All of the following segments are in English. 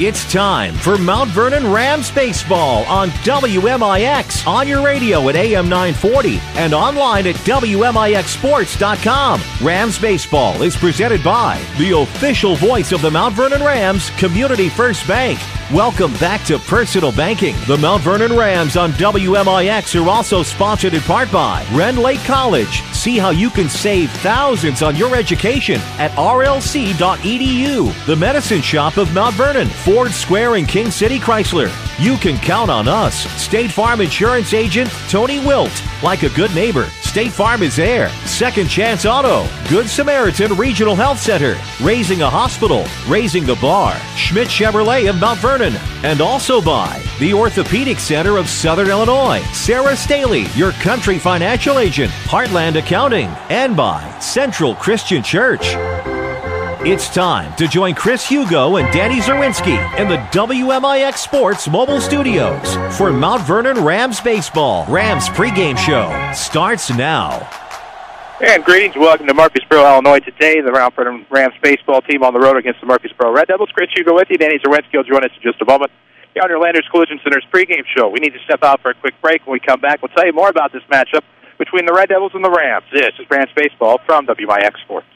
It's time for Mount Vernon Rams Baseball on WMIX, on your radio at AM 940 and online at WMIXsports.com. Rams Baseball is presented by the official voice of the Mount Vernon Rams, Community First Bank. Welcome back to Personal Banking. The Mount Vernon Rams on WMIX are also sponsored in part by Ren Lake College. See how you can save thousands on your education at rlc.edu. The Medicine Shop of Mount Vernon, Ford Square and King City Chrysler. You can count on us. State Farm Insurance Agent Tony Wilt. Like a good neighbor, State Farm is there. Second Chance Auto, Good Samaritan Regional Health Center, Raising a Hospital, Raising the Bar, Schmidt Chevrolet of Mount Vernon, and also by the Orthopedic Center of Southern Illinois, Sarah Staley, your country financial agent, Heartland Accounting, and by Central Christian Church. It's time to join Chris Hugo and Danny Czerwinski in the WMIX Sports mobile studios for Mount Vernon Rams Baseball. Rams pregame show starts now. And greetings, welcome to Murphysboro, Illinois. Today, the Mount Vernon Rams baseball team on the road against the Murphysboro Red Devils. Chris Hugo with you. Danny Czerwinski will join us in just a moment. Here on your Landers Collision Center's pregame show. We need to step out for a quick break. When we come back, we'll tell you more about this matchup between the Red Devils and the Rams. This is Rams Baseball from WMIX Sports.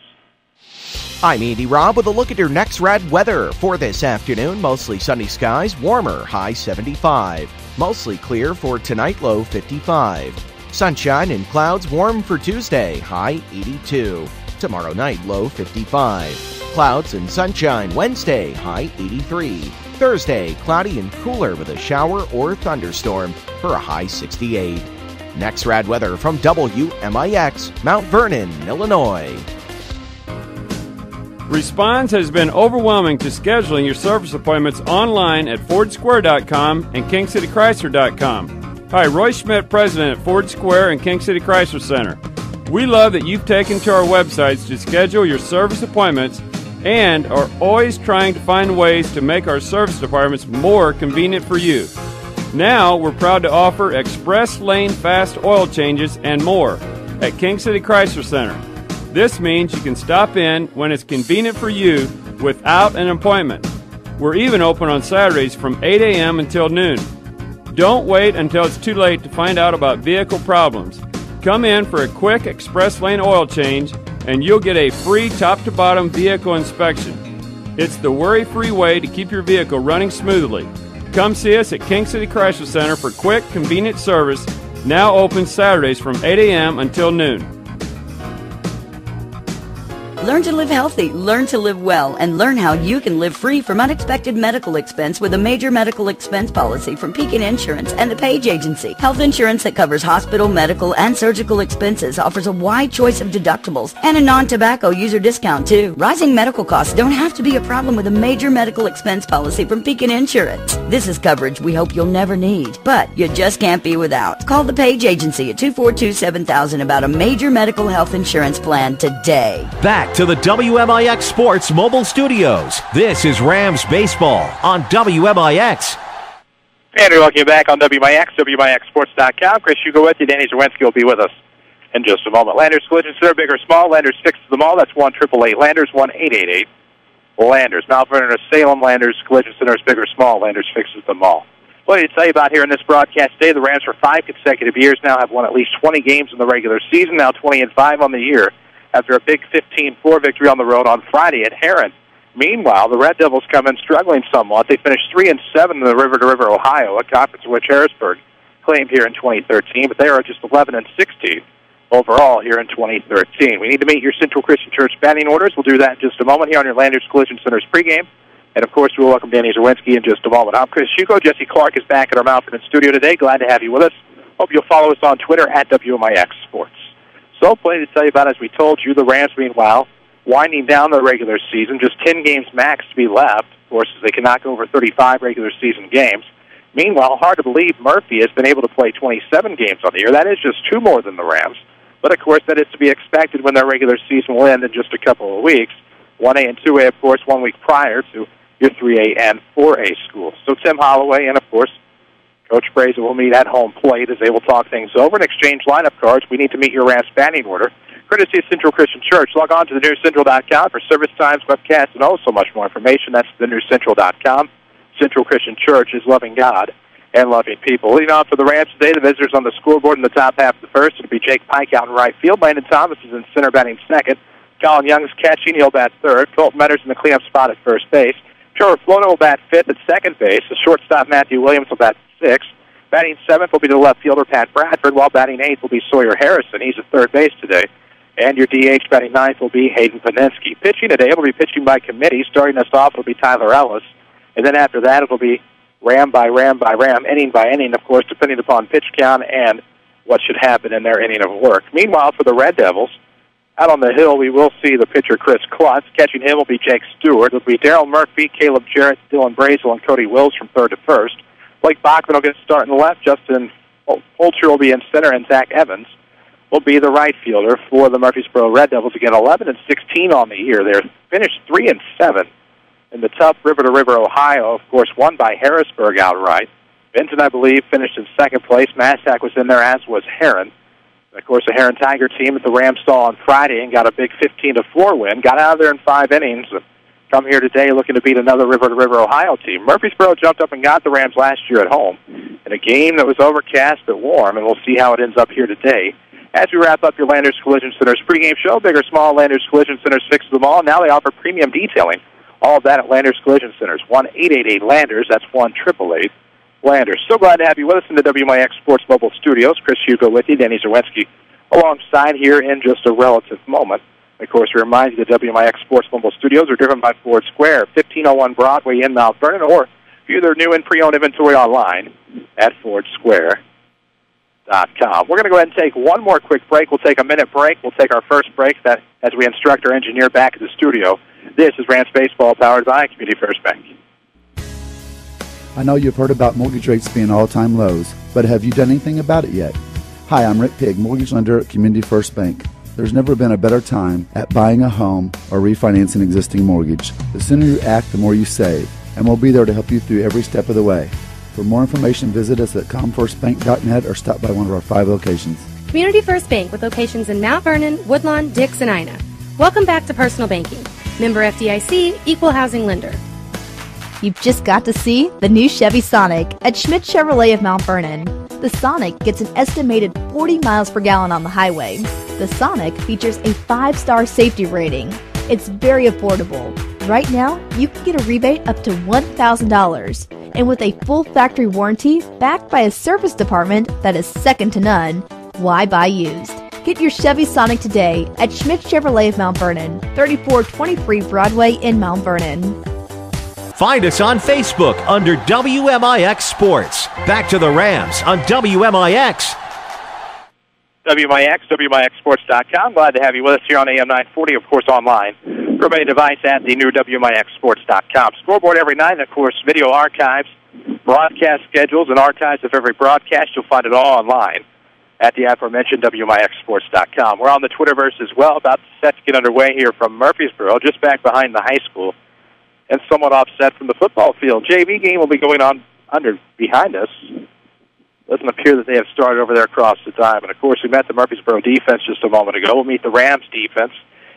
I'm Andy Robb with a look at your next Red weather for this afternoon. Mostly sunny skies, warmer, high 75. Mostly clear for tonight, low 55. Sunshine and clouds, warm for Tuesday, high 82. Tomorrow night, low 55. Clouds and sunshine Wednesday, high 83. Thursday, cloudy and cooler with a shower or thunderstorm for a high 68. Next Rad weather from WMIX, Mount Vernon, Illinois. Response has been overwhelming to scheduling your service appointments online at FordSquare.com and KingCityChrysler.com. Hi, Roy Schmidt, President at Ford Square and King City Chrysler Center. We love that you've taken to our websites to schedule your service appointments and are always trying to find ways to make our service departments more convenient for you. Now, we're proud to offer express lane fast oil changes and more at King City Chrysler Center. This means you can stop in when it's convenient for you without an appointment. We're even open on Saturdays from 8 a.m. until noon. Don't wait until it's too late to find out about vehicle problems. Come in for a quick express lane oil change and you'll get a free top-to-bottom vehicle inspection. It's the worry-free way to keep your vehicle running smoothly. Come see us at King City Chrysler Center for quick, convenient service, now open Saturdays from 8 a.m. until noon. Learn to live healthy, learn to live well, and learn how you can live free from unexpected medical expense with a major medical expense policy from Pekin Insurance and the Page Agency. Health insurance that covers hospital, medical, and surgical expenses offers a wide choice of deductibles and a non-tobacco user discount, too. Rising medical costs don't have to be a problem with a major medical expense policy from Pekin Insurance. This is coverage we hope you'll never need, but you just can't be without. Call the Page Agency at 242-7000 about a major medical health insurance plan today. Back to the WMIX Sports mobile studios. This is Rams Baseball on WMIX. And we're welcome you back on WMIX, WMIXsports.com. Chris Hugo with you. Danny Czerwinski will be with us in just a moment. Landers Collision Center, big or small. Landers fixes them all. That's 1-888 Landers, 1-888 Landers. Mount Vernon or Salem, Landers Collision Center is big or small. Landers fixes them all. What do you tell you about here in this broadcast today? The Rams for 5 consecutive years now have won at least 20 games in the regular season, now 20-5 on the year, after a big 15-4 victory on the road on Friday at Heron. Meanwhile, the Red Devils come in struggling somewhat. They finished 3-7 in the River to River, Ohio, a conference which Harrisburg claimed here in 2013, but they are just 11-16 overall here in 2013. We need to meet your Central Christian Church batting orders. We'll do that in just a moment here on your Landers Collision Center's pregame. And, of course, we'll welcome Danny Czerwinski in just a moment. I'm Chris Hugo. Jesse Clark is back at our Mount Vernon studio today. Glad to have you with us. Hope you'll follow us on Twitter at WMIX Sports. So, plenty to tell you about, as we told you. The Rams, meanwhile, winding down the regular season. Just 10 games max to be left, of course, as they cannot go over 35 regular season games. Meanwhile, hard to believe Murphy has been able to play 27 games on the year. That is just 2 more than the Rams. But, of course, that is to be expected when their regular season will end in just a couple of weeks. 1A and 2A, of course, 1 week prior to your 3A and 4A schools. So Tim Holloway and, of course, Coach Braza will meet at home plate as they will talk things over and exchange lineup cards. We need to meet your Rams batting order, courtesy of Central Christian Church. Log on to thenewscentral.com for service times, webcasts, and so much more information. That's thenewscentral.com. Central Christian Church is loving God and loving people. Leading off for the Rams today, the visitors on the scoreboard in the top half of the first. It'll be Jake Pike out in right field. Landon Thomas is in center batting second. Colin Young's catching. He'll bat third. Colton Metters in the cleanup spot at first base. Trevor Flono will bat fifth at second base. The shortstop, Matthew Williams, will bat sixth. Batting seventh will be the left fielder, Pat Bradford, while batting eighth will be Sawyer Harrison. He's at third base today. And your DH batting ninth will be Hayden Paninsky. Pitching today will be pitching by committee. Starting us off will be Tyler Ellis. And then after that, it'll be ram by ram by ram, inning by inning, of course, depending upon pitch count and what should happen in their inning of work. Meanwhile, for the Red Devils, out on the hill, we will see the pitcher Chris Klutz. Catching him will be Jake Stewart. It'll be Darryl Murphy, Caleb Jarrett, Dylan Brazel, and Cody Wills from third to first. Blake Bachman will get a start in the left. Justin Holcher will be in center, and Zach Evans will be the right fielder for the Murphysboro Red Devils. Again, 11-16 on the year. They're finished 3-7 in the tough river-to-river Ohio. Of course, won by Harrisburg outright. Benton, I believe, finished in second place. Massac was in there, as was Heron. And of course, the Heron Tiger team that the Rams saw on Friday and got a big 15-4 win. Got out of there in 5 innings. Come here today looking to beat another river-to-river Ohio team. Murphysboro jumped up and got the Rams last year at home in a game that was overcast but warm, and we'll see how it ends up here today. As we wrap up your Landers Collision Center's pregame show, big or small, Landers Collision Center's fix them all. Now they offer premium detailing. All of that at Landers Collision Centers. 1-888-LANDERS. That's 1-888-LANDERS. So glad to have you with us in the WMIX Sports Mobile Studios. Chris Hugo with you, Danny Czerwinski alongside here in just a relative moment. Of course, we remind you that WMIX Sports Mobile Studios are driven by Ford Square, 1501 Broadway in Mount Vernon, or view their new and pre-owned inventory online at FordSquare.com. We're going to go ahead and take one more quick break. We'll take a minute break. We'll take our first break as we instruct our engineer back at the studio. This is Rams Baseball, powered by Community First Bank. I know you've heard about mortgage rates being all-time lows, but have you done anything about it yet? Hi, I'm Rick Pigg, mortgage lender at Community First Bank. There's never been a better time at buying a home or refinancing an existing mortgage. The sooner you act, the more you save, and we'll be there to help you through every step of the way. For more information, visit us at comfirstbank.net or stop by one of our 5 locations. Community First Bank with locations in Mount Vernon, Woodlawn, Dix, and Ina. Welcome back to Personal Banking. Member FDIC, Equal Housing Lender. You've just got to see the new Chevy Sonic at Schmidt Chevrolet of Mount Vernon. The Sonic gets an estimated 40 miles per gallon on the highway. The Sonic features a 5-star safety rating. It's very affordable. Right now, you can get a rebate up to $1,000. And with a full factory warranty backed by a service department that is second to none, why buy used? Get your Chevy Sonic today at Schmidt Chevrolet of Mount Vernon, 3423 Broadway in Mount Vernon. Find us on Facebook under WMIX Sports. Back to the Rams on WMIX. WMIX, WMIXSports.com. Glad to have you with us here on AM 940, of course, online. From any device at the new WMIXSports.com. Scoreboard every night, and, of course, video archives, broadcast schedules, and archives of every broadcast. You'll find it all online at the aforementioned WMIXSports.com. We're on the Twitterverse as well, about set to get underway here from Murphysboro, just back behind the high school, and somewhat offset from the football field. JV game will be going on behind us. Doesn't appear that they have started over there across the diamond. And, of course, we met the Murphysboro defense just a moment ago. We'll meet the Rams defense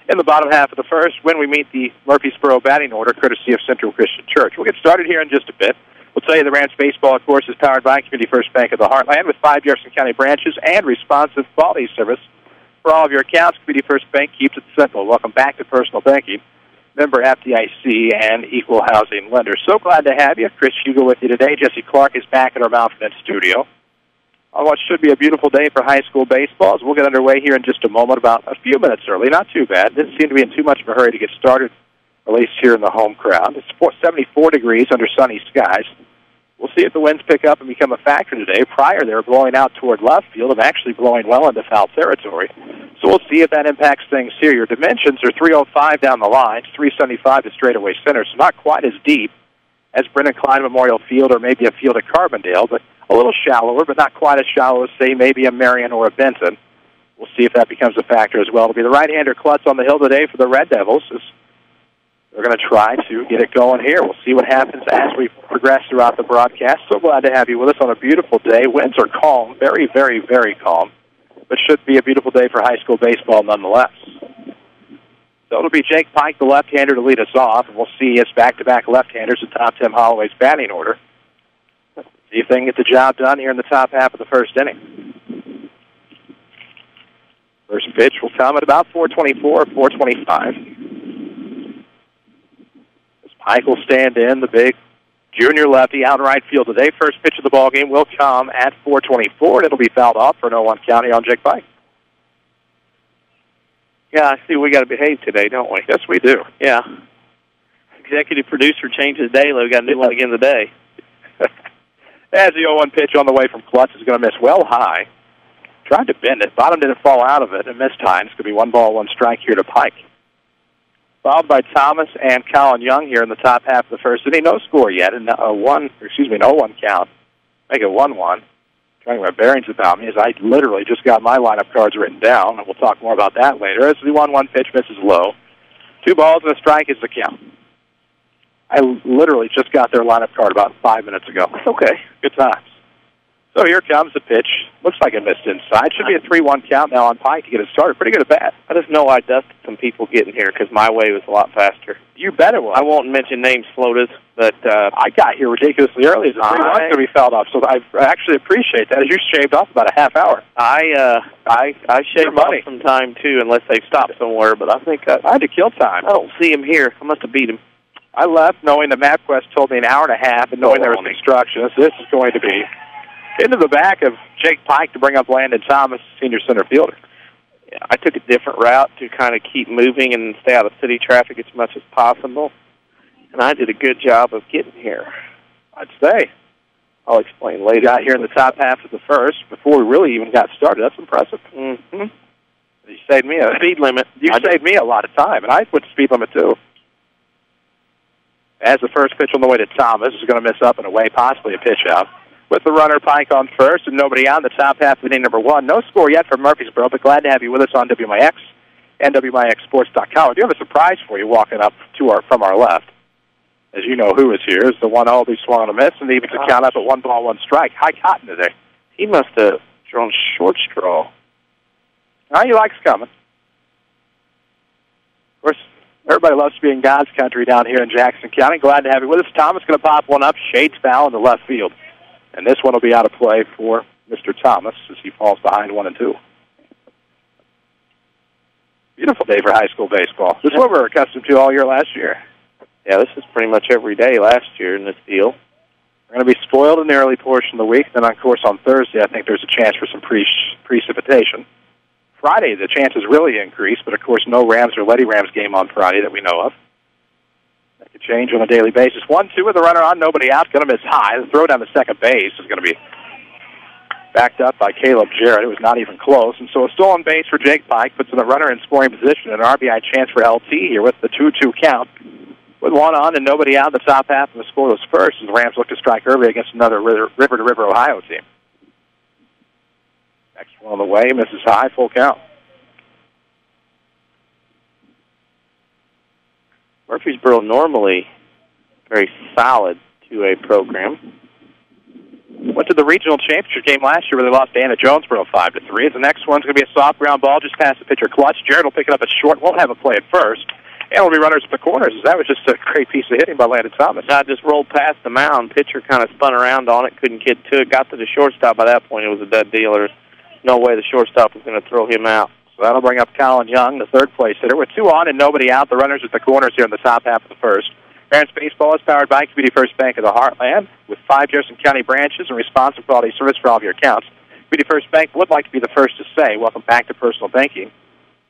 in the bottom half of the first when we meet the Murphysboro batting order, courtesy of Central Christian Church. We'll get started here in just a bit. We'll tell you the Rams baseball, of course, is powered by Community First Bank of the Heartland with 5 Jefferson County branches and responsive quality service for all of your accounts. Community First Bank keeps it simple. Welcome back to Personal Banking. Member FDIC and Equal Housing Lender. So glad to have you. Chris Hugo with you today. Jesse Clark is back at our Mount Vernon studio on what should be a beautiful day for high school baseball. We'll get underway here in just a moment, about a few minutes early. Not too bad. Didn't seem to be in too much of a hurry to get started, at least here in the home crowd. It's 74 degrees under sunny skies. We'll see if the winds pick up and become a factor today. Prior, they were blowing out toward left field and actually blowing well into foul territory. So we'll see if that impacts things here. Your dimensions are 305 down the line, 375 to straightaway center, so not quite as deep as Brennan Klein Memorial Field or maybe a field at Carbondale, but a little shallower, but not quite as shallow as, say, maybe a Marion or a Benton. We'll see if that becomes a factor as well. It'll be the right-hander Klutz on the hill today for the Red Devils. We're going to try to get it going here. We'll see what happens as we progress throughout the broadcast. So glad to have you with us on a beautiful day. Winds are calm, very, very, very calm, but should be a beautiful day for high school baseball nonetheless. So it'll be Jake Pike, the left-hander, to lead us off, and we'll see his back-to-back left-handers in top Tim Holloway's batting order. See if they can get the job done here in the top half of the first inning. First pitch will come at about 4:24, 4:25. As Pike will stand in, the big junior lefty out in right field today. First pitch of the ball game will come at 4:24, and it'll be fouled off for an 0-1 count on Jake Pike. Yeah, I see we got to behave today, don't we? Yes, we do. Yeah. Executive producer changes daily. We got a new one again today. As the 0-1 pitch on the way from Klutz is going to miss well high. Tried to bend it. Bottom didn't fall out of it and missed high. It's going to be 1-1 strike here to Pike. Followed by Thomas and Colin Young here in the top half of the first inning. No score yet, and an 0-1 count. Make it 1-1. Trying my bearings about me as I literally just got my lineup cards written down, and we'll talk more about that later. As the 1-1 pitch misses low. 2 balls and a strike is the count. I literally just got their lineup card about 5 minutes ago. That's okay. Good times. So here comes the pitch. Looks like it missed inside. Should be a 3-1 count now on Pike to get it started. Pretty good at bat. I just know I dusted some people getting here because my way was a lot faster. You bet it was. I won't mention names floated, but I got here ridiculously early. It's 3-1 going to be fouled off, so I actually appreciate that. As you shaved off about a half hour. I shaved off some time, too, unless they stopped somewhere, but I think I had to kill time. I don't see him here. I must have beat him. I left knowing the MapQuest told me an hour and a half and knowing there was construction. This is going to be into the back of Jake Pike to bring up Landon Thomas, senior center fielder. Yeah, I took a different route to kind of keep moving and stay out of city traffic as much as possible, and I did a good job of getting here. I'd say. I'll explain later. Got here in the top half of the first before we really even got started. That's impressive. Mm-hmm. You saved me a speed limit. You saved me a lot of time, and I put the speed limit too. As the first pitch on the way to Thomas is going to miss up and away, possibly a pitch out. With the runner Pike on first and nobody out in the top half of inning number 1. No score yet from Murphysboro, but glad to have you with us on WMIX and WMIXsports.com. I do have a surprise for you walking up from our left. As you know who is here is the 1-0 he swung on a miss and even to count up at 1-1 strike. High cotton today. He must have drawn short straw. He likes coming. Of course, everybody loves to be in God's country down here in Jackson County. Glad to have you with us. Thomas going to pop one up. Shades foul in the left field. And this one will be out of play for Mr. Thomas as he falls behind 1-2. Beautiful day for high school baseball. This is what we're accustomed to all year last year. Yeah, this is pretty much every day last year in this deal. We're going to be spoiled in the early portion of the week. Then, of course, on Thursday, I think there's a chance for some precipitation. Friday, the chances really increase, but, of course, no Rams or Lady Rams game on Friday that we know of. That could change on a daily basis. 1-2 with the runner on, nobody out. Going to miss high. The throw down to second base is going to be backed up by Caleb Jarrett. It was not even close. And so a stolen base for Jake Pike puts in the runner in scoring position. An RBI chance for LT here with the 2-2 count. With one on and nobody out in the top half of the scoreless first as the Rams look to strike early against another river-to-river Ohio team. Next one on the way, misses high, full count. Murphysboro normally very solid 2A program. Went to the regional championship game last year where they lost to Anna Jonesboro 5-3. The next one's going to be a soft ground ball just past the pitcher Klutz. Jarrett will pick it up at short. Won't have a play at first. And it'll be runners at the corners. That was just a great piece of hitting by Landon Thomas. I just rolled past the mound. Pitcher kind of spun around on it, couldn't get to it. Got to the shortstop. By that point, it was a dead deal. There's no way the shortstop was going to throw him out. So that'll bring up Colin Young, the third place hitter. With 2 on and nobody out, the runners at the corners here in the top half of the first. Rams Baseball is powered by Community First Bank of the Heartland with 5 Jefferson County branches and responsive quality service for all of your accounts. Community First Bank would like to be the first to say, welcome back to personal banking.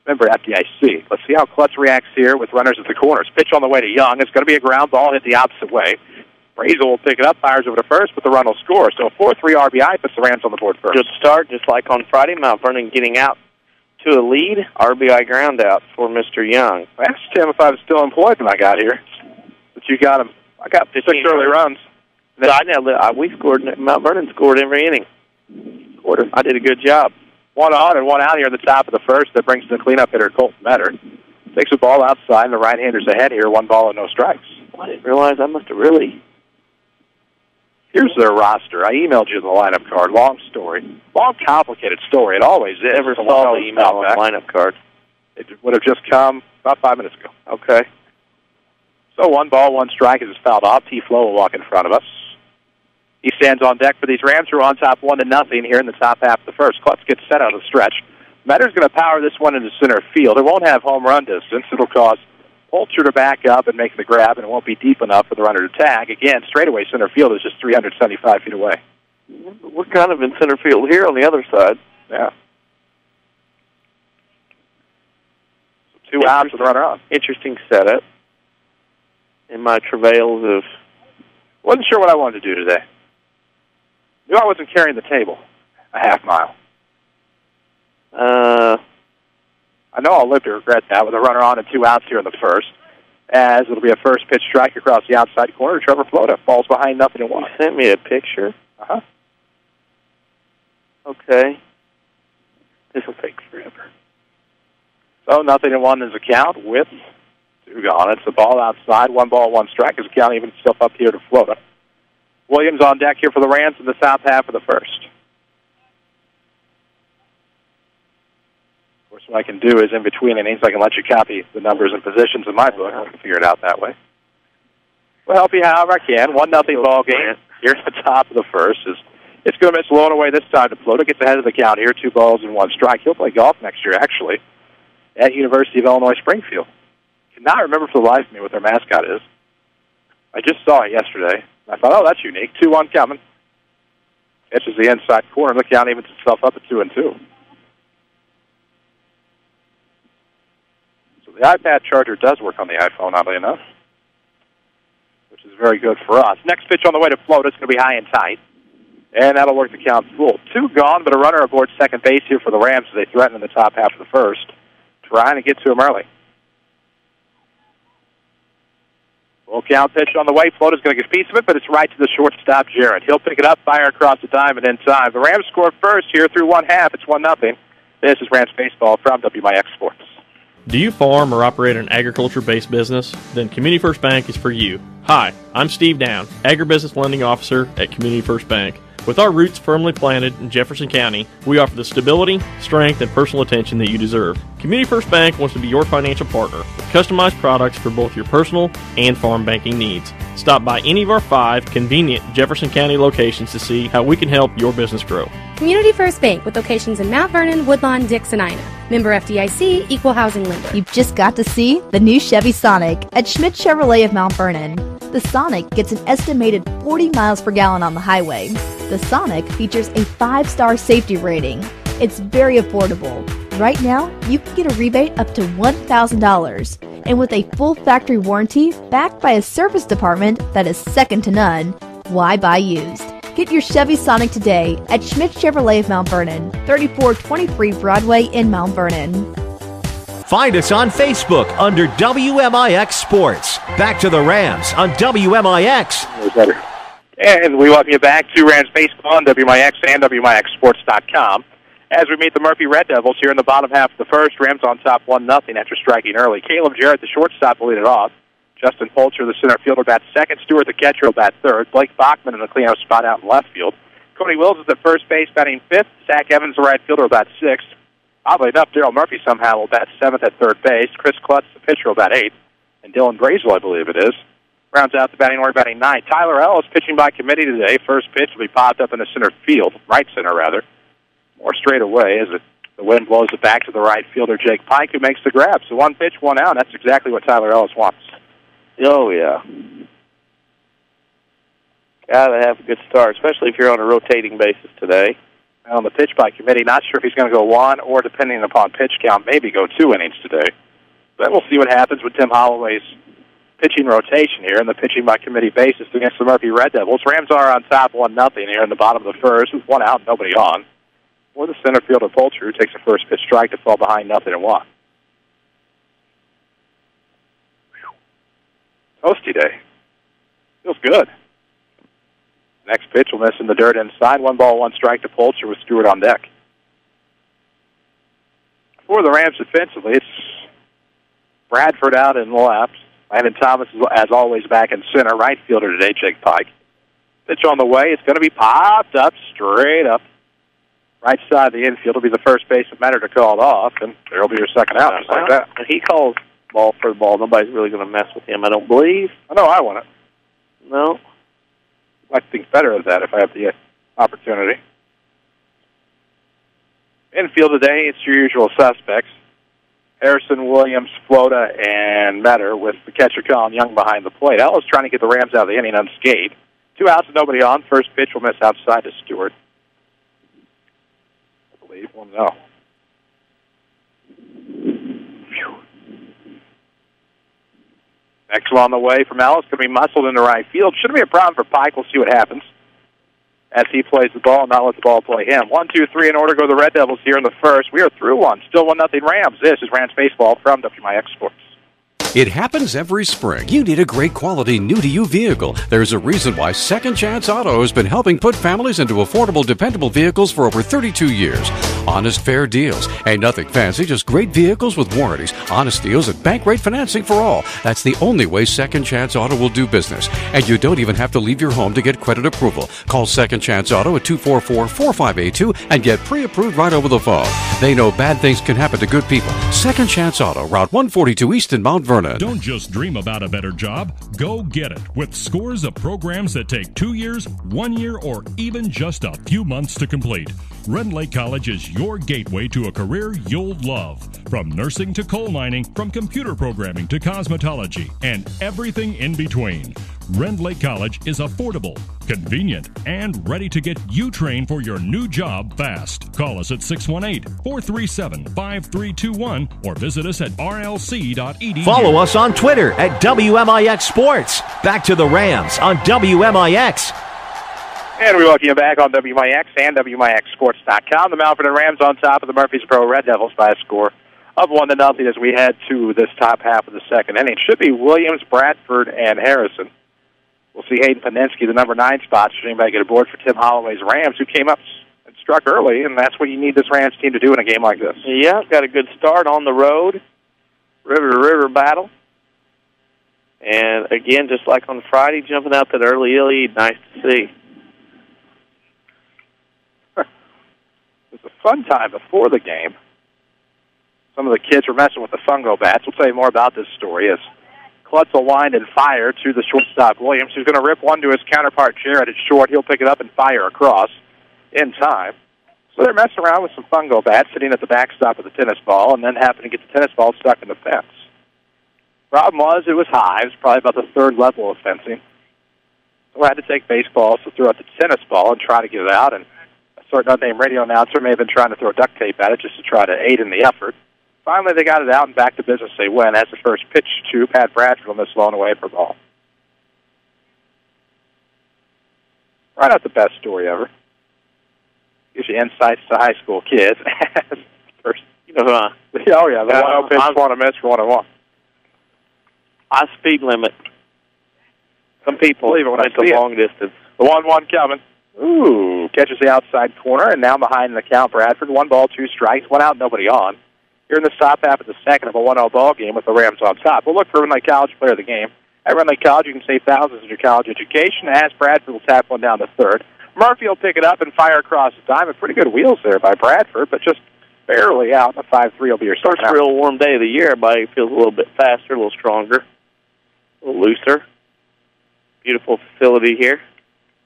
Remember, FDIC. Let's see how Klutz reacts here with runners at the corners. Pitch on the way to Young. It's going to be a ground ball hit the opposite way. Brazel will pick it up, fires over to first, but the run will score. So a 4-3 RBI puts the Rams on the board first. Good start, just like on Friday. Mount Vernon getting out to a lead. RBI ground out for Mr. Young. I asked Tim if I was still employed when I got here. But you got him. I got 6 early runs. So we scored. Mount Vernon scored every inning. I did a good job. 1 on and 1 out here at the top of the first. That brings the cleanup hitter, Colton Metter. Takes the ball outside, and the right-hander's ahead here. 1 ball and no strikes. I didn't realize I must have really... Here's their roster. I emailed you the lineup card. Long story. Long, complicated story. It always is. Never saw the email on the lineup card. It would have just come about 5 minutes ago. Okay. So 1 ball, 1 strike as it's fouled off. T-Flow will walk in front of us. He stands on deck for these Rams, who are on top 1-0 here in the top half of the first. Klutz gets set out of the stretch. Metter's going to power this one into center field. It won't have home run distance. It'll cause Polcher to back up and make the grab, and it won't be deep enough for the runner to tag. Again, straightaway center field is just 375 feet away. We're kind of in center field here on the other side. Yeah. So 2 outs with the runner on. Interesting setup. In my travails of... Wasn't sure what I wanted to do today. Knew I wasn't carrying the table a half mile. I know I'll live to regret that with a runner on and 2 outs here in the first, as it'll be a first pitch strike across the outside corner. Trevor Flota falls behind 0-1. You sent me a picture? Uh-huh. Okay. This will take forever. So 0-1 is a count with 2 gone. It's the ball outside. 1 ball, 1 strike as the count evens itself up here to Flota. Williams on deck here for the Rams in the south half of the first. Of course, what I can do is in between innings, I can let you copy the numbers and positions in my book. I can figure it out that way. We'll help you however I can. 1-0 ball game here at the top of the first. It's going to miss low and away this time to Flota. Gets ahead of the count here. 2 balls and 1 strike. He'll play golf next year, actually, at University of Illinois Springfield. Cannot remember for the life of me what their mascot is. I just saw it yesterday. I thought, oh, that's unique. 2-1 coming. Catches the inside corner. The count evens itself up at 2-2. So the iPad charger does work on the iPhone, oddly enough, which is very good for us. Next pitch on the way to Flota. It's going to be high and tight, and that'll work the count full. 2 gone, but a runner aboard second base here for the Rams as they threaten in the top half of the first, trying to get to him early. Full count pitch on the way. Flota's going to get a piece of it, but it's right to the shortstop, Jarrett. He'll pick it up, fire across the diamond in time. The Rams score first here through 1/2. It's 1-0. This is Rams Baseball from WMIX Sports. Do you farm or operate an agriculture-based business? Then Community First Bank is for you. Hi, I'm Steve Down, Agribusiness Lending Officer at Community First Bank. With our roots firmly planted in Jefferson County, we offer the stability, strength, and personal attention that you deserve. Community First Bank wants to be your financial partner with customized products for both your personal and farm banking needs. Stop by any of our 5 convenient Jefferson County locations to see how we can help your business grow. Community First Bank with locations in Mount Vernon, Woodlawn, Dix, and Ina. Member FDIC, Equal Housing Lender. You've just got to see the new Chevy Sonic at Schmidt Chevrolet of Mount Vernon. The Sonic gets an estimated 40 miles per gallon on the highway. The Sonic features a 5-star safety rating. It's very affordable. Right now, you can get a rebate up to $1,000. And with a full factory warranty backed by a service department that is second to none, why buy used? Get your Chevy Sonic today at Schmidt Chevrolet of Mount Vernon, 3423 Broadway in Mount Vernon. Find us on Facebook under WMIX Sports. Back to the Rams on WMIX. And we welcome you back to Rams Baseball on WMIX and WMIXSports.com. As we meet the Murphy Red Devils here in the bottom half of the first, Rams on top 1-0 after striking early. Caleb Jarrett, the shortstop, will lead it off. Justin Polcher, the center fielder, bats second. Stewart, the catcher, will bat third. Blake Bachman in the cleanup spot out in left field. Cody Wills is at first base, batting fifth. Zach Evans, the right fielder, will bat sixth. Oddly enough, Daryl Murphy somehow will bat seventh at third base. Chris Klutz, the pitcher, will bat eighth. And Dylan Brazel, I believe it is, rounds out the batting order, batting ninth. Tyler Ellis pitching by committee today. First pitch will be popped up in the center field, right center rather. More straight away as the wind blows it back to the right fielder, Jake Pike, who makes the grab. So 1 pitch, 1 out. That's exactly what Tyler Ellis wants. Oh, yeah. Got to have a good start, especially if you're on a rotating basis today. On the pitch by committee, not sure if he's going to go 1 or, depending upon pitch count, maybe go 2 innings today. But we'll see what happens with Tim Holloway's pitching rotation here in the pitching by committee basis against the Murphy Red Devils. Rams are on top 1-0 here in the bottom of the first with 1 out, nobody on. Or the center fielder, Polcher, who takes a first pitch strike to fall behind 0-1. Toasty day. Feels good. Next pitch will miss in the dirt inside. 1 ball, 1 strike to Polcher with Stewart on deck. For the Rams defensively, it's Bradford out in left. Landon Thomas is, as always, back in center. Right fielder today, Jake Pike. Pitch on the way. It's going to be popped up, straight up. Right side of the infield will be the first baseman, Matter to call it off, and there will be your second out, just like that. And he calls ball for the ball. Nobody's really going to mess with him, I don't believe. I know I want it. No. I'd like to think better of that if I have the opportunity. Infield today, it's your usual suspects. Harrison, Williams, Flota, and Metter with the catcher Colin Young behind the plate. Ellis trying to get the Rams out of the inning unscathed. 2 outs and nobody on. First pitch will miss outside to Stewart. I believe 1-0. Next one on the way from Ellis, going to be muscled into right field. Shouldn't be a problem for Pike. We'll see what happens as he plays the ball and not let the ball play him. 1, 2, 3 in order go the Red Devils here in the first. We are through one. Still 1-0 Rams. This is Rams Baseball from WMIX Sports. It happens every spring. You need a great quality, new-to-you vehicle. There's a reason why Second Chance Auto has been helping put families into affordable, dependable vehicles for over 32 years. Honest, fair deals. Ain't nothing fancy, just great vehicles with warranties, honest deals, and bank rate financing for all. That's the only way Second Chance Auto will do business. And you don't even have to leave your home to get credit approval. Call Second Chance Auto at 244-4582 and get pre-approved right over the phone. They know bad things can happen to good people. Second Chance Auto, Route 142 East in Mount Vernon. Don't just dream about a better job. Go get it with scores of programs that take 2 years, 1 year, or even just a few months to complete. Rend Lake College is your gateway to a career you'll love. From nursing to coal mining, from computer programming to cosmetology, and everything in between. Rend Lake College is affordable, convenient, and ready to get you trained for your new job fast. Call us at 618-437-5321 or visit us at rlc.edu. Follow us on Twitter at WMIX Sports. Back to the Rams on WMIX. And we welcome you back on WMIX and WMIXSports.com. The Mount Vernon Rams on top of the Murphysboro Red Devils by a score of 1-0 as we head to this top half of the second inning. It should be Williams, Bradford, and Harrison. We'll see Hayden Paninsky, the number 9 spot. Should anybody get aboard for Tim Holloway's Rams, who came up and struck early, and that's what you need this Rams team to do in a game like this. Yeah, got a good start on the road. River-to-river battle. And, again, just like on Friday, jumping out that early lead. Nice to see. It was a fun time before the game. Some of the kids were messing with the fungo bats. We'll tell you more about this story as Klutz will wind and fire to the shortstop Williams, who's going to rip one to his counterpart Jarrett at short. He'll pick it up and fire across in time. So they're messing around with some fungo bats sitting at the backstop of the tennis ball and then happen to get the tennis ball stuck in the fence. Problem was it was high. It was probably about the 3rd level of fencing. So I had to take baseballs to throw at the tennis ball and try to get it out, and a certain unnamed radio announcer may have been trying to throw duct tape at it just to try to aid in the effort. Finally, they got it out and back to business they win as the first pitch to Pat Bradford on this blown away for ball. Right, not the best story ever. Gives you insights to high school kids. First, you know, oh yeah, the 1-0 pitch, 1-miss for 1-1. High speed limit. Some people believe it when went the long distance. The 1-1 coming. Ooh, catches the outside corner, and now behind the count, Bradford. 1 ball, 2 strikes, 1 out, nobody on. Here in the top half of the second of a 1-0 ball game with the Rams on top. We'll look for Rend Lake College player of the game. At Rend Lake College, you can save thousands in your college education. As Bradford will tap one down to third. Murphy will pick it up and fire across the diamond. Pretty good wheels there by Bradford, but just barely out. The 5-3 will be your start. First real warm day of the year. Everybody feels a little bit faster, a little stronger, a little looser. Beautiful facility here.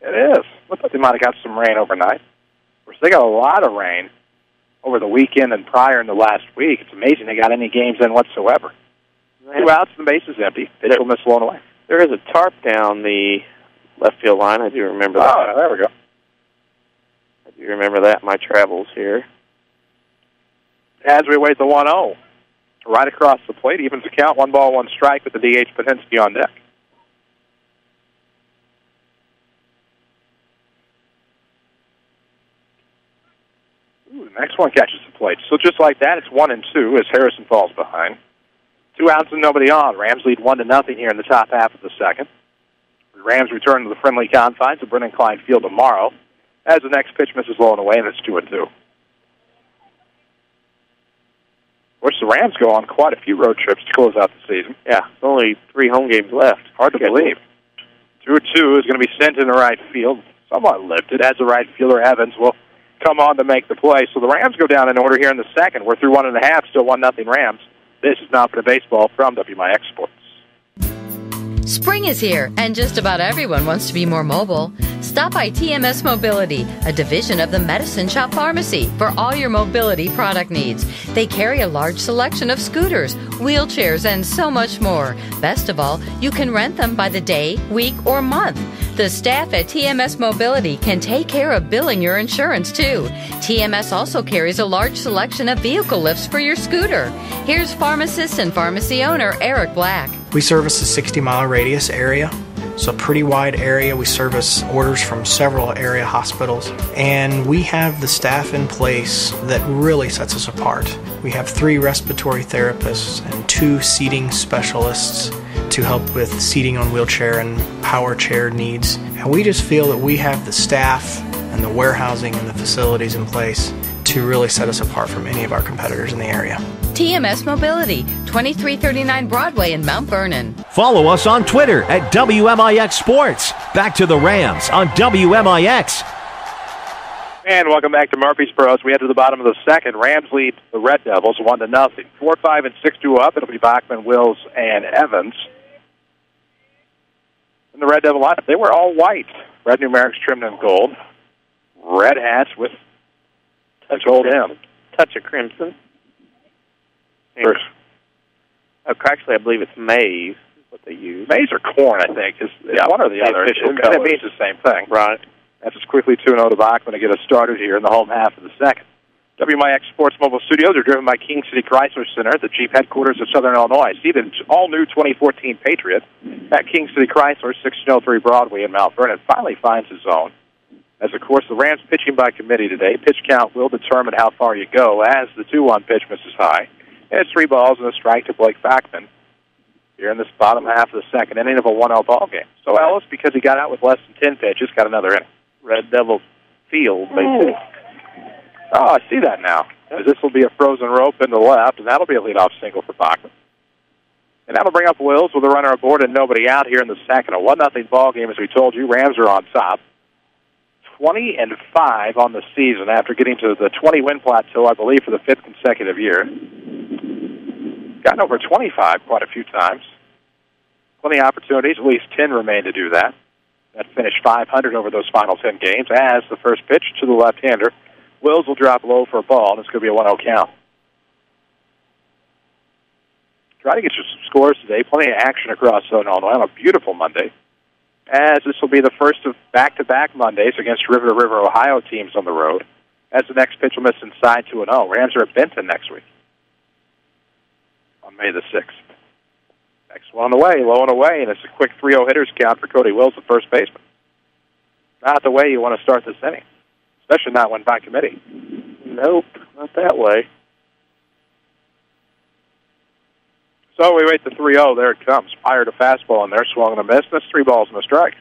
It is. Looks like they might have got some rain overnight. Of course, they got a lot of rain over the weekend and prior in the last week. It's amazing they got any games in whatsoever. 2 outs and the base is empty. Pitch will miss blown away. There is a tarp down the left field line. I do remember that. Oh, there we go. I do remember that in my travels here. As we await the 1-0. Right across the plate, evens the count. 1 ball, 1 strike with the DH Paninsky on deck. Ooh, the next one catches the plate. So just like that, it's 1-2 as Harrison falls behind. 2 outs and nobody on. Rams lead 1-0 here in the top half of the second. The Rams return to the friendly confines of Brennan Klein Field tomorrow as the next pitch misses low and away, and it's 2-2. Of course, the Rams go on quite a few road trips to close out the season. Yeah, only 3 home games left. Hard to believe. 2-2 is going to be sent into right field, somewhat lifted, as the right fielder Evans will come on to make the play. So the Rams go down in order here in the second. We're through 1.5, still 1-0 Rams This is Mount Vernon Baseball from WMIX Sports. Spring is here, and just about everyone wants to be more mobile. Stop by TMS Mobility, a division of the Medicine Shop Pharmacy, for all your mobility product needs. They carry a large selection of scooters, wheelchairs, and so much more. Best of all, you can rent them by the day, week, or month. The staff at TMS Mobility can take care of billing your insurance, too. TMS also carries a large selection of vehicle lifts for your scooter. Here's pharmacist and pharmacy owner Eric Black. We service a 60-mile radius area. It's a pretty wide area. We service orders from several area hospitals, and we have the staff in place that really sets us apart. We have 3 respiratory therapists and 2 seating specialists to help with seating on wheelchair and power chair needs. And we just feel that we have the staff and the warehousing and the facilities in place to really set us apart from any of our competitors in the area. TMS Mobility, 2339 Broadway in Mount Vernon. Follow us on Twitter at WMIX Sports. Back to the Rams on WMIX. And welcome back to Murphysboro as we head to the bottom of the second. Rams lead the Red Devils 1-0. 4, 5, and 6 2 up. It'll be Bachman, Wills, and Evans. In the Red Devil lineup, they were all white. Red numerics trimmed in gold. Red hats with a gold hem. Touch of crimson. Actually, I believe it's maize is what they use. Maize or corn, I think, is one or the other. It means the same thing. Right. That's just quickly 2-0 to Bachman to get us started here in the home half of the second. WMIX Sports Mobile Studios are driven by King City Chrysler Center, the Jeep headquarters of Southern Illinois. See the all-new 2014 Patriot at King City Chrysler, 1603 Broadway in Mount Vernon. Finally finds his own. As, of course, the Rams pitching by committee today. Pitch count will determine how far you go as the 2-1 pitch misses high. And it's 3 balls and a strike to Blake Bachman here in this bottom half of the second inning of a 1-0 ball game. So Ellis, because he got out with less than 10 pitches, got another inning. Red Devil field, basically. Oh, I see that now. This will be a frozen rope in the left, and that'll be a leadoff single for Bachman. And that'll bring up Wills with a runner aboard and nobody out here in the second. A 1-0 ball game, as we told you. Rams are on top. 20-5 on the season after getting to the 20-win plateau, I believe, for the 5th consecutive year. Gotten over 25 quite a few times. Plenty of opportunities. At least 10 remain to do that. That finished 500 over those final 10 games. As the first pitch to the left-hander, Wills will drop low for a ball, and it's going to be a 1-0 count. Try to get you some scores today. Plenty of action across Southern Illinois on a beautiful Monday, as this will be the first of back-to-back Mondays against River-to-River Ohio teams on the road, as the next pitch will miss inside 2-0. Rams are at Benton next week on May the 6th. Next one on the way, low and away, and it's a quick 3-0 hitters count for Cody Wills, the first baseman. Not the way you want to start this inning, especially not when by committee. Nope, not that way. So we wait the 3-0. There it comes. Fired a fastball in there, swung and a miss. That's 3 balls and a strike.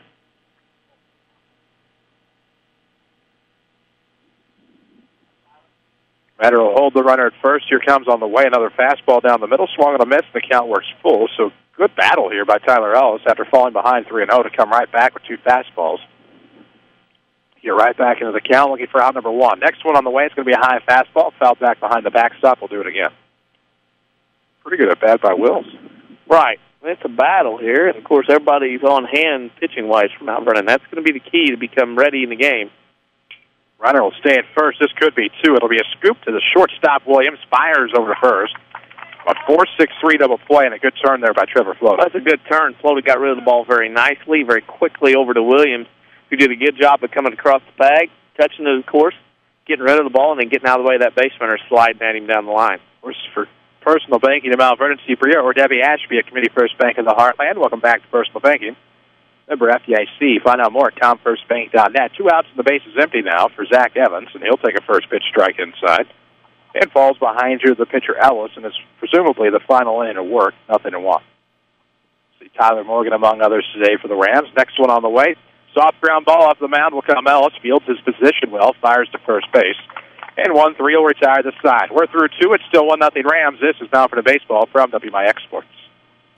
Matter will hold the runner at first. Here comes on the way another fastball down the middle, swung and a miss. The count works full. So good battle here by Tyler Ellis after falling behind 3-0 to come right back with 2 fastballs. Get right back into the count, looking for out number 1. Next one on the way, it's going to be a high fastball. Fouled back behind the backstop. We'll do it again. Pretty good at bat by Wills. Right. It's a battle here, and, of course, everybody's on hand pitching-wise from Mount Vernon. That's going to be the key to become ready in the game. Runner will stay at first. This could be 2. It'll be a scoop to the shortstop, Williams. Fires over to first. A 4-6-3 double play, and a good turn there by Trevor Flote. That's a good turn. Flote got rid of the ball very nicely, very quickly over to Williams, who did a good job of coming across the bag, touching it, of course, getting rid of the ball, and then getting out of the way of that base runner, sliding at him down the line. Of course, for personal banking in Mount Vernon, Steve Bria or Debbie Ashby at Community First Bank in the Heartland. Welcome back to Personal Banking. Member FDIC. Find out more at comfirstbank.net. 2 outs and the base is empty now for Zach Evans, and he'll take a first pitch strike inside. And falls behind you, the pitcher Ellis, and it's presumably the final inning of work, 0-1. See Tyler Morgan among others today for the Rams. Next one on the way. Soft ground ball off the mound will come Ellis. Fields his position well, fires to first base. And 1-3 will retire the side. We're through 2. It's still 1-0 Rams. This is Mount Vernon Baseball from WMIX Sports.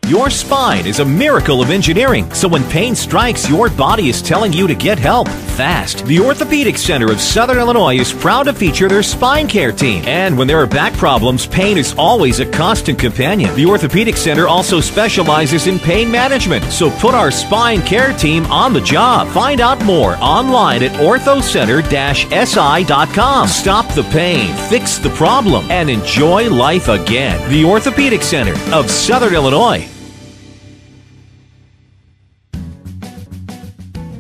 Your spine is a miracle of engineering, so when pain strikes, your body is telling you to get help. fast. The Orthopedic Center of Southern Illinois is proud to feature their spine care team. And when there are back problems, pain is always a constant companion. The Orthopedic Center also specializes in pain management, so put our spine care team on the job. Find out more online at orthocenter-si.com. Stop the pain, fix the problem, and enjoy life again. The Orthopedic Center of Southern Illinois.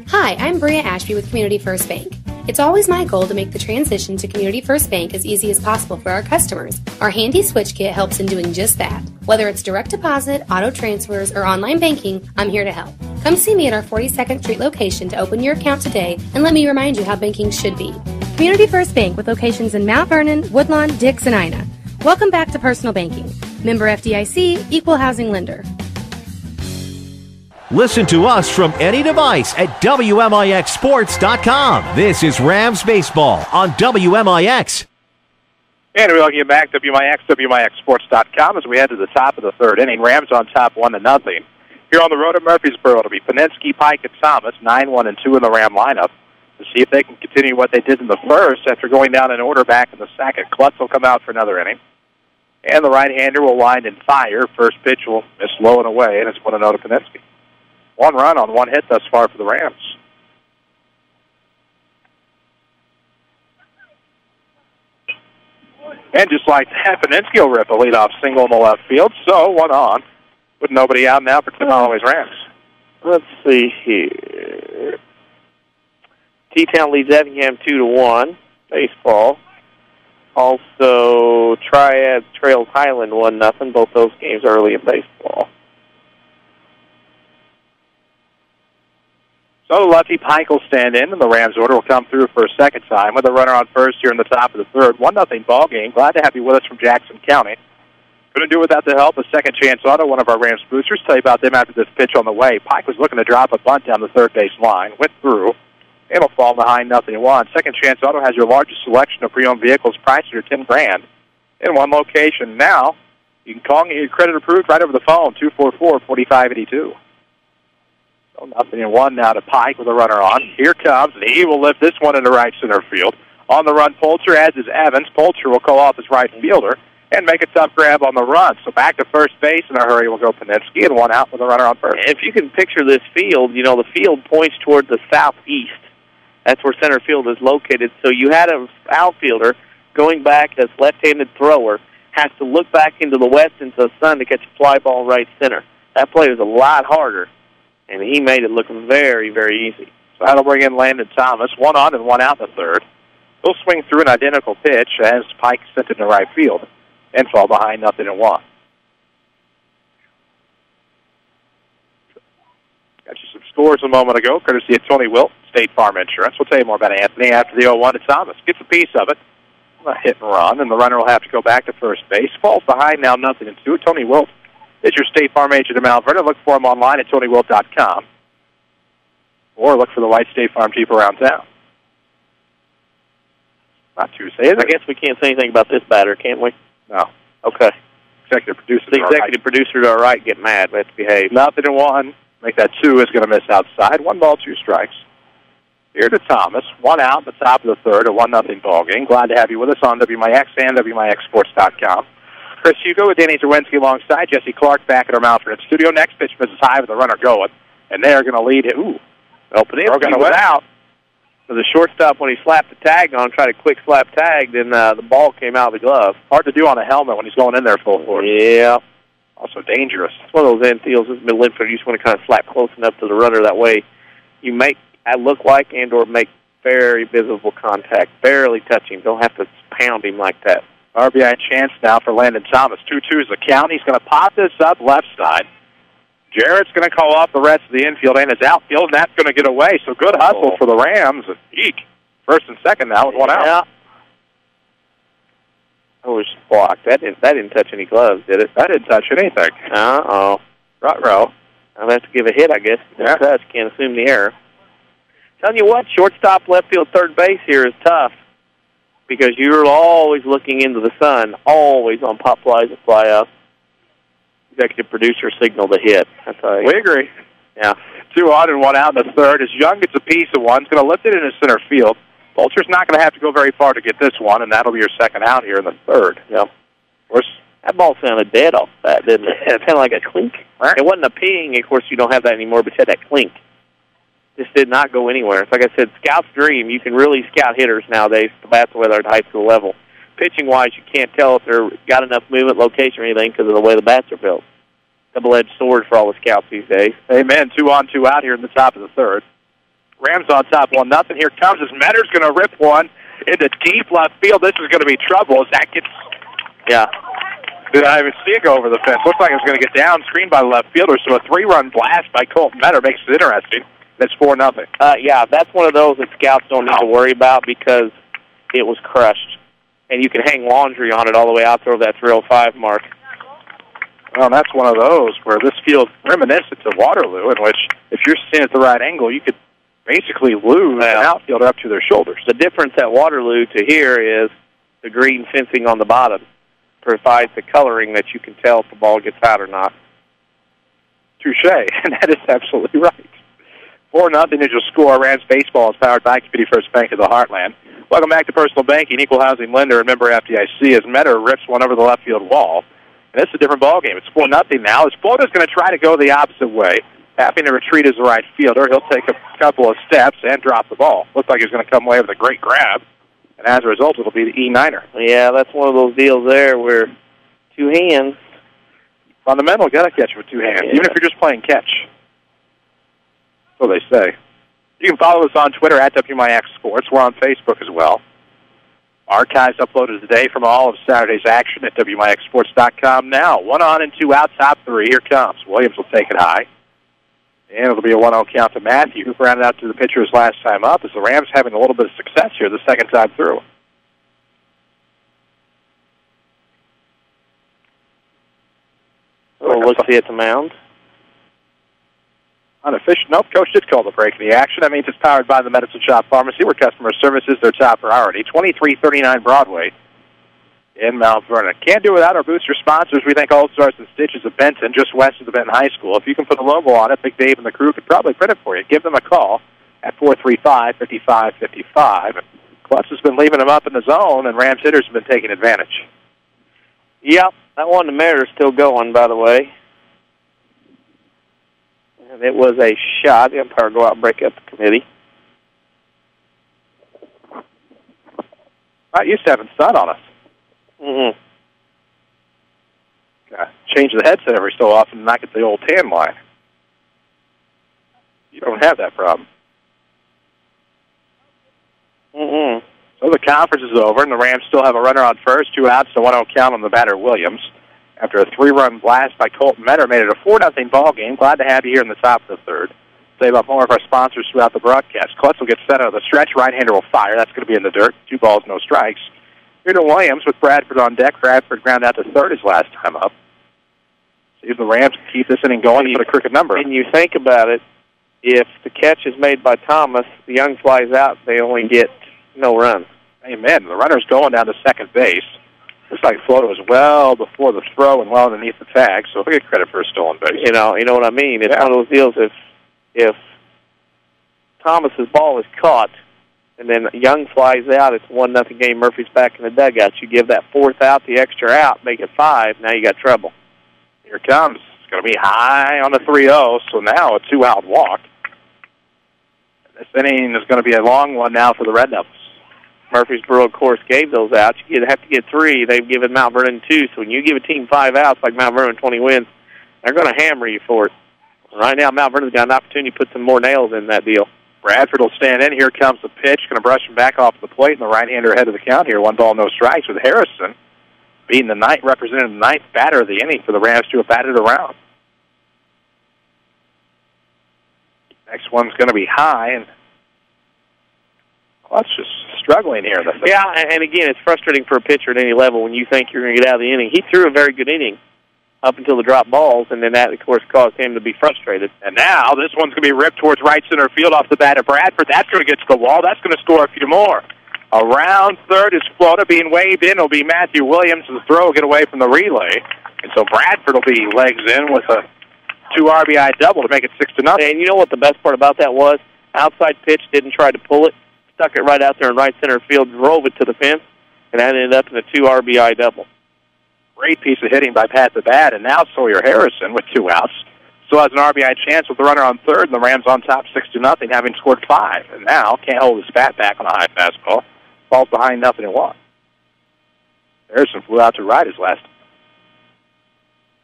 Hi, I'm Bria Ashby with Community First Bank. It's always my goal to make the transition to Community First Bank as easy as possible for our customers. Our handy switch kit helps in doing just that. Whether it's direct deposit, auto transfers, or online banking, I'm here to help. Come see me at our 42nd Street location to open your account today and let me remind you how banking should be. Community First Bank with locations in Mount Vernon, Woodlawn, Dix, and Ina. Welcome back to personal banking. Member FDIC, Equal Housing Lender. Listen to us from any device at WMIXsports.com. This is Rams Baseball on WMIX. And we welcome you back, WMIX, WMIXsports.com, as we head to the top of the third inning. Rams on top 1-0. Here on the road at Murphysboro, it'll be Peninsky, Pike, and Thomas, 9-1-2 in the Ram lineup, to see if they can continue what they did in the first after going down in order back in the second. Klutz will come out for another inning. And the right-hander will wind and fire. First pitch will miss low and away, and it's 1-0 to Peninsky. 1 run on 1 hit thus far for the Rams. And just like that, Peninsky will rip a leadoff single in the left field. So 1 on with nobody out now for Tim Holloway's Rams. Let's see here. T-Town leads Effingham 2-1. Baseball. Also, Triad trails Highland 1-0. Both those games early in baseball. So lefty Pike will stand in, and the Rams order will come through for a second time with a runner on first here in the top of the third. 1-0 ball game. Glad to have you with us from Jackson County. Couldn't do without the help of Second Chance Auto, one of our Rams boosters. Tell you about them after this pitch on the way. Pike was looking to drop a bunt down the third base line. Went through. And will fall behind 0-1. Second Chance Auto has your largest selection of pre-owned vehicles priced under $10,000 in one location. Now, you can call and get your credit approved right over the phone, 244-4582. 0-1 now to Pike with a runner on. Here comes, and he will lift this one into right center field. On the run, Polcher, as is Evans. Polcher will call off his right fielder and make a tough grab on the run. So back to first base in a hurry will go Peninsky, and 1 out with a runner on first. If you can picture this field, you know, the field points toward the southeast. That's where center field is located. So you had an outfielder going back as left-handed thrower, has to look back into the west into the sun to catch a fly ball right center. That play was a lot harder. And he made it look very, very easy. So that'll bring in Landon Thomas. 1 on and 1 out in the third. He'll swing through an identical pitch as Pike sent it to right field and fall behind 0-1. Got you some scores a moment ago, courtesy of Tony Wilt, State Farm Insurance. We'll tell you more about Anthony after the 0-1 to Thomas. Gets a piece of it. A hit and run, and the runner will have to go back to first base. Falls behind now 0-2. Tony Wilt is your State Farm agent in Mount Vernon. Look for him online at TonyWilt.com. Or look for the white State Farm Jeep around town. Not Tuesday, is it? I guess we can't say anything about this batter, can't we? No. Okay. Executive producer. The executive producer to our right get mad. We have to behave. 0-1. Make that 2 is going to miss outside. 1 ball, 2 strikes. Here to Thomas. 1 out at the top of the third, a 1-0 ball game. Glad to have you with us on WMIX and WMIXsports.com. Chris Hugo with Danny Czerwinski alongside Jesse Clark back at our Mount Vernon studio. Next pitch misses high with the runner going, and they are going to lead him. Ooh. Peninsky was out. So the shortstop, when he slapped the tag on, tried a quick slap tag, then the ball came out of the glove. Hard to do on a helmet when he's going in there full force. Yeah. Also dangerous. It's one of those infields, this middle infield, you just want to kind of slap close enough to the runner. That way you make it look like and or make very visible contact, barely touch him. Don't have to pound him like that. RBI chance now for Landon Thomas. 2-2 is the count. He's going to pop this up left side. Jarrett's going to call off the rest of the infield and his outfield, and that's going to get away. So good hustle for the Rams. Eek. First and second now with 1 out. I was blocked. That didn't touch any gloves, did it? That didn't touch anything. Uh-oh. Ruh-roh. I'll have to give a hit, I guess. Yeah. Touch. Can't assume the error. Telling you what, shortstop, left field, third base here is tough. Because you're always looking into the sun, always on pop flies that fly up. Executive producer signal to hit. That's how we agree. Yeah. 2 on and 1 out in the third. As Young gets a piece of one, he's going to lift it into center field. Bolcher's not going to have to go very far to get this one, and that'll be your second out here in the third. Yeah. Of course, that ball sounded dead off that, didn't it? It sounded like a clink. Right. It wasn't a ping. Of course, you don't have that anymore, but it had that clink. Just did not go anywhere. It's like I said, scout's dream. You can really scout hitters nowadays, the bats whether at high school level. Pitching-wise, you can't tell if they're got enough movement, location, or anything because of the way the bats are built. Double-edged sword for all the scouts these days. Amen. 2 on, 2 out here in the top of the third. Rams on top 1-0. Here comes as Metter's going to rip one into deep left field. This is going to be trouble as that gets... Yeah. Did I even see it go over the fence? Looks like it's going to get down, screened by the left fielder, so a 3-run blast by Colton Metter makes it interesting. That's 4-0. Yeah, that's one of those that scouts don't need to worry about because it was crushed. And you can hang laundry on it all the way out to that 305 mark. Well, that's one of those where this field reminiscent of Waterloo, in which if you're sitting at the right angle, you could basically lose an outfielder up to their shoulders. The difference at Waterloo to here is the green fencing on the bottom provides the coloring that you can tell if the ball gets out or not. Touche, and that is absolutely right. 4-0 is your score. Rams Baseball is powered by Community First Bank of the Heartland. Welcome back to Personal Banking, Equal Housing Lender, and member FDIC as Metter rips one over the left field wall. And it's a different ball game. It's 4-0 now. As Flota's going to try to go the opposite way, having to retreat as the right fielder. He'll take a couple of steps and drop the ball. Looks like he's going to come away with a great grab. And as a result, it'll be the E-9er. Yeah, that's one of those deals there where 2 hands. Fundamental, got to catch with 2 hands, even if you're just playing catch. So they say. You can follow us on Twitter at WMIX Sports. We're on Facebook as well. Archives uploaded today from all of Saturday's action at WMIXsports.com now. 1 on and 2 out, top 3. Here comes. Williams will take it high. And it'll be a 1-0 count to Matthew, who rounded out to the pitcher his last time up, as the Rams having a little bit of success here the second time through. We'll look see at the mound. Unofficial. Nope, Coach did call the break in the action. That means it's powered by the Medicine Shop Pharmacy, where customer service is their top priority. 2339 Broadway in Mount Vernon. Can't do without our booster sponsors. We thank All Stars and Stitches of Benton, just west of the Benton High School. If you can put a logo on it, Big Dave and the crew could probably print it for you. Give them a call at 435-5555. Klutz has been leaving them up in the zone, and Rams hitters have been taking advantage. Yep, that one to Merit is still going, by the way. And it was a shot. The umpire go out and break up the committee. Not used to having sun on us. Mm-hmm. Change the headset every so often and not get the old tan line. You don't have that problem. Mm-hmm. So the conference is over, and the Rams still have a runner on first, 2 outs, and 1-0 count on the batter, Williams. After a 3-run blast by Colton Metter, made it a 4-0 ball game. Glad to have you here in the top of the third. Save up more of our sponsors throughout the broadcast. Klutz will get set out of the stretch. Right-hander will fire. That's going to be in the dirt. 2 balls, no strikes. Here to Williams with Bradford on deck. Bradford ground out to third his last time up. See if the Rams can keep this inning going and put a crooked number. And you think about it, if the catch is made by Thomas, the Young flies out, they only get no runs. Amen. The runner's going down to second base. Looks like Floto was well before the throw and well underneath the tag, so he'll get credit for a stolen base. You know what I mean? It's one of those deals, if Thomas's ball is caught and then Young flies out, it's 1-0 game. Murphy's back in the dugout. You give that 4th out, the extra out, make it 5. Now you got trouble. Here it comes. It's going to be high on the 3-0, so now a 2-out walk. This inning is going to be a long one now for the Red Devils. Murphysboro, of course, gave those outs. You have to get 3. They've given Mount Vernon 2. So when you give a team 5 outs, like Mount Vernon 20 wins, they're going to hammer you for it. Right now, Mount Vernon's got an opportunity to put some more nails in that deal. Bradford will stand in. Here comes the pitch. Going to brush him back off the plate, and the right-hander ahead of the count here. 1 ball, no strikes, with Harrison being the representing the 9th batter of the inning for the Rams to have batted around. Next one's going to be high, and Klutz just struggling here. Yeah, and again, it's frustrating for a pitcher at any level when you think you're going to get out of the inning. He threw a very good inning up until the drop balls, and then that, of course, caused him to be frustrated. And now this one's going to be ripped towards right center field off the bat of Bradford. That's going to get to the wall. That's going to score a few more. Around third is Flota being waved in. It'll be Matthew Williams. The throw will get away from the relay. And so Bradford will be legs in with a 2 RBI double to make it 6-0. And you know what the best part about that was? Outside pitch, didn't try to pull it, stuck it right out there in right center field, drove it to the fence, and that ended up in a 2 RBI double. Great piece of hitting by Pat the Bat, and now Sawyer Harrison with 2 outs. Still has an RBI chance with the runner on third, and the Rams on top 6-0, having scored 5. And now can't hold his bat back on a high fastball. Falls behind 0-1. Harrison flew out to right his last.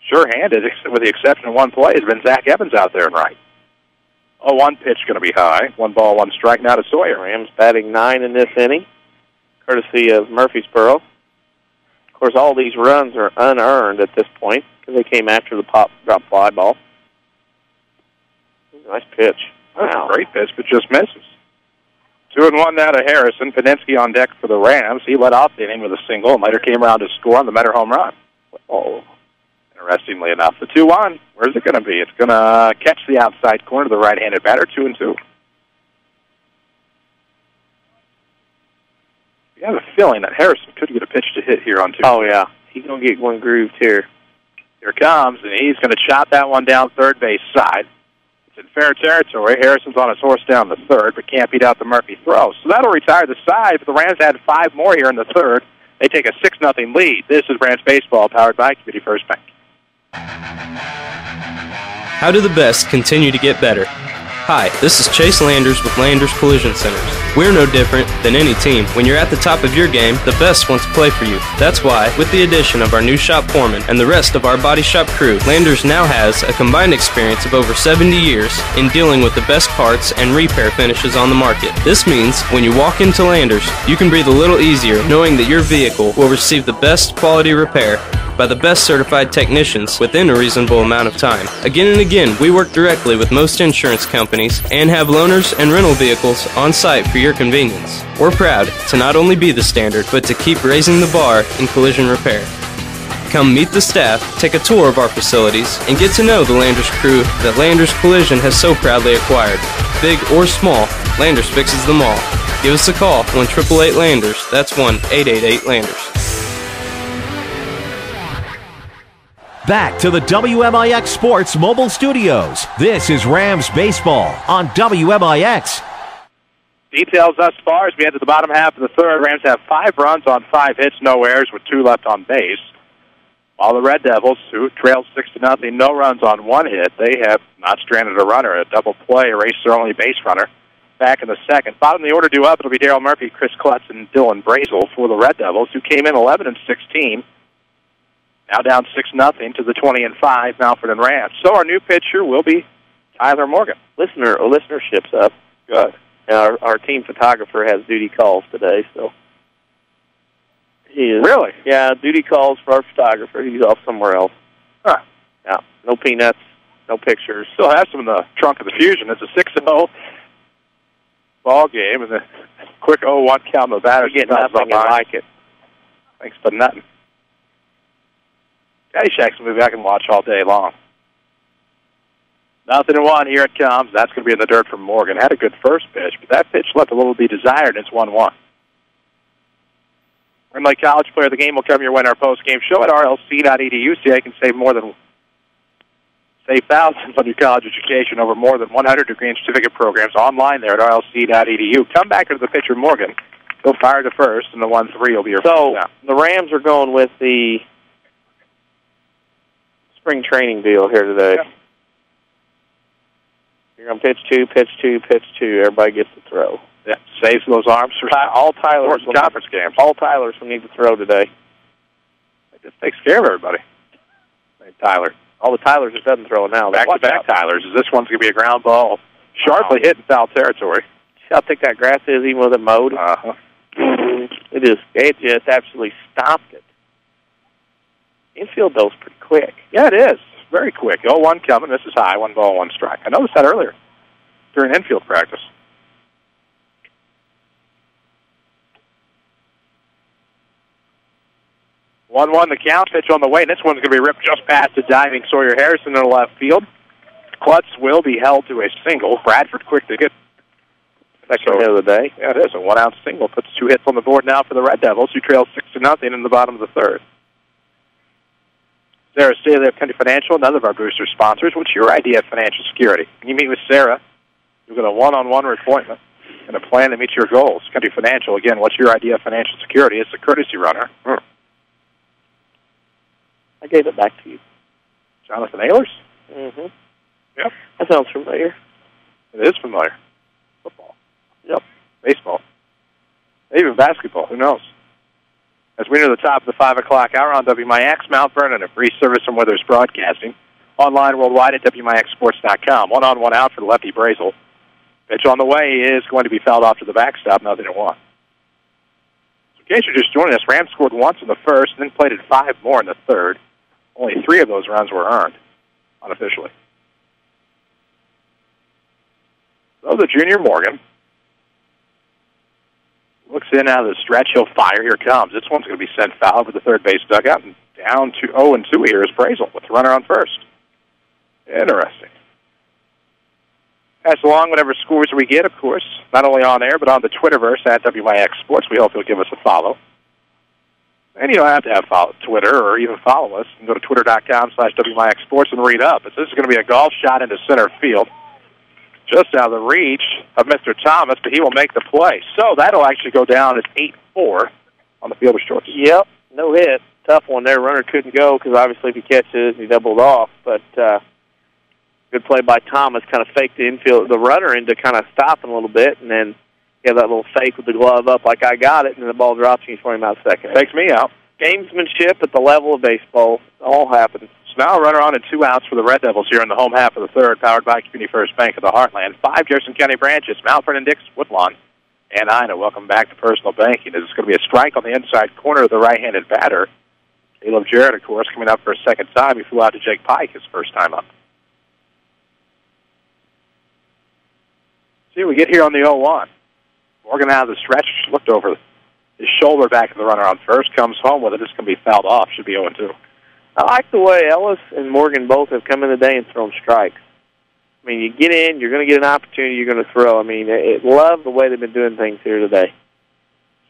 Sure-handed, with the exception of one play, has been Zach Evans out there in right. 0-1 pitch going to be high. 1 ball, 1 strike now to Sawyer. Rams batting 9 in this inning, courtesy of Murphysboro. Of course, all these runs are unearned at this point because they came after the drop fly ball. Nice pitch. That's a great pitch, but just misses. 2-1 now to Harrison. Peninsky on deck for the Rams. He led off the inning with a single and later came around to score on the Metter home run. Oh, interestingly enough, the 2-1, where's it going to be? It's going to catch the outside corner of the right-handed batter, 2-2. You have a feeling that Harrison could get a pitch to hit here on 2. Oh, yeah. He's going to get one grooved here. Here comes, and he's going to chop that one down third base side. It's in fair territory. Harrison's on his horse down the third, but can't beat out the Murphy throw. So that'll retire the side, but the Rams had 5 more here in the third. They take a 6-0 lead. This is Rams Baseball, powered by Community First Bank. How do the best continue to get better? Hi, this is Chase Landers with Landers Collision Centers. We're no different than any team. When you're at the top of your game, the best want to play for you. That's why, with the addition of our new shop foreman and the rest of our body shop crew, Landers now has a combined experience of over 70 years in dealing with the best parts and repair finishes on the market. This means when you walk into Landers, you can breathe a little easier knowing that your vehicle will receive the best quality repair by the best certified technicians within a reasonable amount of time. Again and again, we work directly with most insurance companies and have loaners and rental vehicles on site for your convenience. We're proud to not only be the standard, but to keep raising the bar in collision repair. Come meet the staff, take a tour of our facilities, and get to know the Landers crew that Landers Collision has so proudly acquired. Big or small, Landers fixes them all. Give us a call, 1-888-LANDERS. That's 1-888-LANDERS. Back to the WMIX Sports Mobile Studios. This is Rams Baseball on WMIX. Details thus far as we enter the bottom half of the third. Rams have 5 runs on 5 hits, no errors, with 2 left on base. While the Red Devils, who trail 6-0, no runs on 1 hit, they have not stranded a runner. A double play erased their only base runner back in the second. Bottom of the order due up, it'll be Darryl Murphy, Chris Klutz, and Dylan Brazel for the Red Devils, who came in 11-16. Now down 6-0 to the 20-5 Mountford and Rams. So our new pitcher will be Tyler Morgan. Listenership's up. Good. And our team photographer has duty calls today, so he is. Really? Yeah, duty calls for our photographer. He's off somewhere else. Huh. Yeah, no peanuts, no pictures. Still has some in the trunk of the Fusion. It's a 6-0 ball game, and a quick 0-1 count of the batter. You get nothing like it. Thanks for nothing. Caddyshack's a movie I can watch all day long. 0-1, here it comes. That's going to be in the dirt from Morgan. Had a good first pitch, but that pitch left a little to be desired, and it's 1-1. Renton Lake College Player of the Game will come your way in our post-game show at rlc.edu. See how you can save thousands on your college education over more than 100 degree and certificate programs online there at rlc.edu. Come back to the pitcher, Morgan. He'll fire to first, and the 1-3 will be your first down. The Rams are going with the spring training deal here today. Yeah. You're going to pitch 2, pitch 2, pitch 2. Everybody gets to throw. Yeah, saves those arms for all Tylers conference games. All Tylers will need to throw today. It just takes care of everybody. Hey, Tyler. All the Tylers that doesn't throw now. Back-to-back Tylers. This one's going to be a ground ball. Sharply hit in foul territory. See how thick that grass is, even with it mowed? Uh-huh. It just absolutely stopped it. Infield goes pretty quick. Yeah, it is. Very quick. 0-1 coming. This is high. 1 ball, 1 strike. I noticed that earlier during infield practice. 1-1 the count. Pitch on the way. And this one's going to be ripped just past the diving Sawyer Harrison in the left field. Klutz will be held to a single. Bradford quick to get second hit of the day. Yeah, it is. A 1-out single. Puts 2 hits on the board now for the Red Devils, who trail 6-0 in the bottom of the third. Sarah Staley of Country Financial, another of our booster sponsors. What's your idea of financial security? When you meet with Sarah, you'll get a one-on-one appointment and a plan to meet your goals. Country Financial, again, what's your idea of financial security? It's a courtesy runner. I gave it back to you. Jonathan Ehlers? Mm-hmm. Yep. That sounds familiar. It is familiar. Football. Yep. Baseball. Even basketball. Who knows? As we near the top of the 5 o'clock hour on WMIX, Mount Vernon, a free service from Withers Broadcasting. Online worldwide at WMIXsports.com. 1-on, 1-out for the lefty Brazel. Pitch on the way is going to be fouled off to the backstop, 0-1. So in case you're just joining us, Rams scored once in the first and then played at 5 more in the third. Only 3 of those runs were earned, unofficially. So the junior Morgan looks in out of the stretch. He'll fire. Here it comes. This one's going to be sent foul over the third base dugout. And down to 0-2 here is Brazel with the runner on first. Interesting. Pass along whatever scores we get, of course, not only on air, but on the Twitterverse at WMIX Sports. We hope you'll give us a follow. And you don't have to have Twitter or even follow us. You can go to twitter.com/WMIX Sports and read up. This is going to be a golf shot into center field. Just out of the reach of Mr. Thomas, but he will make the play. So that'll actually go down as 8-4 on the field of shorts. Yep, no hit. Tough one there. Runner couldn't go because obviously if he catches, he doubled off. But good play by Thomas. Kind of faked the runner into kind of stopping a little bit, and then he had that little fake with the glove up like I got it, and then the ball drops and he's for him out second. Takes me out. Gamesmanship at the level of baseball. It all happens. Now a runner on and 2 outs for the Red Devils here in the home half of the third, powered by Community First Bank of the Heartland. 5 Jefferson County branches, Mount Vernon, Dix, Woodlawn, and Ina. Welcome back to Personal Banking. This is going to be a strike on the inside corner of the right-handed batter. Caleb Jarrett, of course, coming up for a second time. He flew out to Jake Pike his first time up. See, we get here on the 0-1. Morgan out of the stretch, looked over his shoulder back of the runner on first, comes home with it. It's going to be fouled off. Should be 0-2. I like the way Ellis and Morgan both have come in today and thrown strikes. I mean, you get in, you're going to get an opportunity, you're going to throw. I mean, love the way they've been doing things here today.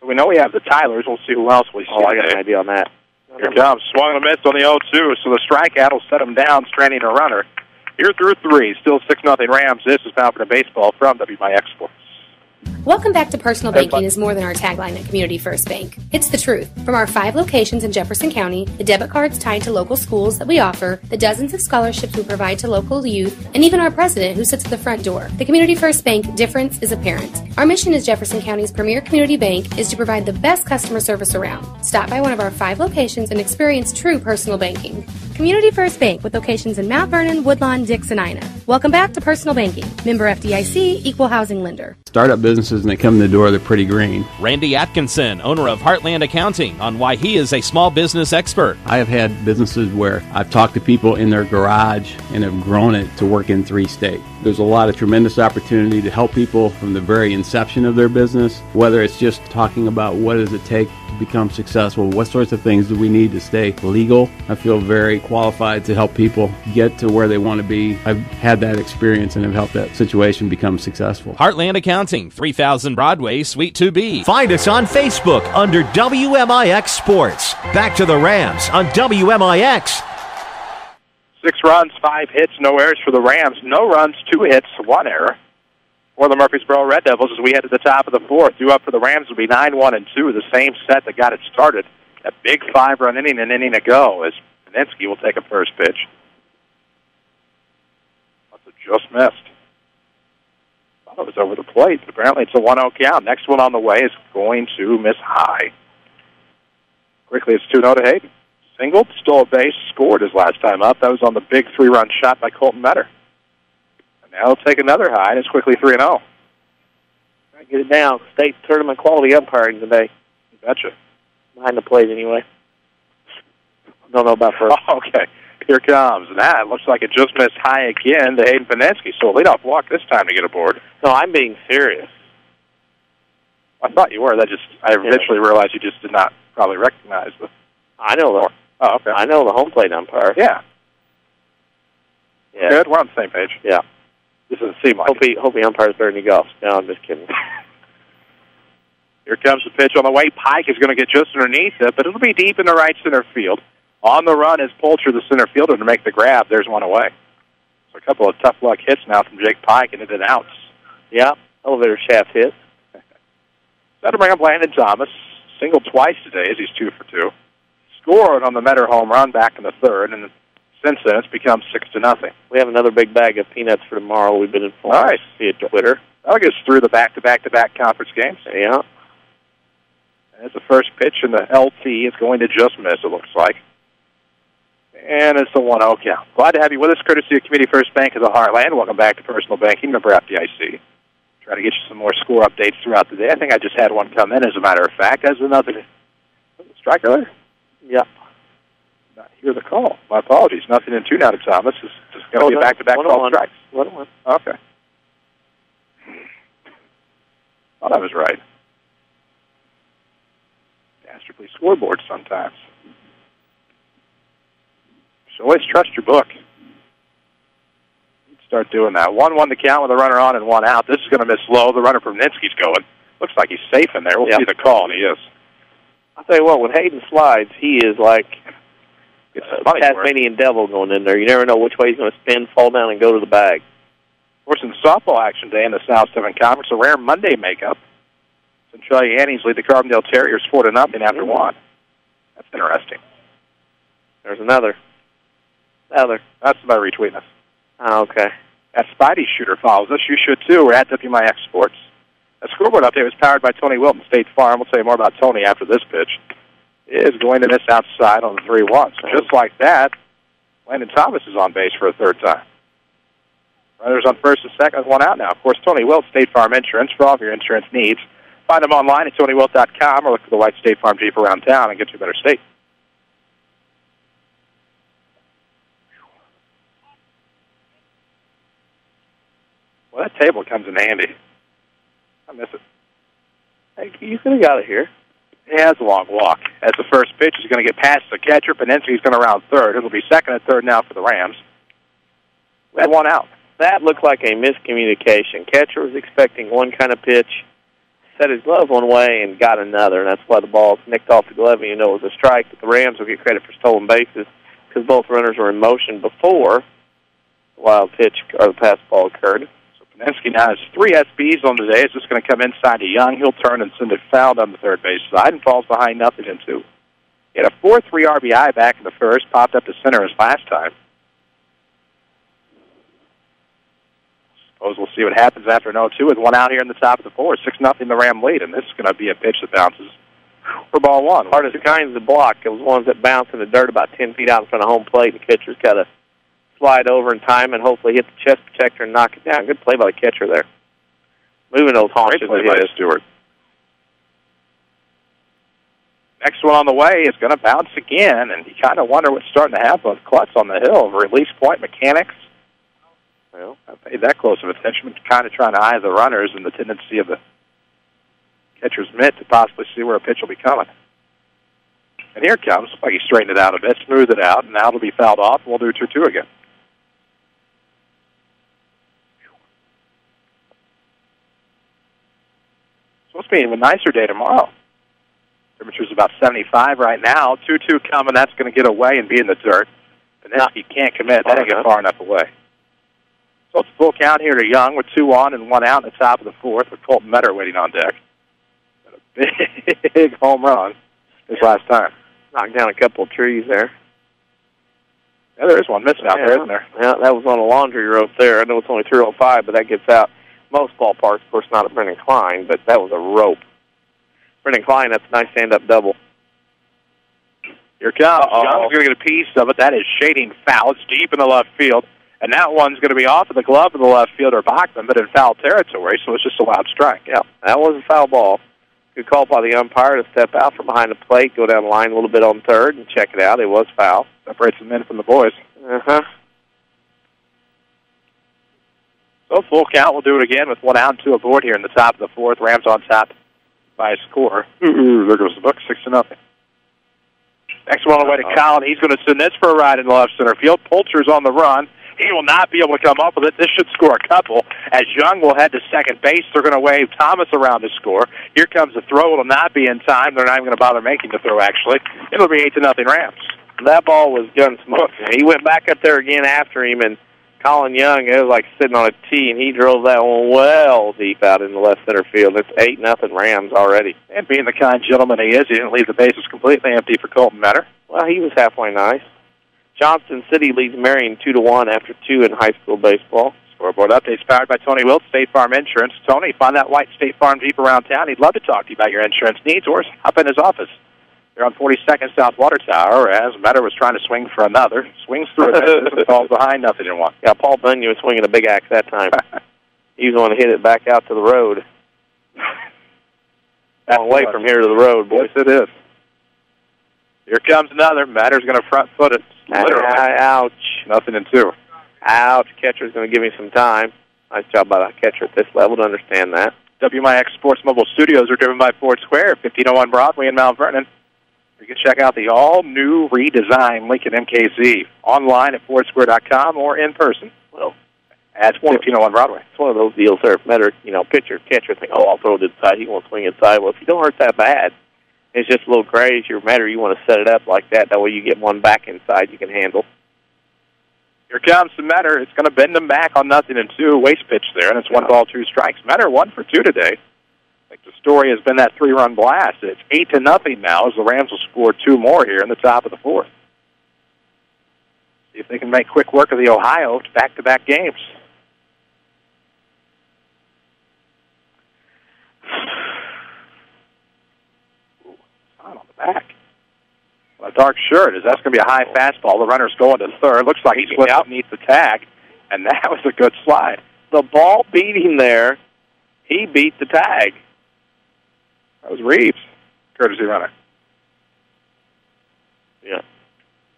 So we know we have the Tylers. We'll see who else we see. I got an idea on that. Here comes. Swung and a miss on the 0-2. So the strikeout will set him down, stranding a runner. Here through 3. Still 6-0 Rams. This is Mount Vernon Baseball from WMIX Sports. Welcome back to Personal Banking is more than our tagline at Community First Bank. It's the truth. From our 5 locations in Jefferson County, the debit cards tied to local schools that we offer, the dozens of scholarships we provide to local youth, and even our president who sits at the front door. The Community First Bank difference is apparent. Our mission as Jefferson County's premier community bank is to provide the best customer service around. Stop by one of our 5 locations and experience true personal banking. Community First Bank with locations in Mount Vernon, Woodlawn, Dix, and Ina. Welcome back to Personal Banking. Member FDIC, Equal Housing Lender. Startup businesses, and they come in the door, they're pretty green. Randy Atkinson, owner of Heartland Accounting, on why he is a small business expert. I have had businesses where I've talked to people in their garage and have grown it to work in 3 states. There's a lot of tremendous opportunity to help people from the very inception of their business, whether it's just talking about what does it take to become successful, what sorts of things do we need to stay legal. I feel very qualified to help people get to where they want to be. I've had that experience and have helped that situation become successful. Heartland Accounting, 3000 Broadway, Suite 2B. Find us on Facebook under WMIX Sports. Back to the Rams on WMIX. 6 runs, 5 hits, no errors for the Rams. No runs, 2 hits, 1 error for the Murphysboro Red Devils as we head to the top of the 4th. Due up for the Rams will be 9-1-2, the same set that got it started. That big 5-run inning, an inning ago, as Czerwinski will take a first pitch. Must have just missed. Thought it was over the plate, but apparently it's a 1-0 count. Next one on the way is going to miss high. Quickly, it's 2-0 to Hayden. Singled, stole a base, scored his last time up. That was on the big 3-run shot by Colton Metter. And now he'll take another high, and it's quickly 3-0. Get it down. State tournament quality umpiring today. You betcha. Behind the plate, anyway. Don't know about first. Oh, okay. Here comes. And that looks like it just missed high again to Hayden Czerwinski. So a leadoff walk this time to get aboard. No, I'm being serious. I thought you were. I eventually realized you just did not probably recognize the... I know the... Oh, okay. I know the home plate umpire. Yeah. Good. We're on the same page. Yeah. This doesn't seem like Hope he umpires better than he golfs. No, I'm just kidding. Here comes the pitch on the way. Pike is going to get just underneath it, but it'll be deep in the right center field. On the run is Poulter, the center fielder, to make the grab. There's one away. So a couple of tough luck hits now from Jake Pike, and it outs. Yeah, elevator shaft hit. That'll bring up Landon Thomas. Singled twice today as he's 2 for 2. Scored on the Metter home run back in the third, and since then it's become 6-0. We have another big bag of peanuts for tomorrow. We've been informed nice. via Twitter. That'll get us through the back-to-back conference games. Yeah. As the first pitch in the LT is going to just miss, it looks like. And it's a 1-0 count. Glad to have you with us, courtesy of Community First Bank of the Heartland. Welcome back to Personal Banking, member FDIC. Try to get you some more score updates throughout the day. I think I just had one come in, as a matter of fact. As another striker there. Yeah. Not hear the call. My apologies. 0-2 now to Thomas. It's just going to be a back-to-back 12 strikes. 1-1. Okay. Thought I was right. Dastardly scoreboard sometimes. So always trust your book. Start doing that. 1-1 to count with a runner on and 1 out. This is going to miss low. The runner from Ninsky's going. Looks like he's safe in there. We'll see the call, and he is. I'll tell you what, when Hayden slides, he is like a Tasmanian devil going in there. You never know which way he's going to spin, fall down, and go to the bag. Of course, in softball action day in the South 7 Conference, a rare Monday makeup. Centralia Annies lead the Carbondale Terriers 4-0 after 1. That's interesting. There's another. That's by retweeting us. Oh, okay. That Spidey shooter follows us. You should, too. We're at WMIX Sports. The scoreboard update was powered by Tony Wilton, State Farm. We'll tell you more about Tony after this pitch. Is going to miss outside on the 3-1. So just like that, Landon Thomas is on base for a third time. Runners on first and second with 1 out now. Of course, Tony Wilt, State Farm Insurance, for all of your insurance needs. Find them online at TonyWilt.com or look for the white State Farm Jeep around town and get to a better state. Well, that table comes in handy. I miss it. Hey, you could have got it here. Yeah, it's a long walk. As the first pitch is going to get past the catcher, Peninsky's going to round third. It'll be second and third now for the Rams. We had 1 out. That looked like a miscommunication. Catcher was expecting one kind of pitch, set his glove one way, and got another, and that's why the ball nicked off the glove, and you know it was a strike. But the Rams will get credit for stolen bases because both runners were in motion before the wild pitch or the pass ball occurred. Peninsky now has 3 SBs on the day. It's just going to come inside to Young. He'll turn and send it foul down the third base side and falls behind 0-2. He had a 4-3 RBI back in the first, popped up to center his last time. Suppose we'll see what happens after an 0-2 with 1 out here in the top of the 4th. 6-0 the Ram lead, and this is going to be a pitch that bounces for ball 1. Hardest kinds of block. It was ones that bounce in the dirt about 10 feet out in front of home plate, and the catcher's got to slide over in time and hopefully hit the chest protector and knock it down. Good play by the catcher there. Moving those haunches. Great play by Stewart. Next one on the way is going to bounce again, and you kind of wonder what's starting to happen with Klutz on the hill. Release point mechanics. Well, I paid that close of attention, but kind of trying to eye the runners and the tendency of the catcher's mitt to possibly see where a pitch will be coming. And here it comes. Looks like he straightened it out a bit, smoothed it out, and now it'll be fouled off, and we'll do 2-2 again. Supposed to be a nicer day tomorrow. Temperature's about 75 right now. 2-2 coming. That's going to get away and be in the dirt. Peninsky can't commit. That didn't get far enough away. So it's full count here to Young with 2 on and 1 out in the top of the 4th with Colton Metter waiting on deck. Got a big home run this last time. Knocked down a couple of trees there. Yeah, there is one missing out there, isn't there? Yeah, that was on a laundry rope there. I know it's only 305, but that gets out. Most ballparks, of course, not at Brendan Klein, but that was a rope. Brendan Klein, that's a nice stand-up double. Here it comes. Young's going to get a piece of it. That is shading foul. It's deep in the left field. And that one's going to be off of the glove of the left fielder, Bachman, but in foul territory, so it's just a loud strike. Yeah, that was a foul ball. Good call by the umpire to step out from behind the plate, go down the line a little bit on third, and check it out. It was foul. Separates the men from the boys. Uh-huh. So full count. We'll do it again with 1 out and 2 aboard here in the top of the 4th. Rams on top by a score. There goes the book, 6-0. Next one on the way to Collin. He's going to send this for a ride in left center field. Poulter's on the run. He will not be able to come up with it. This should score a couple. As Young will head to second base, they're going to wave Thomas around to score. Here comes the throw. It will not be in time. They're not even going to bother making the throw, actually. It'll be 8-0 Rams. That ball was gun smoke. He went back up there again after him, and Colin Young, it was like sitting on a tee, and he drove that one well deep out in the left center field. It's 8-0 Rams already. And being the kind gentleman he is, he didn't leave the bases completely empty for Colton Metter. Well, he was halfway nice. Johnston City leads Marion 2-1 after 2 in high school baseball. Scoreboard updates powered by Tony Wilt, State Farm Insurance. Tony, find that white State Farm Jeep around town. He'd love to talk to you about your insurance needs, or hop in his office. They're on 42nd South Water Tower, as Metter was trying to swing for another. Swings through it, and falls behind, 0-1. Yeah, Paul Bunyan was swinging a big axe that time. He was going to hit it back out to the road. Long way from here to the road, boys. Yes, it is. Here comes another. Matter's going to front foot it. Literally. Ouch. 0-2. Ouch. Catcher's going to give me some time. Nice job by that catcher at this level to understand that. WMIX Sports Mobile Studios are driven by Ford Square, 1501 Broadway in Mount Vernon. You can check out the all-new redesigned Lincoln MKZ online at FordSquare.com or in person. Well, at 1501 Broadway. It's one of those deals there. Better, pitcher, catcher think, I'll throw it inside. He won't swing inside. Well, if you don't hurt that bad, it's just a little crazy. Your matter, you want to set it up like that. That way you get one back inside you can handle. Here comes the Metter. It's going to bend them back on 0-2. Waste pitch there, and it's 1 ball, 2 strikes. Metter 1 for 2 today. I think the story has been that 3-run blast. It's 8-0 now as the Rams will score 2 more here in the top of the 4th. See if they can make quick work of the Ohio back-to-back games. On the back. A dark shirt. That's going to be a high fastball. The runner's going to third. Looks like he slipped underneath the tag, and that was a good slide. The ball beat him there. He beat the tag. That was Reeves, courtesy runner. Yeah.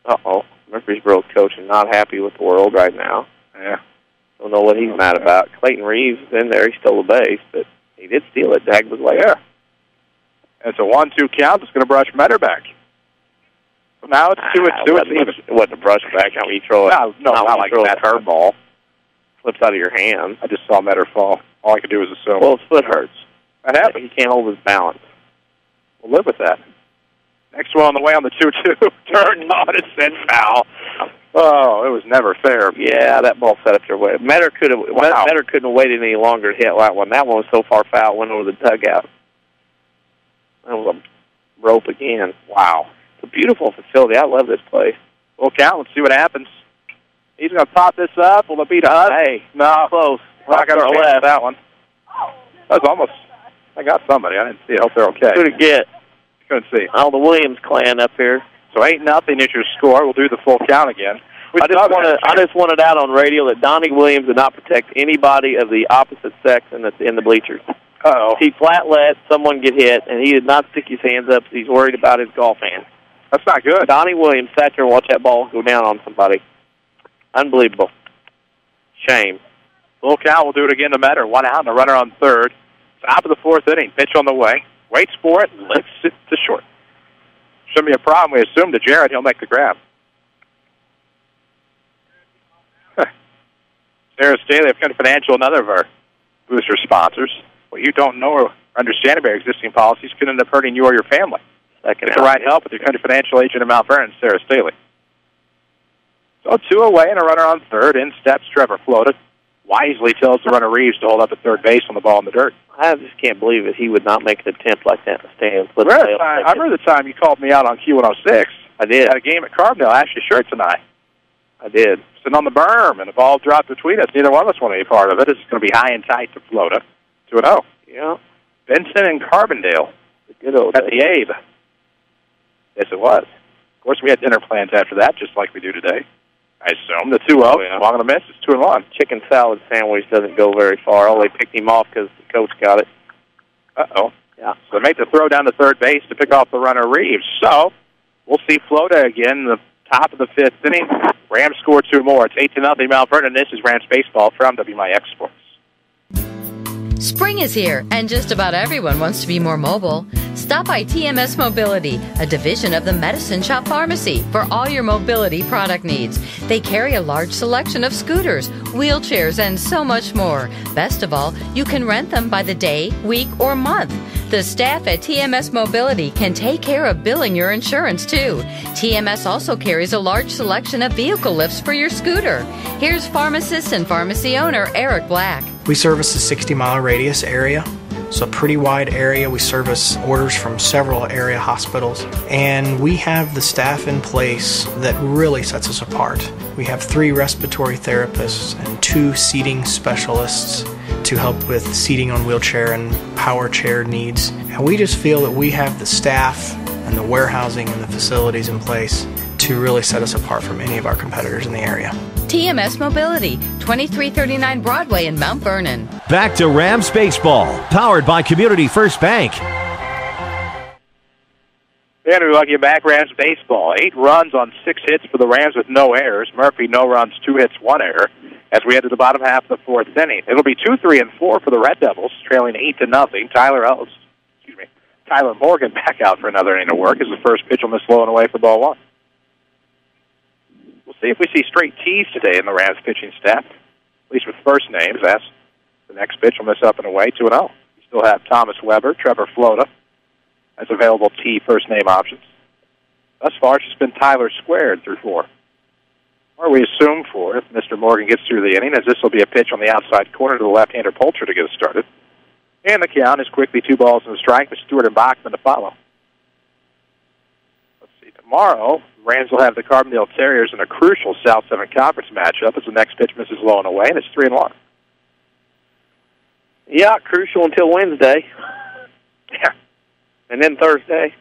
Uh-oh. Murphysboro's coaching not happy with the world right now. Yeah. Don't know what he's mad about. Clayton Reeves is in there. He stole the base, but he did steal it. Tag was like, yeah. It's a 1-2 count. It's going to brush Metter back. So now it's 2-2. It wasn't a brush back. How you throw it? No, not like that. Curveball. Slips out of your hand. I just saw Metter fall. All I could do was assume. Well, his foot hurts. That happened. He can't hold his balance. We'll live with that. Next one on the way on the 2-2. Turned on and sent foul. Oh, it was never fair. Yeah, that ball set up your way. Metter couldn't have waited any longer to hit that one. That one was so far foul, went over the dugout. That was a rope again. Wow. It's a beautiful facility. I love this place. We'll count. Let's see what happens. He's going to pop this up. Will it be to us? Hey, no. Close. Well, I got to left that one. That was almost. I got somebody. I didn't see it. Hope they're okay. Who to get? Couldn't see. Oh, the Williams clan up here. So 8-0 is your score. We'll do the full count again. I just wanted out on radio that Donnie Williams did not protect anybody of the opposite sex in the bleachers. Uh-oh. He flat let someone get hit, and he did not stick his hands up because he's worried about his golf hand. That's not good. Donnie Williams sat there and watched that ball go down on somebody. Unbelievable. Shame. Full count. We'll do it again. The Metter. 1 out and a runner on third. Top of the 4th inning. Pitch on the way. Waits for it. Lifts it to short. Shouldn't be a problem. We assume to Jared he'll make the grab. Sarah Staley of Country Financial, another of our booster sponsors. What you don't know or understand about existing policies could end up hurting you or your family. Get the right help with your Country Financial agent in Mount Vernon, Sarah Staley. So 2 away and a runner on third. In steps Trevor Floated. Wisely tells the runner Reeves to hold up at third base on the ball in the dirt. I just can't believe it. He would not make an attempt like that to stand. I remember the time you called me out on Q106. I did. At a game at Carbondale. Ashley Schertz and I did. Sitting on the berm, and the ball dropped between us. Neither one of us want to be part of it. It's going to be high and tight to Flota. 2-0. Yeah. Benson and Carbondale. Good old at the Abe. Yes, it was. Of course, we had dinner plans after that, just like we do today. I assume. The 2-0, long on the miss, it's 2-1. Chicken salad sandwich doesn't go very far. Oh, they picked him off because the coach got it. Uh-oh. Yeah. So they make the throw down to third base to pick off the runner Reeves. So we'll see Flota again in the top of the 5th inning. Rams score 2 more. It's 8-0 Mount Vernon. This is Rams Baseball from WMIX Sports. Spring is here, and just about everyone wants to be more mobile. Stop by TMS Mobility, a division of the Medicine Shop Pharmacy, for all your mobility product needs. They carry a large selection of scooters, wheelchairs, and so much more. Best of all, you can rent them by the day, week, or month. The staff at TMS Mobility can take care of billing your insurance, too. TMS also carries a large selection of vehicle lifts for your scooter. Here's pharmacist and pharmacy owner Eric Black. We service the 60-mile radius area. It's a pretty wide area. We service orders from several area hospitals, and we have the staff in place that really sets us apart. We have 3 respiratory therapists and 2 seating specialists to help with seating on wheelchair and power chair needs. And we just feel that we have the staff and the warehousing and the facilities in place to really set us apart from any of our competitors in the area. TMS Mobility, 2339 Broadway in Mount Vernon. Back to Rams Baseball, powered by Community First Bank. And we welcome you back, Rams Baseball. 8 runs on 6 hits for the Rams with no errors. Murphy, no runs, 2 hits, 1 error. As we head to the bottom half of the 4th inning, it'll be 2, 3, and 4 for the Red Devils, trailing 8-0. Tyler Morgan back out for another inning of work as the first pitch will miss low and away for ball 1. We'll see if we see straight T's today in the Rams pitching staff, at least with first names, as the next pitch will miss up and away, 2-0. You still have Thomas Weber, Trevor Flota as available T first name options. Thus far, it's just been Tyler Squared through 4. Or we assume 4 if Mr. Morgan gets through the inning, as this will be a pitch on the outside corner to the left-hander Poulter to get us started. And the count is quickly 2 balls and a strike with Stewart and Bachman to follow. Let's see, tomorrow, Rams will have the Carbondale Terriers in a crucial South 7 Conference matchup as the next pitch misses low and away, and it's 3-1. Yeah, crucial until Wednesday. Yeah. And then Thursday.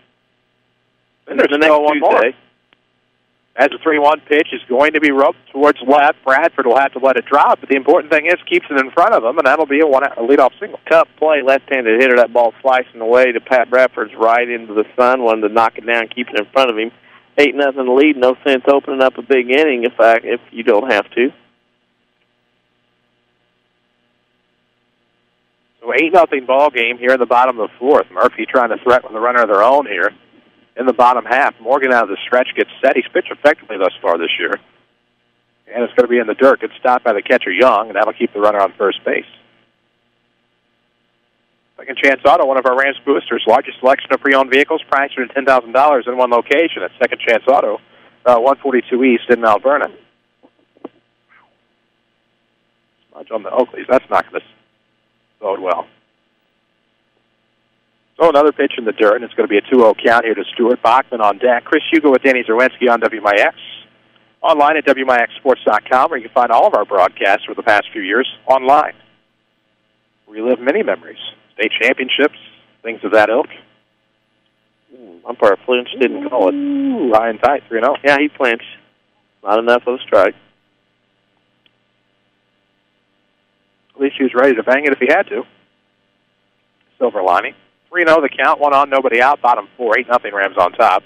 And there's the next one more. As the 3-1 pitch is going to be roped towards left, Bradford will have to let it drop, but the important thing is keeps it in front of him, and that'll be a leadoff single. Tough play, left-handed hitter, that ball slicing away to Pat Bradford's right into the sun, wanted to knock it down, keep it in front of him. 8-0 lead, no sense opening up a big inning if you don't have to. So 8-0 ball game here in the bottom of the 4th. Murphy trying to threaten the runner of their own here in the bottom half. Morgan out of the stretch gets set. He's pitched effectively thus far this year. And it's going to be in the dirt. Good stop by the catcher Young, and that'll keep the runner on first base. Second Chance Auto, one of our Rams boosters. Largest selection of pre-owned vehicles, priced at $10,000 in one location at Second Chance Auto, 142 East in Mount Vernon. Smudge on the Oakleys. That's not going to bode well. So another pitch in the dirt, and it's going to be a 2-0 count here to Stewart. Bachman on deck. Chris Hugo with Danny Czerwinski on WMIX. Online at WMIXsports.com, where you can find all of our broadcasts for the past few years online. Relive many memories. State championships, things of that ilk. Umpire flinched, didn't call it. Ryan Tite, 3-0. Yeah, he flinched. Not enough of a strike. At least he was ready to bang it if he had to. Silver lining. 3-0 the count, 1 on, nobody out, bottom 4, 8-0 Rams on top.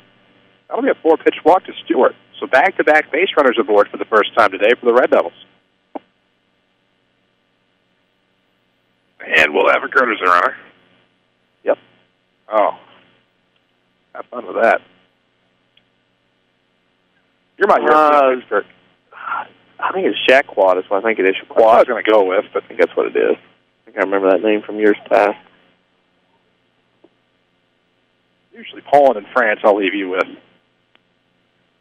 That'll be a 4-pitch walk to Stewart. So back-to-back base runners aboard for the first time today for the Red Devils. And we'll have a Curtis runner. Yep. Oh. Have fun with that. You're my expert. I think it's Shaquad is what I think it is. That's what I was going to go with, but I think that's what it is. I think I remember that name from years past. Usually Poland and France I'll leave you with.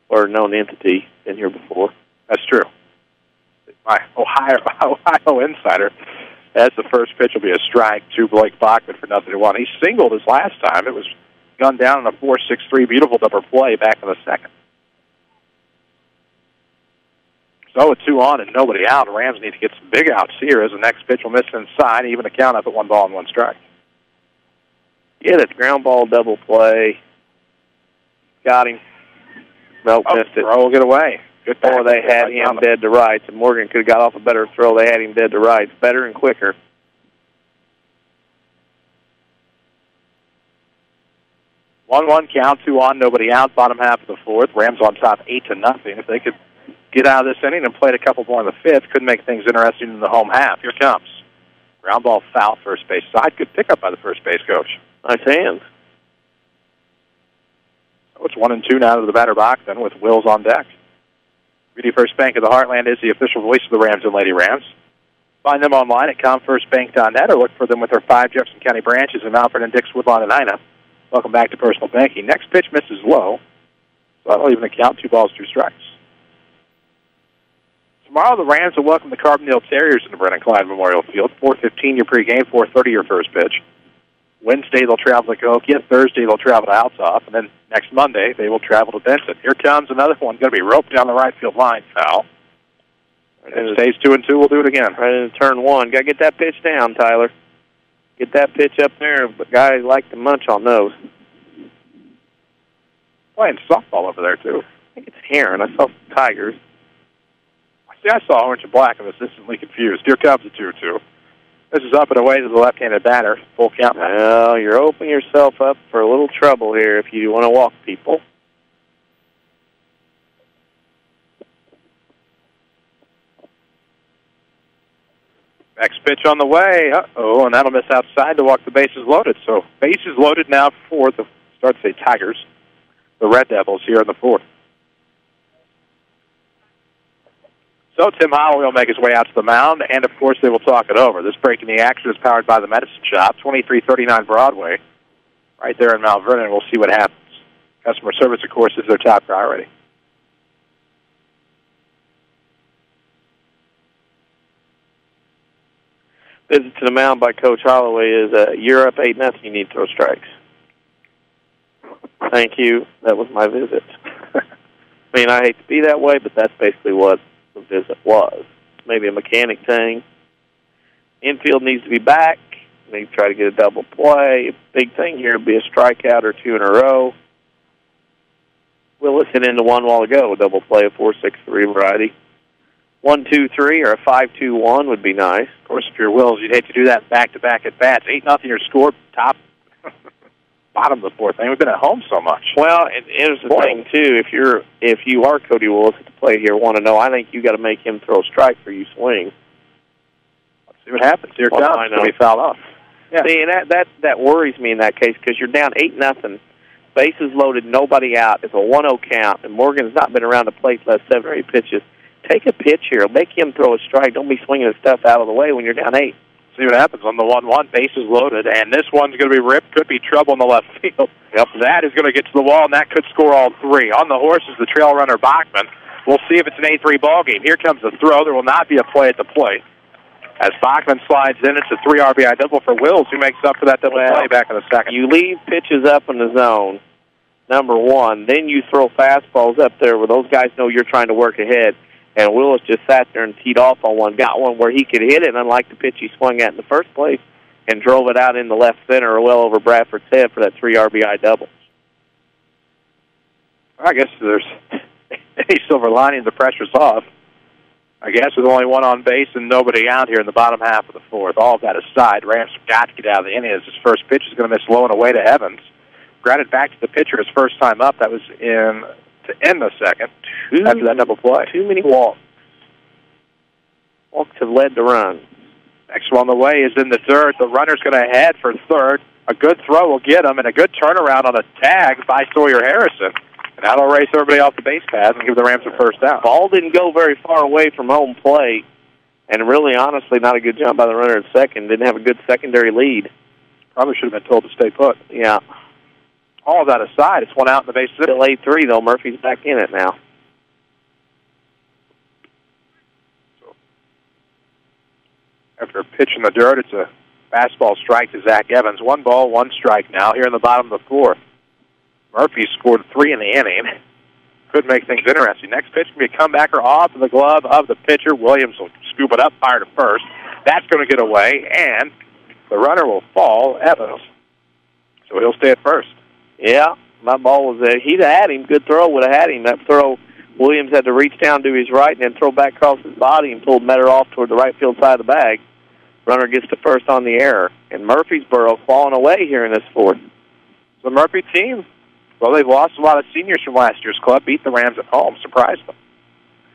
Or a known entity been here before. That's true. My Ohio insider, as the first pitch will be a strike to Blake Bachman for 0-1. He singled his last time. It was gunned down on a 4-6-3 beautiful double play back in the second. So with 2 on and nobody out, the Rams need to get some big outs here as the next pitch will miss inside, even a count up at 1 ball and 1 strike. Yeah, that ground ball double play. Got him. Nope, missed it. Throw will get away. Good or they had him dead to rights, and Morgan could have got off a better throw. They had him dead to rights. Better and quicker. One count, 2 on, nobody out, bottom half of the 4th. Rams on top 8-0. If they could get out of this inning and play a couple more in the 5th, could make things interesting in the home half. Here comes. Ground ball foul, first base side. Good pickup by the first base coach. Nice hands. So it's 1-2 now to the batter box, then with Wills on deck. Community First Bank of the Heartland is the official voice of the Rams and Lady Rams. Find them online at comfirstbank.net or look for them with their 5 Jefferson County branches in Mount Vernon, Dix, Woodlawn, and Ina. Welcome back to Personal Banking. Next pitch misses low. So that'll even count 2 balls, 2 strikes. Tomorrow, the Rams will welcome the Carbondale Terriers into Brennan Klein Memorial Field. 4:15 your pregame, 4:30 your first pitch. Wednesday, they'll travel to Cahokia. Thursday, they'll travel to Althoff. And then next Monday, they will travel to Benson. Here comes another one. Going to be roped down the right field line. Foul. And if it stays 2-2, we'll do it again. Right into turn 1. Got to get that pitch down, Tyler. Get that pitch up there. But guys like to munch on those. Playing softball over there, too. I think it's Heron. I saw some Tigers. See, I saw orange and black. I was instantly confused. Here comes the 2-2. This is up and away to the left-handed batter. Full count. Well, you're opening yourself up for a little trouble here if you want to walk people. Next pitch on the way. Uh-oh, and that'll miss outside to walk the bases loaded. So bases loaded now for the, start to say Tigers, the Red Devils here in the 4th. So Tim Holloway will make his way out to the mound, and, of course, they will talk it over. This break in the action is powered by the Medicine Shop, 2339 Broadway, right there in Mount Vernon. We'll see what happens. Customer service, of course, is their top priority. Visit to the mound by Coach Holloway is you're up 8-0. You need to throw strikes. Thank you. That was my visit. I mean, I hate to be that way, but that's basically what the visit was. Maybe a mechanic thing. Infield needs to be back. They need to try to get a double play. Big thing here would be a strikeout or 2 in a row. Willis hit into 1 while ago. A double play, a 4-6-3 variety. 1-2-3 or a 5-2-1 would be nice. Of course, if you're Wills, you'd hate to do that back-to-back at bats. 8-0 your score, top, bottom of the 4th. We've been at home so much. Well, and here's the thing too: if you are Cody Willis at the plate here, want to know? I think you got to make him throw a strike for you swing. Let's see what happens. Here it comes. I know. Be fouled off. Yeah. See, and that worries me in that case because you're down 8-0, bases loaded, nobody out. It's a 1-0 count, and Morgan's not been around the plate last 7 or 8 pitches. Take a pitch here. Make him throw a strike. Don't be swinging the stuff out of the way when you're down 8. See what happens on the 1-1. Bases loaded, and this one's going to be ripped. Could be trouble in the left field. Yep. That is going to get to the wall, and that could score all 3. On the horse is the trail runner, Bachman. We'll see if it's an 8-3 ball game. Here comes the throw. There will not be a play at the plate. As Bachman slides in, it's a 3 RBI double for Wills, who makes up for that double play back in the 2nd. You leave pitches up in the zone, number 1. Then you throw fastballs up there where those guys know you're trying to work ahead. And Willis just sat there and teed off on one, got one where he could hit it, unlike the pitch he swung at in the first place, and drove it out in the left center or well over Bradford's head for that 3 RBI double. I guess there's a silver lining. The pressure's off. I guess with only 1 on base and nobody out here in the bottom half of the 4th. All of that aside, Rams have got to get out of the inning as his first pitch is going to miss low and away to Evans. Grounded back to the pitcher his first time up. That was in to end the 2nd after that double play. Too many walks. Walks have led to runs. Next one on the way is in the 3rd. The runner's going to head for 3rd. A good throw will get him, and a good turnaround on a tag by Sawyer Harrison. And that'll erase everybody off the base path and give the Rams a first down. Ball didn't go very far away from home plate, and really, honestly, not a good jump by the runner at 2nd. Didn't have a good secondary lead. Probably should have been told to stay put. Yeah. All of that aside, it's 1 out in the base. Still 8-3, though. Murphy's back in it now. So, after a pitch in the dirt, it's a fastball strike to Zach Evans. 1 ball, 1 strike now here in the bottom of the 4th. Murphy scored 3 in the inning. Could make things interesting. Next pitch can be a comebacker off of the glove of the pitcher. Williams will scoop it up, fire to first. That's going to get away, and the runner will fall, Evans. So he'll stay at first. Yeah, my ball was there. He'd have had him. Good throw would have had him. That throw, Williams had to reach down to his right and then throw back across his body and pulled Metter off toward the right field side of the bag. Runner gets to first on the error. And Murphysboro falling away here in this 4th. The Murphy team, well, they've lost a lot of seniors from last year's club, beat the Rams at home, surprised them.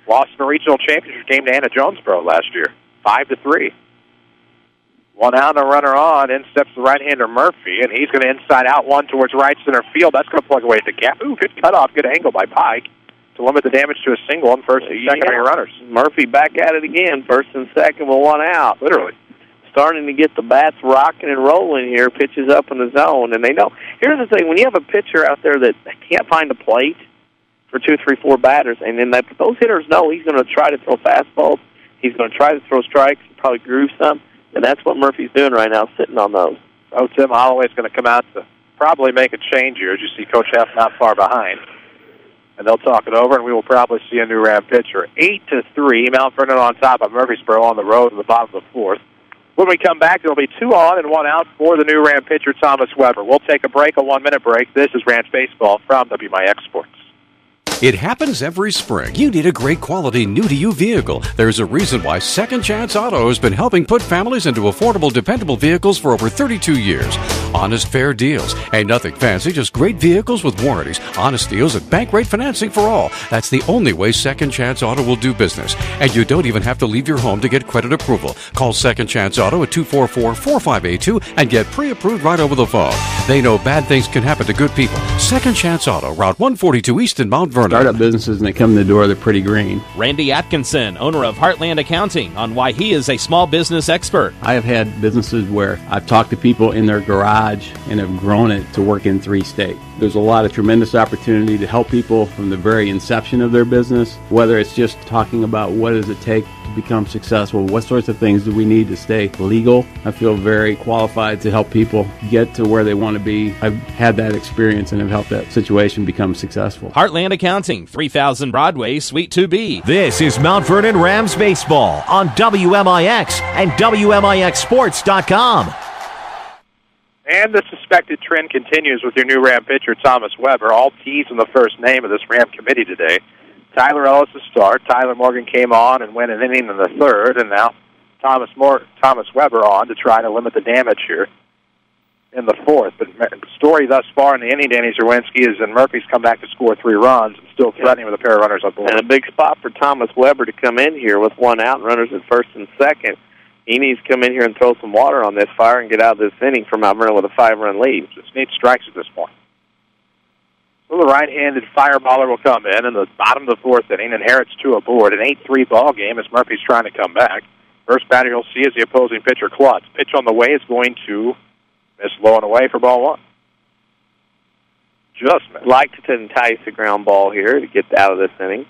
Lost in the regional championship game to Anna Jonesboro last year, 5-3. 1 out and a runner on. In steps the right-hander Murphy, and he's going to inside out 1 towards right center field. That's going to plug away at the gap. Ooh, good cutoff, good angle by Pike. to limit the damage to a single on first and secondary runners. Murphy back at it again, first and second with one out. Literally. Starting to get the bats rocking and rolling here, pitches up in the zone, and they know. Here's the thing, when you have a pitcher out there that can't find a plate for 2, 3, 4 batters, and then those hitters know he's going to try to throw fastballs, he's going to try to throw strikes, probably groove some, and that's what Murphy's doing right now, sitting on those. Oh, Tim Holloway's going to come out to probably make a change here, as you see Coach F not far behind. And they'll talk it over, and we will probably see a new Ram pitcher. 8-3, Mount Vernon on top of Murphysboro on the road in the bottom of the fourth. When we come back, there'll be 2 on and 1 out for the new Ram pitcher, Thomas Weber. We'll take a break, a 1-minute break. This is Rams Baseball from WMIX Sports. It happens every spring. You need a great quality new-to-you vehicle. There's a reason why Second Chance Auto has been helping put families into affordable, dependable vehicles for over 32 years. Honest, fair deals. Ain't nothing fancy, just great vehicles with warranties. Honest deals and bank rate financing for all. That's the only way Second Chance Auto will do business. And you don't even have to leave your home to get credit approval. Call Second Chance Auto at 244-4582 and get pre-approved right over the phone. They know bad things can happen to good people. Second Chance Auto, Route 142 East in Mount Vernon. Startup businesses, and they come in the door, they're pretty green. Randy Atkinson, owner of Heartland Accounting, on why he is a small business expert. I have had businesses where I've talked to people in their garage and have grown it to work in 3 states. There's a lot of tremendous opportunity to help people from the very inception of their business, whether it's just talking about what does it take to become successful, what sorts of things do we need to stay legal. I feel very qualified to help people get to where they want to be. I've had that experience and have helped that situation become successful. Heartland Accounting, 3000 Broadway, Suite 2B. This is Mount Vernon Rams Baseball on WMIX and WMIXsports.com. And the suspected trend continues with your new Ram pitcher, Thomas Weber. All T's in the first name of this Ram committee today. Tyler Ellis to start. Tyler Morgan came on and went an inning in the third, and now Thomas Weber on to try to limit the damage here in the fourth. But the story thus far in the inning, Danny Czerwinski, is that Murphy's come back to score 3 runs and still threatening with a pair of runners on board. And a big spot for Thomas Weber to come in here with 1 out and runners at first and second. He needs to come in here and throw some water on this fire and get out of this inning for Mount Vernon with a 5-run lead. Just needs strikes at this point. So the right-handed fireballer will come in the bottom of the fourth inning, inherits 2 aboard. An 8-3 ball game as Murphy's trying to come back. First batter you'll see is the opposing pitcher, Klutz. Pitch on the way is going to miss low and away for ball 1. Just missed. Like to entice the ground ball here to get out of this inning.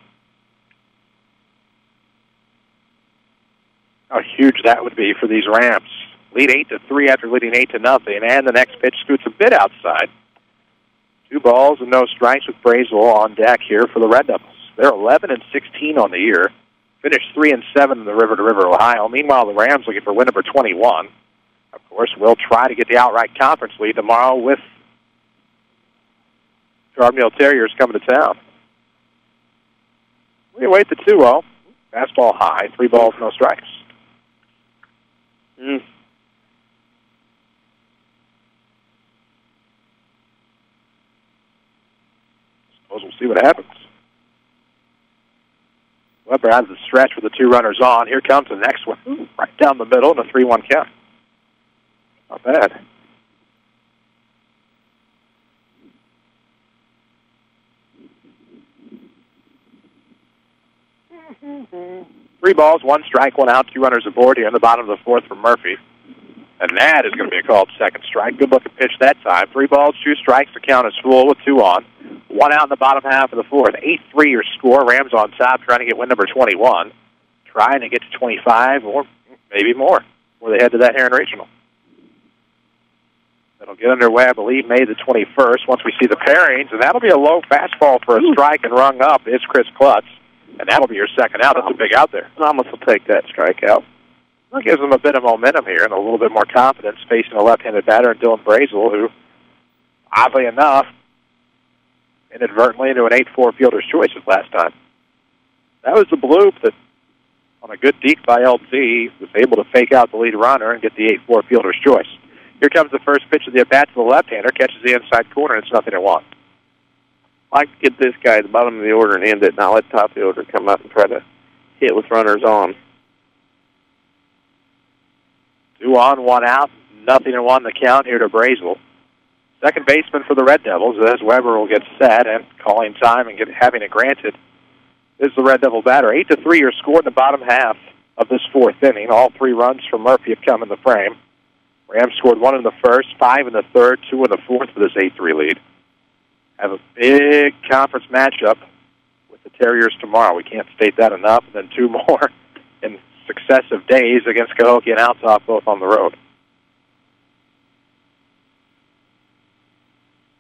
How huge that would be for these Rams. Lead 8-3 after leading 8-0, and the next pitch scoots a bit outside. 2 balls and no strikes with Brazel on deck here for the Red Devils. They're 11-16 on the year. Finished 3-7 in the River to River, Ohio. Meanwhile, the Rams looking for win number 21. Of course, we'll try to get the outright conference lead tomorrow with Carbondale Terriers coming to town. We wait the 2-0. Fastball high, 3 balls, no strikes. Suppose we'll see what happens. Weber has the stretch with the 2 runners on. Here comes the next one. Right down the middle in a 3-1 count. Not bad. Three balls, 1 strike, 1 out, 2 runners aboard here in the bottom of the fourth for Murphy. And that is going to be a called second strike. Good looking pitch that time. 3 balls, 2 strikes. The count is full with 2 on. 1 out in the bottom half of the fourth. 8-3 your score. Rams on top trying to get win number 21. Trying to get to 25 or maybe more before they head to that Heron Regional. That'll get underway, I believe, May the 21st once we see the pairings. And that'll be a low fastball for a strike and rung up is Chris Klutz. And that'll be your second out. That's a big out there. Thomas will take that strikeout. That gives them a bit of momentum here and a little bit more confidence facing a left-handed batter in Dylan Brazel, who, oddly enough, inadvertently into an 8-4 fielder's choices last time. That was the bloop that, on a good deke by LT, was able to fake out the lead runner and get the 8-4 fielder's choice. Here comes the first pitch of the at-bat to the left-hander, catches the inside corner, and it's 0-1. I like to get this guy at the bottom of the order and end it, not let the top of the order come up and try to hit with runners on. 2 on, 1 out, 0-1 the count here to Brazel. Second baseman for the Red Devils as Weber will get set and calling time and having it granted is the Red Devil batter. 8-3 your score in the bottom half of this fourth inning. All 3 runs from Murphy have come in the frame. Rams scored 1 in the first, 5 in the third, 2 in the fourth for this 8-3 lead. Have a big conference matchup with the Terriers tomorrow. We can't state that enough. And then 2 more in successive days against Cahokia and Alsop, both on the road.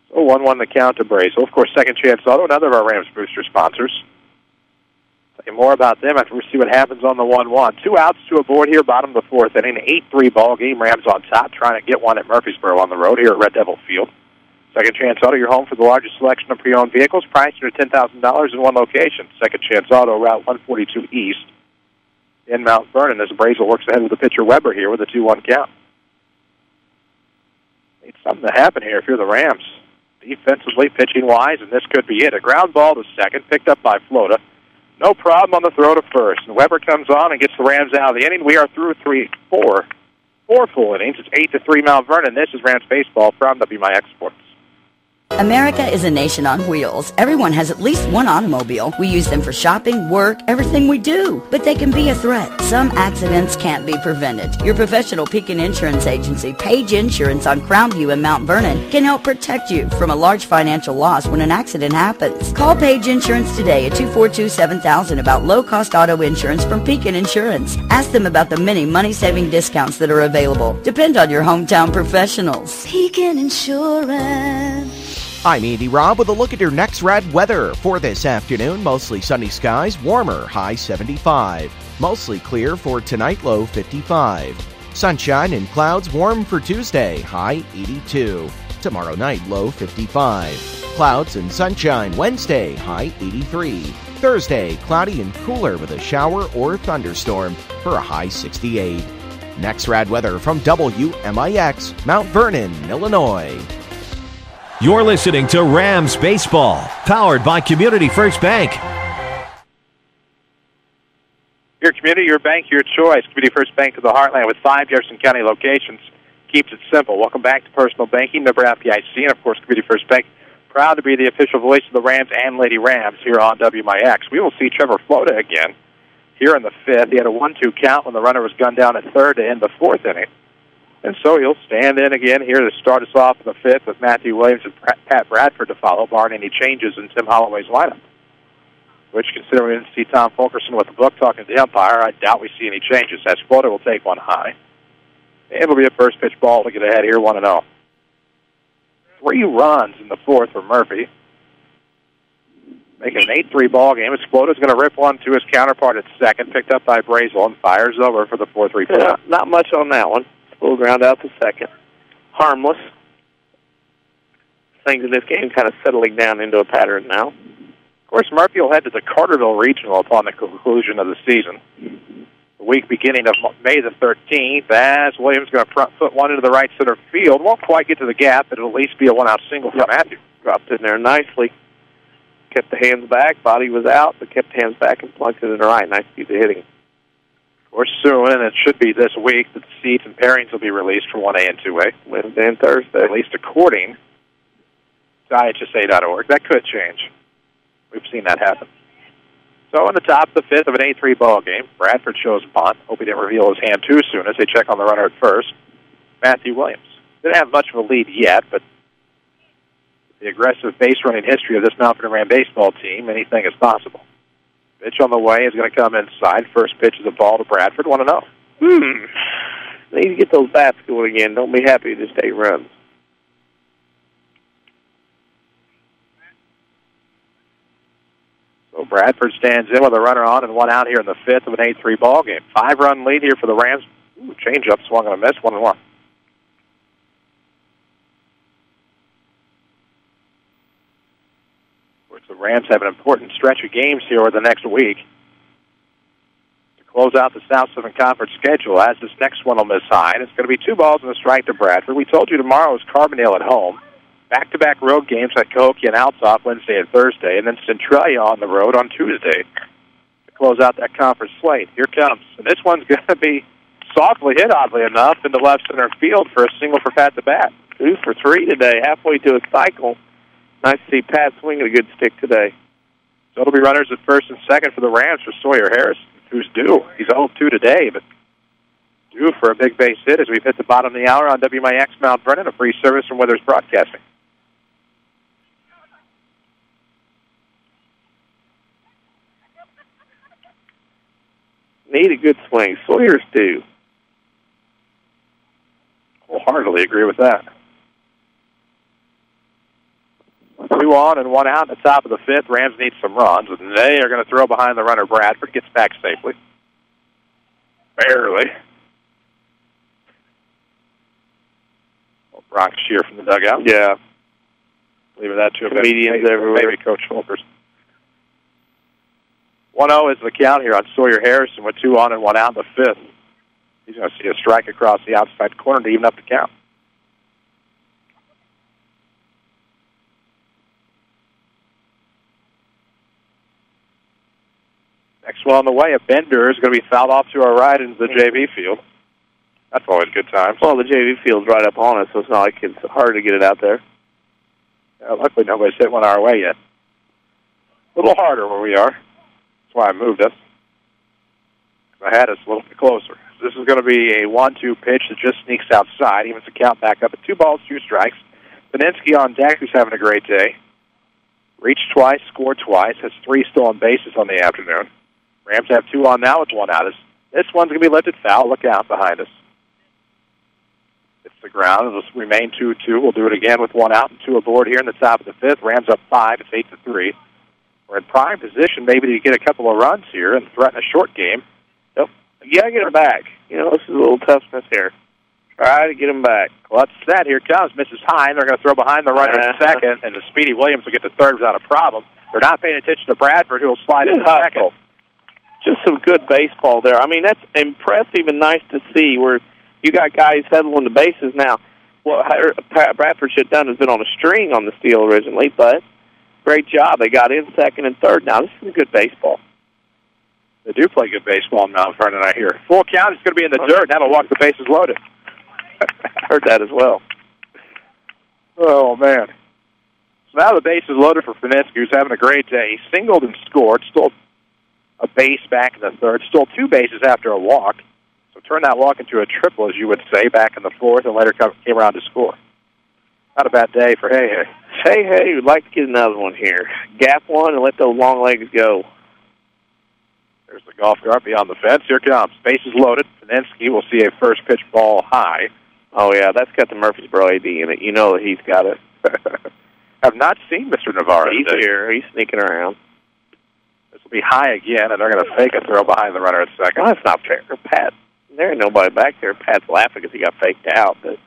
So 1-1 the count to Brazel. Of course, Second Chance Auto, another of our Rams Booster sponsors. Tell you more about them after we see what happens on the 1-1. 2 outs to a board here, bottom of the fourth inning. 8-3 ball game. Rams on top, trying to get one at Murphysboro on the road here at Red Devil Field. Second Chance Auto, your home for the largest selection of pre-owned vehicles, priced at $10,000 in one location. Second Chance Auto, Route 142 East in Mount Vernon, as Brazel works ahead with the pitcher Weber here with a 2-1 count. Needs something to happen here if you're the Rams. Defensively, pitching-wise, and this could be it. A ground ball to second, picked up by Flota. No problem on the throw to first. And Weber comes on and gets the Rams out of the inning. We are through 4 full innings. It's 8-3 Mount Vernon. This is Rams Baseball from WMIX Sports. America is a nation on wheels. Everyone has at least one automobile. We use them for shopping, work, everything we do. But they can be a threat. Some accidents can't be prevented. Your professional Pekin Insurance Agency, Page Insurance on Crown View in Mount Vernon, can help protect you from a large financial loss when an accident happens. Call Page Insurance today at 242-7000 about low-cost auto insurance from Pekin Insurance. Ask them about the many money-saving discounts that are available. Depend on your hometown professionals. Pekin Insurance. I'm Andy Robb with a look at your next red weather for this afternoon. Mostly sunny skies, warmer, high 75. Mostly clear for tonight, low 55. Sunshine and clouds, warm for Tuesday, high 82. Tomorrow night, low 55. Clouds and sunshine Wednesday, high 83. Thursday, cloudy and cooler with a shower or thunderstorm for a high 68. Next rad weather from WMIX, Mount Vernon, Illinois. You're listening to Rams Baseball, powered by Community First Bank. Your community, your bank, your choice. Community First Bank of the Heartland with 5 Jefferson County locations keeps it simple. Welcome back to Personal Banking, member FDIC, and of course Community First Bank, proud to be the official voice of the Rams and Lady Rams here on WMIX. We will see Trevor Flota again here in the 5th. He had a 1-2 count when the runner was gunned down at third to end the 4th inning. And so he'll stand in again here to start us off in the 5th with Matthew Williams and Pat Bradford to follow, barring any changes in Tim Holloway's lineup. Which, considering we didn't see Tom Fulkerson with the book talking to the umpire, I doubt we see any changes, as Flota will take one high. And it'll be a first pitch ball to get ahead here, 1-0. 3 runs in the 4th for Murphy. Making an 8-3 ball game. Flota's going to rip one to his counterpart at second, picked up by Brazel, and fires over for the 4-3 play. Yeah, not much on that one. Full ground out to second. Harmless. Things in this game kind of settling down into a pattern now. Of course, Murphy will head to the Carterville Regional upon the conclusion of the season. The week beginning of May the 13th, as Williams going to front foot one into the right center field. Won't quite get to the gap, but it'll at least be a one-out single for Matthew. Dropped in there nicely. Kept the hands back. Body was out, but kept the hands back and plunked it in the right. Nice piece of hitting. Or soon, and it should be this week, that the seats and pairings will be released for 1A and 2A. Wednesday and Thursday. At least according to IHSA.org. That could change. We've seen that happen. So in the top of the 5th of an 8-3 ball game, Bradford shows bunt. Hope he didn't reveal his hand too soon as they check on the runner at first. Matthew Williams. Didn't have much of a lead yet, but the aggressive base running history of this Mount Vernon Rams baseball team, anything is possible. Pitch on the way is going to come inside. First pitch is a ball to Bradford, 1-0. They need to get those bats going again. Don't be happy to just 8 runs. So Bradford stands in with a runner on and 1 out here in the 5th of an 8-3 ball game. 5-run lead here for the Rams. Change-up, swung and a miss, 1-1. The Rams have an important stretch of games here over the next week to close out the South Southern Conference schedule, as this next one will miss high. And it's going to be 2 balls and a strike to Bradford. We told you tomorrow is Carbondale at home. Back-to-back road games at Cahokia and Alsop Wednesday and Thursday, and then Centralia on the road on Tuesday to close out that conference slate. Here comes. And this one's going to be softly hit, oddly enough, into left center field for a single for Pat the Bat. 2 for 3 today, halfway to a cycle. Nice to see Pat swinging a good stick today. So it'll be runners at first and second for the Rams for Sawyer Harris, who's due. He's 0-2 today, but due for a big base hit as we've hit the bottom of the hour on WMIX Mount Vernon, a free service from Withers Broadcasting. Need a good swing. Sawyer's due. Wholeheartedly agree with that. 2 on and 1 out at the top of the fifth. Rams need some runs, and they are going to throw behind the runner. Bradford gets back safely. Barely. Well, Brock Shear from the dugout. Yeah. Leaving that to comedians everywhere. Maybe Coach Fulkers. 1-0 is the count here on Sawyer Harrison with 2 on and 1 out in the fifth. He's going to see a strike across the outside corner to even up the count. Next one on the way, a bender is going to be fouled off to our right into the JV field. That's always good times. Well, the JV field's right up on us, so it's not like it's hard to get it out there. Yeah, luckily, nobody's hit one our way yet. A little harder where we are. That's why I moved us. I had us a little bit closer. This is going to be a 1-2 pitch that just sneaks outside. Evens the count back up at 2 balls, 2 strikes. Peninsky on deck, who's having a great day. Reached twice, scored twice, has 3 stolen bases on the afternoon. Rams have 2 on now with 1 out. This one's going to be lifted foul. Look out behind us. It's the ground. It'll remain 2-2. We'll do it again with 1 out and 2 aboard here in the top of the fifth. Rams up 5. It's 8-3. We're in prime position maybe to get a couple of runs here and threaten a short game. Nope. You got to get them back. You know, this is a little toughness here. Try to get them back. Clutch set. Here comes. Misses high, and they're going to throw behind the runner in second, and the Speedy Williams will get to third without a problem. They're not paying attention to Bradford, who will slide in second. Just some good baseball there. I mean, that's impressive and nice to see where you got guys settling the bases now. What Bradford should have done is been on a string on the steal originally, but great job. They got in second and third. Now, this is good baseball. They do play good baseball in Mount Vernon, I hear. Full count, it's going to be in the dirt. That'll walk the bases loaded. Heard that as well. Oh, man. So now the base is loaded for Fineski, who's having a great day. He singled and scored, stole a base back in the third, stole 2 bases after a walk. So turned that walk into a triple, as you would say, back in the fourth, and later came around to score. Not a bad day for Hey Hey. Hey Hey, we'd like to get another one here. Gap one and let those long legs go. There's the golf cart beyond the fence. Here comes. Bases loaded. Fineski will see a first pitch ball high. Oh, yeah, that's got the Murphysboro AD in it. You know that he's got it. I've not seen Mr. Navarro. He's here. He's sneaking around. This will be high again, and they're going to fake a throw behind the runner at second. Well, that's not fair. Pat, there ain't nobody back there. Pat's laughing because he got faked out, but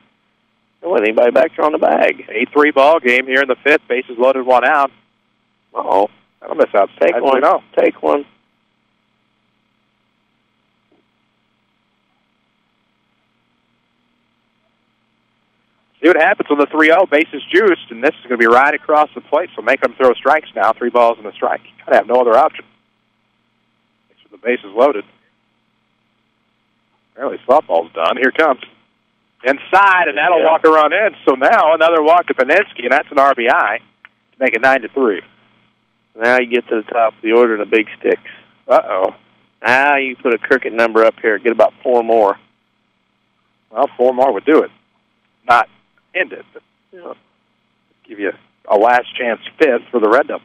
there wasn't anybody back there on the bag. 8-3 ball game here in the fifth. Bases loaded, 1 out. Uh-oh. That'll miss out. Take one. Take one. See what happens on the 3-0. Base is juiced, and this is going to be right across the plate, so make them throw strikes now. 3 balls and a strike. You kind of have no other option. So the base is loaded. Apparently softball's done. Here comes. Inside, and that'll walk a run in. So now another walk to Peninsky, and that's an RBI to make it 9-3. Now you get to the top of the order in the big sticks. Uh-oh. Now you put a cricket number up here. Get about 4 more. Well, 4 more would do it. Not end it, but give you a last chance fifth for the Red Devils.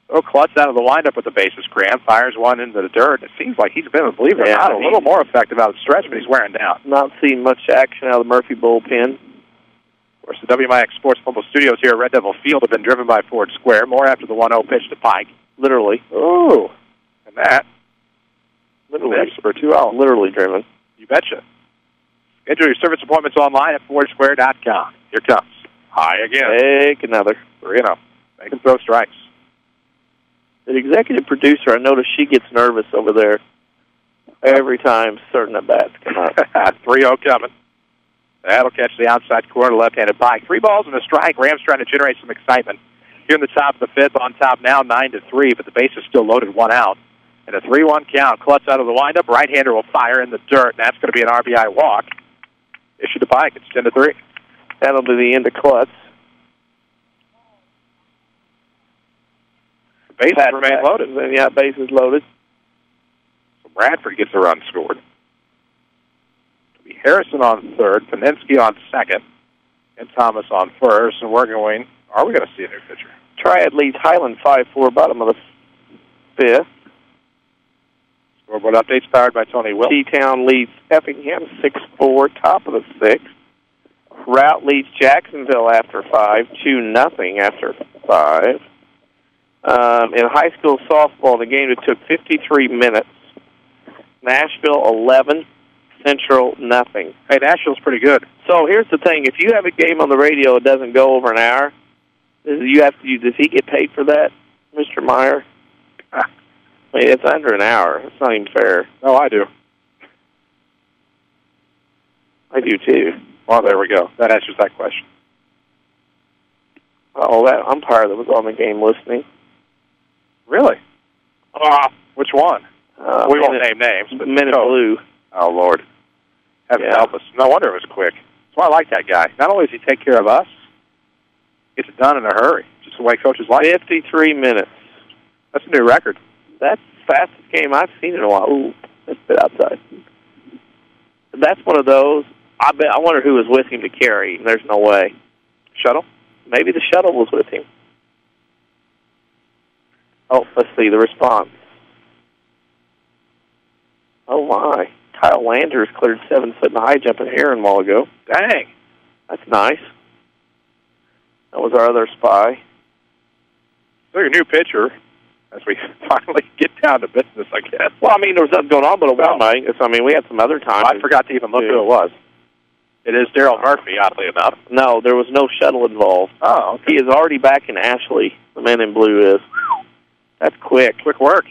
So Klutz out of the windup with the bases crammed, fires one into the dirt. It seems like he's been, believe it or not, a little more effective out of the stretch, but he's wearing down. Not seeing much action out of the Murphy bullpen. Of course, the WMIX Sports Mobile Studios here at Red Devil Field have been driven by Ford Square. More after the 1-0 pitch to Pike. Literally. Ooh. And that. Literally. For 2-0. Literally driven. You betcha. Schedule your service appointments online at FordSquare.com. Here comes. High again. Take another. 3-0. Make them throw strikes. The executive producer, I notice she gets nervous over there every time certain at-bats come up. 3-0 coming. That'll catch the outside corner, left-handed Pike. 3 balls and a strike. Rams trying to generate some excitement. Here in the top of the fifth, on top now, 9-3, but the base is still loaded, 1 out. And a 3-1 count. Klutz out of the windup. Right-hander will fire in the dirt, and that's going to be an RBI walk. Issue to Pike. It's 10-3. That'll be the end of Klutz. bases remain loaded. Yeah, bases loaded. So Bradford gets a run scored. It'll be Harrison on third, Peninsky on second, and Thomas on first. And are we going to see a new pitcher? Triad leads Highland 5-4, bottom of the fifth. Scoreboard updates powered by Tony Will. T-Town leads Effingham 6-4, top of the sixth. Route leads Jacksonville after 5, 2-0 after 5. In high school softball, the game took 53 minutes. Nashville 11, Central nothing. Hey, Nashville's pretty good. So here's the thing: if you have a game on the radio, it doesn't go over an hour. Does he get paid for that, Mr. Meyer? I mean, it's under an hour. It's not even fair. No, I do. I do too. Well, there we go. That answers that question. Oh, that umpire that was on the game listening. Really? Which one? We won't name names. But Men in Blue. Oh, Lord. Heaven help us. No wonder it was quick. That's why I like that guy. Not only does he take care of us, he gets it done in a hurry. Just the way coaches like it. 53 minutes. That's a new record. That's the fastest game I've seen in a while. Ooh, that's a bit outside. That's one of those. I wonder who was with him to carry. There's no way. Shuttle? Maybe the shuttle was with him. Oh, let's see the response. Oh, my. Kyle Landers cleared 7-foot in the high jump and Heron a while ago. Dang. That's nice. That was our other spy. So your new pitcher, as we finally get down to business, I guess. Well, I mean, there was nothing going on but a one night. I mean, we had some other times. I forgot to even look who it was. It is Daryl Murphy, oddly enough. No, there was no shuttle involved. Oh, okay. He is already back in Ashley. The man in blue is. That's quick. Quick work.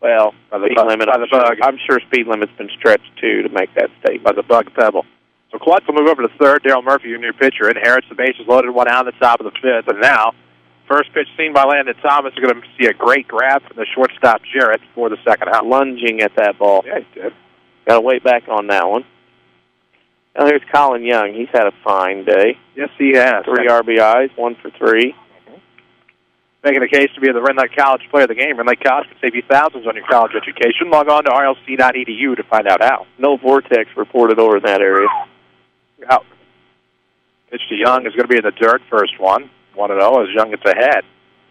Well, speed limit. I'm sure speed limit's been stretched, too, to make that statement. By the bug pebble. So Klutz will move over to third. Daryl Murphy, your new pitcher, inherits the bases loaded, one out on the top of the fifth. And now, first pitch seen by Landon Thomas. You're going to see a great grab from the shortstop, Jarrett, for the second out. Lunging at that ball. Yeah, he did. Got to wait back on that one. Now here's Colin Young. He's had a fine day. Yes, he has. 3 RBIs, 1 for 3. Making a case to be the Red Lake College Player of the Game. Red Lake College can save you thousands on your college education. Log on to rlc.edu to find out how. No vortex reported over in that area. Out. Pitch to Young is going to be in the dirt, first one. 1-0 as Young gets ahead.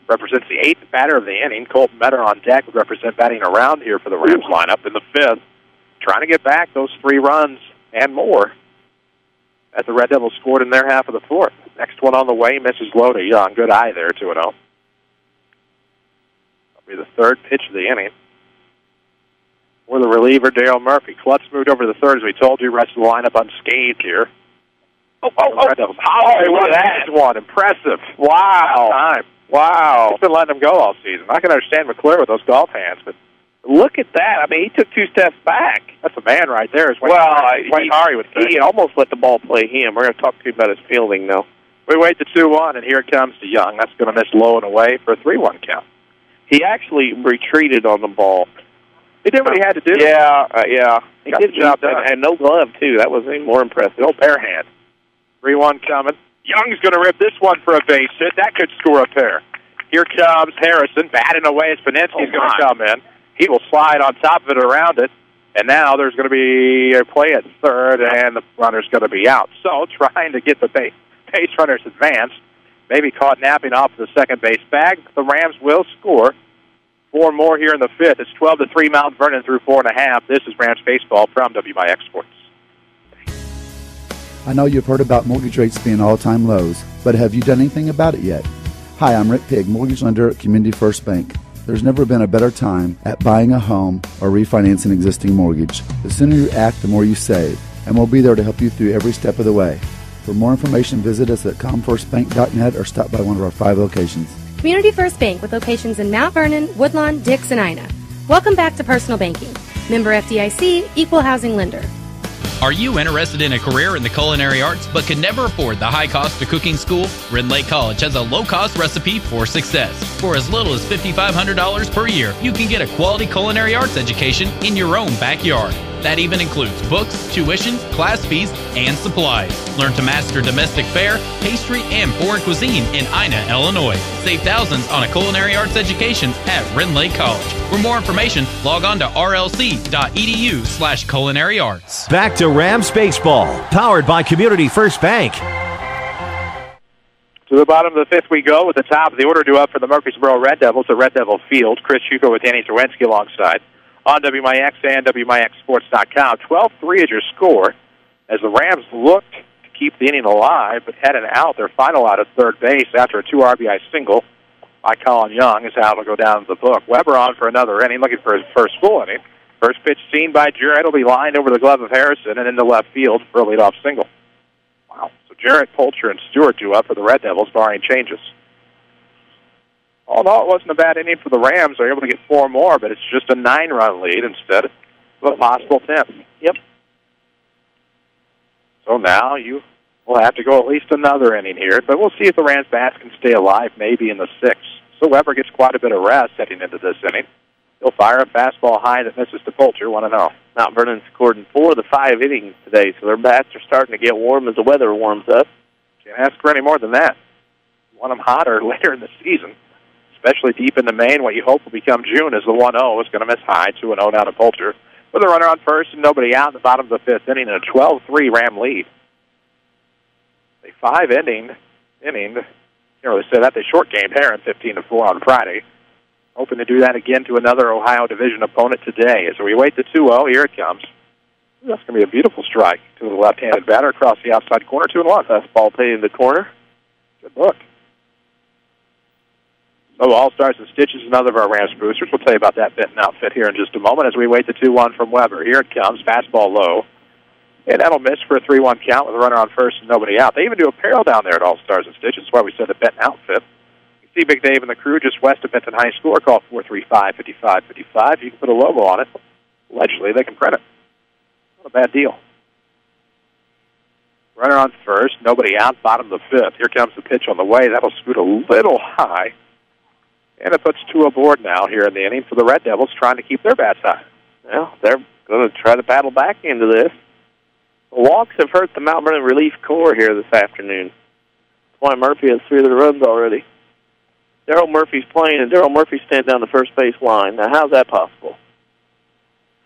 Represents the 8th batter of the inning. Colton Metter on deck would represent batting around here for the Rams lineup in the 5th. Trying to get back those 3 runs and more as the Red Devils scored in their half of the 4th. Next one on the way, misses low to Young. Good eye there, 2-0. That'll be the 3rd pitch of the inning. For the reliever, Dale Murphy. Klutz moved over to the 3rd, as we told you. Rest of the lineup unscathed here. Red Devils. What that one. Impressive. Wow. Time. Wow. He's been letting them go all season. I can understand McClure with those golf hands, but look at that. I mean, he took 2 steps back. That's a man right there. Wayne Hari would say. He almost let the ball play him. We're going to talk to you about his fielding, though. We wait the 2-1, and here it comes to Young. That's going to miss low and away for a 3-1 count. He actually retreated on the ball. He did what he had to do. Yeah. He Got did the job done. And no glove, too. That was even more impressive. No bare hand. 3-1 coming. Young's going to rip this one for a base hit. That could score a pair. Here comes Harrison, batting away as Peninsky's going to come in. He will slide on top of it, around it, and now there's going to be a play at third, and the runner's going to be out. So trying to get the base runners advanced, maybe caught napping off the second base bag. The Rams will score 4 more here in the 5th. It's 12-3 Mount Vernon through 4.5. This is Rams Baseball from WMIX Sports. I know you've heard about mortgage rates being all-time lows, but have you done anything about it yet? Hi, I'm Rick Pigg, mortgage lender at Community First Bank. There's never been a better time at buying a home or refinancing an existing mortgage. The sooner you act, the more you save, and we'll be there to help you through every step of the way. For more information, visit us at comfirstbank.net or stop by one of our 5 locations. Community First Bank with locations in Mount Vernon, Woodlawn, Dix, and Ina. Welcome back to Personal Banking. Member FDIC, Equal Housing Lender. Are you interested in a career in the culinary arts but can never afford the high cost of cooking school? Red Lake College has a low-cost recipe for success. For as little as $5,500 per year, you can get a quality culinary arts education in your own backyard. That even includes books, tuition, class fees, and supplies. Learn to master domestic fare, pastry, and foreign cuisine in Ina, Illinois. Save thousands on a culinary arts education at Rend Lake College. For more information, log on to rlc.edu/culinary arts. Back to Rams Baseball, powered by Community First Bank. To the bottom of the fifth we go with the top of the order due up for the Murphysboro Red Devils at Red Devil Field. Chris Hugo with Danny Czerwinski alongside on WMIX and WMIXsports.com. 12-3 is your score as the Rams looked to keep the inning alive but had an out, their final out at third base after a 2 RBI single by Colin Young is how it'll go down to the book. Weber on for another inning, looking for his first full inning. First pitch seen by Jarrett will be lined over the glove of Harrison and into left field for a leadoff single. Wow. So Jarrett, Polcher, and Stewart due up for the Red Devils, barring changes. Although it wasn't a bad inning for the Rams, they're able to get 4 more, but it's just a 9-run lead instead of a possible 10th. Yep. So now you will have to go at least another inning here, but we'll see if the Rams bats can stay alive maybe in the 6th. So Weber gets quite a bit of rest heading into this inning. He'll fire a fastball high that misses to Polcher, 1-0. Mount Vernon scored in 4 of the 5 innings today, so their bats are starting to get warm as the weather warms up. Can't ask for any more than that. You want them hotter later in the season, especially deep into May, and what you hope will become June is the 1-0 is going to miss high, 2-0 down to Polcher. With a runner on first and nobody out in the bottom of the 5th inning and a 12-3 Ram lead. A 5-inning, can't really say that, they short-gamed Heron 15-4 on Friday. Hoping to do that again to another Ohio Division opponent today. As we wait the 2-0, here it comes. That's going to be a beautiful strike to the left-handed batter across the outside corner, 2-1. Fastball paid in the corner. Good look. So All-Stars and Stitches, another of our Rams boosters. We'll tell you about that Benton outfit here in just a moment as we wait the 2-1 from Weber. Here it comes, fastball low. And that'll miss for a 3-1 count with a runner on first and nobody out. They even do apparel down there at All-Stars and Stitches. That's why we said the Benton outfit. See Big Dave and the crew just west of Benton High School. Call 435-5555. You can put a logo on it. Allegedly, they can print it. Not a bad deal. Runner on first, nobody out, bottom of the 5th. Here comes the pitch on the way. That'll scoot a little high. And it puts 2 aboard now here in the inning for the Red Devils, trying to keep their bats high. Well, they're going to try to battle back into this. The walks have hurt the Mount Vernon relief corps here this afternoon. That's why Murphy has 3 of the runs already. Daryl Murphy's playing, and Daryl Murphy's standing down the first base line. Now, how's that possible?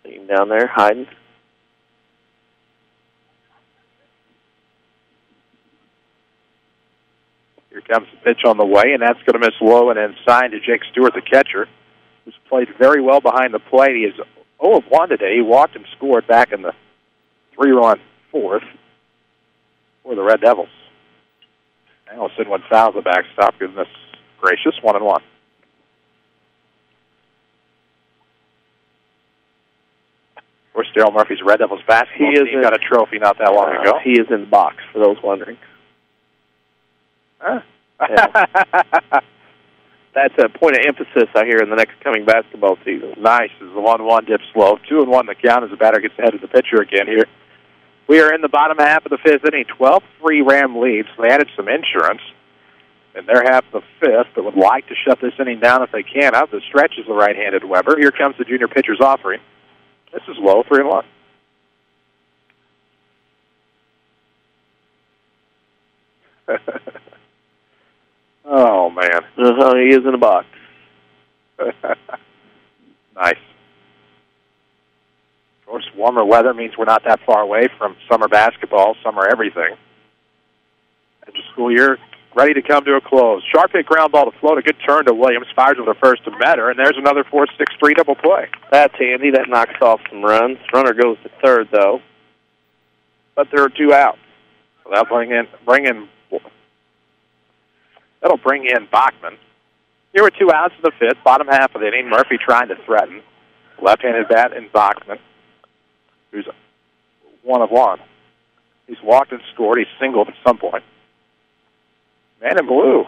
See him down there hiding. Here comes the pitch on the way, and that's going to miss low and inside to Jake Stewart, the catcher, who's played very well behind the plate. He is 0 of 1 today. He walked and scored back in the 3-run 4th for the Red Devils. Allison went foul the backstop. Goodness gracious, 1-1. Of course, Daryl Murphy's Red Devils basketball team got a trophy not that long ago. He is in the box, for those wondering. Huh? That's a point of emphasis, I hear, in the next coming basketball season. Nice as the 1-1 dips low. 2-1 the count as the batter gets ahead of the pitcher again here. We are in the bottom half of the 5th inning, 12-3 Ram leads. They added some insurance in their half of the 5th, but would like to shut this inning down if they can. Out the stretch is the right-handed Weber. Here comes the junior pitcher's offering. This is low, 3-1. Oh, man. He is in a box. Nice. Of course, warmer weather means we're not that far away from summer basketball, summer everything. And the school year ready to come to a close. Sharp hit ground ball to float. A good turn to Williams. Fires with a first to Metter, and there's another 4-6-3 double play. That's handy. That knocks off some runs. Runner goes to third, though. But there are 2 outs. So that'll bring in Bachman. Here were 2 outs in the 5th, bottom half of the inning. Murphy trying to threaten. Left-handed bat in Bachman, who's 1 of 1. He's walked and scored. He's singled at some point. Man in blue.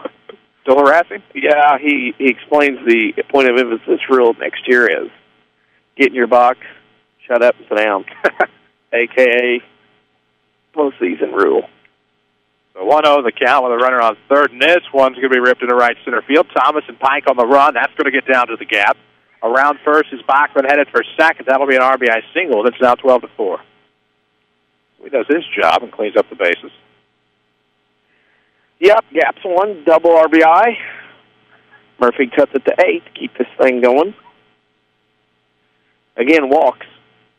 Still harassing? Yeah, he explains the point of emphasis rule next year is get in your box, shut up, and sit down. A.K.A. postseason rule. So 1-0 the count with a runner on third, and this one's going to be ripped into right center field. Thomas and Pike on the run. That's going to get down to the gap. Around first is Bachman headed for second. That'll be an RBI single. It's now 12-4. So he does his job and cleans up the bases. Yep, gaps one, double RBI. Murphy cuts it to 8 to keep this thing going. Again, walks.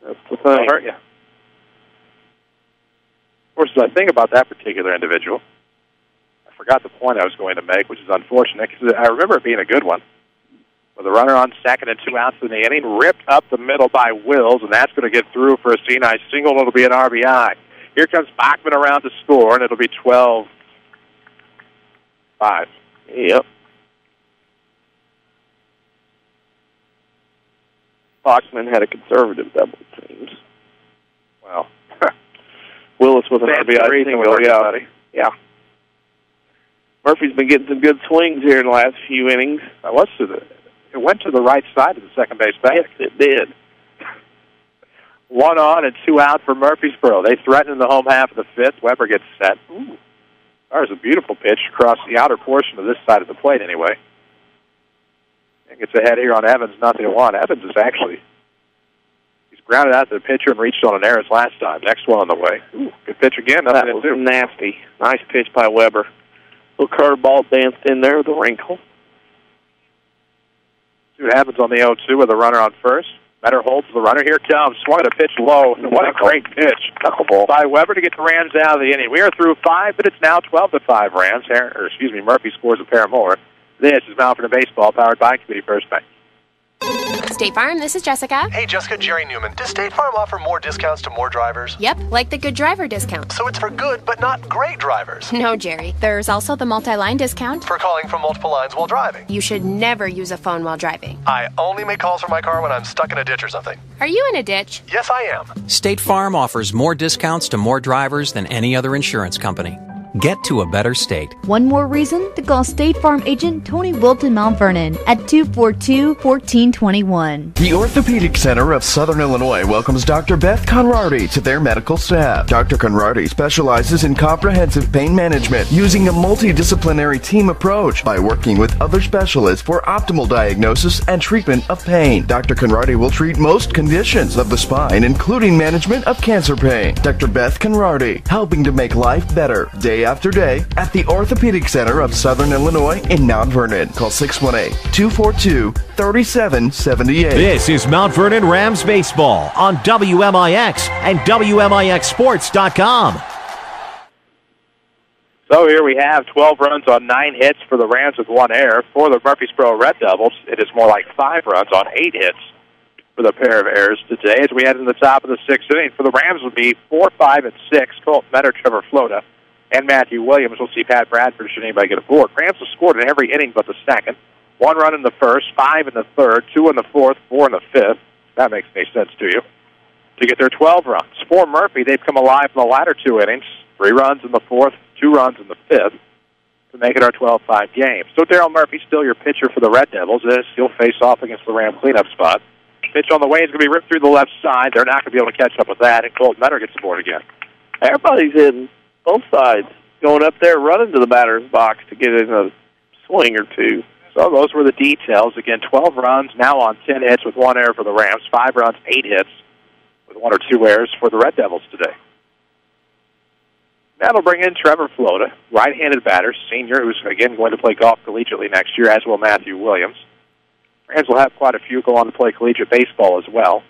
That's the thing. That'll hurt you. Of course, as I think about that particular individual, I forgot the point I was going to make, which is unfortunate, because I remember it being a good one. With a runner on second and 2 outs in the inning, ripped up the middle by Wills, and that's going to get through for a C-nice single, and it'll be an RBI. Here comes Bachman around to score, and it'll be 12-5. Yep. Bachman had a conservative double, it seems. Well, Willis with an RBI single, yeah. Murphy's been getting some good swings here in the last few innings. It went to the right side of the second base bank. Yes, it did. 1 on and 2 out for Murphysboro. They threaten in the home half of the fifth. Weber gets set. Ooh. There's a beautiful pitch across the outer portion of this side of the plate anyway. And gets ahead here on Evans, 0-1. Evans is he's grounded out to the pitcher and reached on an error last time. Next one on the way. Ooh, good pitch again. That was nasty. Nice pitch by Weber. Little curveball danced in there with a wrinkle. See what happens on the 0-2 with a runner on first. Better holds the runner. Here comes. Swung at a pitch low. What a great pitch. Knuckleball by Weber to get the Rams out of the inning. We are through 5, but it's now 12-5 Rams. Murphy scores a pair more. This is Mount Vernon Baseball, powered by Community First Bank. State Farm, this is Jessica. Hey, Jessica, Jerry Newman. Does State Farm offer more discounts to more drivers? Yep, like the good driver discount. So it's for good, but not great drivers? No, Jerry. There's also the multi-line discount. For calling from multiple lines while driving? You should never use a phone while driving. I only make calls from my car when I'm stuck in a ditch or something. Are you in a ditch? Yes, I am. State Farm offers more discounts to more drivers than any other insurance company. Get to a better state. One more reason to call State Farm agent Tony Wilton Mount Vernon at 242-1421. The Orthopedic Center of Southern Illinois welcomes Dr. Beth Conrarty to their medical staff. Dr. Conrarty specializes in comprehensive pain management using a multidisciplinary team approach by working with other specialists for optimal diagnosis and treatment of pain. Dr. Conrarty will treat most conditions of the spine, including management of cancer pain. Dr. Beth Conrarty, helping to make life better day after day at the Orthopedic Center of Southern Illinois in Mount Vernon. Call 618-242-3778. This is Mount Vernon Rams Baseball on WMIX and WMIXsports.com. So here we have 12 runs on 9 hits for the Rams with 1 error. For the Murphysboro Red Devils, it is more like 5 runs on 8 hits for the pair of errors today. As we head to the top of the 6th inning, for the Rams would be 4, 5, and 6. Colt Metter, Trevor Flota, and Matthew Williams. We'll see Pat Bradford should anybody get aboard. Rams have scored in every inning but the second. 1 run in the first, 5 in the third, 2 in the fourth, 4 in the fifth. That makes any sense to you. To get their 12 runs. For Murphy, they've come alive in the latter 2 innings. 3 runs in the fourth, 2 runs in the fifth to make it our 12-5 game. So Darryl Murphy, still your pitcher for the Red Devils, as he'll face off against the Ram cleanup spot. Pitch on the way is going to be ripped through the left side. They're not going to be able to catch up with that, and Colt Metter gets aboard again. Everybody's hitting both sides, going up there, running to the batter's box to get in a swing or two. So those were the details. Again, 12 runs, now on 10 hits with 1 error for the Rams, 5 runs, 8 hits with 1 or 2 errors for the Red Devils today. That'll bring in Trevor Flota, right-handed batter, senior, who's again going to play golf collegiately next year, as will Matthew Williams. Rams will have quite a few go on to play collegiate baseball as well,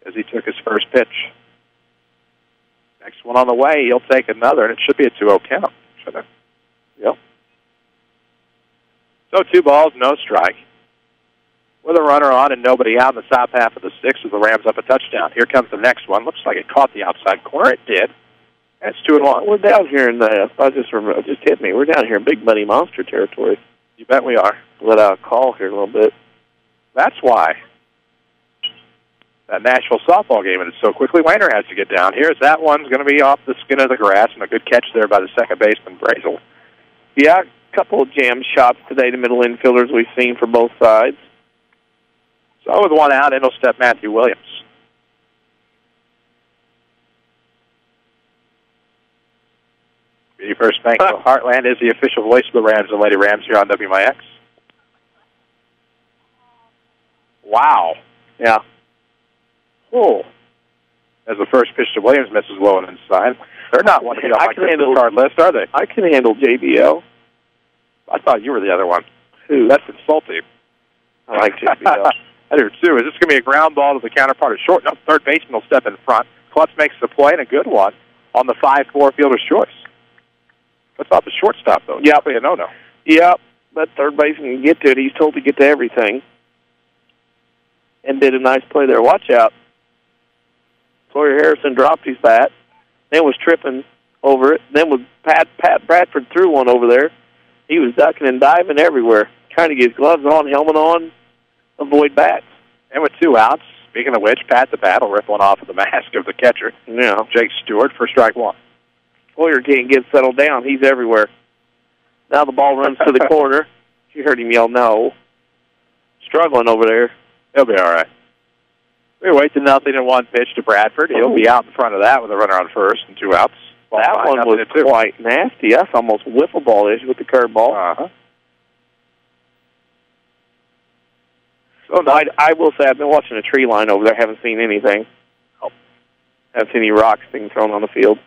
as he took his first pitch. Next one on the way, he'll take another, and it should be a 2-0 count. Shouldn't it? Yep. So 2 balls, no strike. With a runner on and nobody out in the top half of the 6th, with the Rams up a touchdown. Here comes the next one. Looks like it caught the outside corner. It did. That's 2-1. We're down here in the, it just hit me. We're down here in Big Money Monster territory. You bet we are. Let out a call here a little bit. That's why. That Nashville softball game ended so quickly. Wainer has to get down here. That one's going to be off the skin of the grass, and a good catch there by the second baseman, Brazel. Yeah, a couple of jam shots today to middle infielders we've seen for both sides. So with 1 out, in will step Matthew Williams. Community First Bank of Heartland is the official voice of the Rams and Lady Rams here on WMIX. Wow. Yeah. Oh. As the first pitch to Williams misses low and inside. They're not one to get off my Christmas card list, are they? I can handle JBL. I thought you were the other one. Who? That's insulting. I like JBL. I do, too. Is this going to be a ground ball to the counterpart of short? No, third baseman will step in front. Klutz makes the play, and a good one on the 5-4 fielder's choice. What's about the shortstop, though? Yep. A no-no. Yep. That third baseman can get to it. He's told to get to everything. And did a nice play there. Watch out. Sawyer Harrison dropped his bat. Then was tripping over it. Then was Pat Bradford threw one over there. He was ducking and diving everywhere, trying to get his gloves on, helmet on, avoid bats. And with 2 outs, speaking of which, Pat the Bat will rip one off of the mask of the catcher. Yeah. Jake Stewart for strike 1. Sawyer can't get settled down. He's everywhere. Now the ball runs to the corner. You heard him yell no. Struggling over there. He'll be all right. We wait to 0-1 pitch to Bradford. He'll be out in front of that with a runner on first and 2 outs. Ball that one was quite nasty. That's almost wiffle ball-ish with the curveball. Uh-huh. So I will say I've been watching a tree line over there. Haven't seen anything. Haven't seen any rocks being thrown on the field.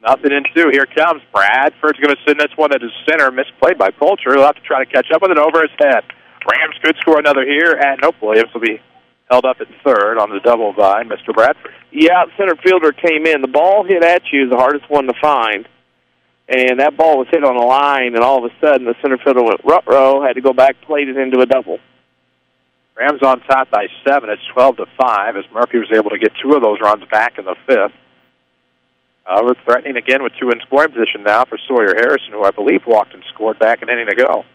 0-2. Here comes Bradford's going to send this one at his center. Misplayed by Poulter. He'll have to try to catch up with it over his head. Rams could score another here, and nope, Williams will be held up at third on the double by Mr. Bradford. Yeah, center fielder came in. The ball hit at you is the hardest one to find. And that ball was hit on a line, and all of a sudden the center fielder went ruh-roh, had to go back, played it into a double. Rams on top by 7. It's 12-5 as Murphy was able to get 2 of those runs back in the 5th. We're threatening again with 2 in scoring position now for Sawyer Harrison, who I believe walked and scored back an inning ago.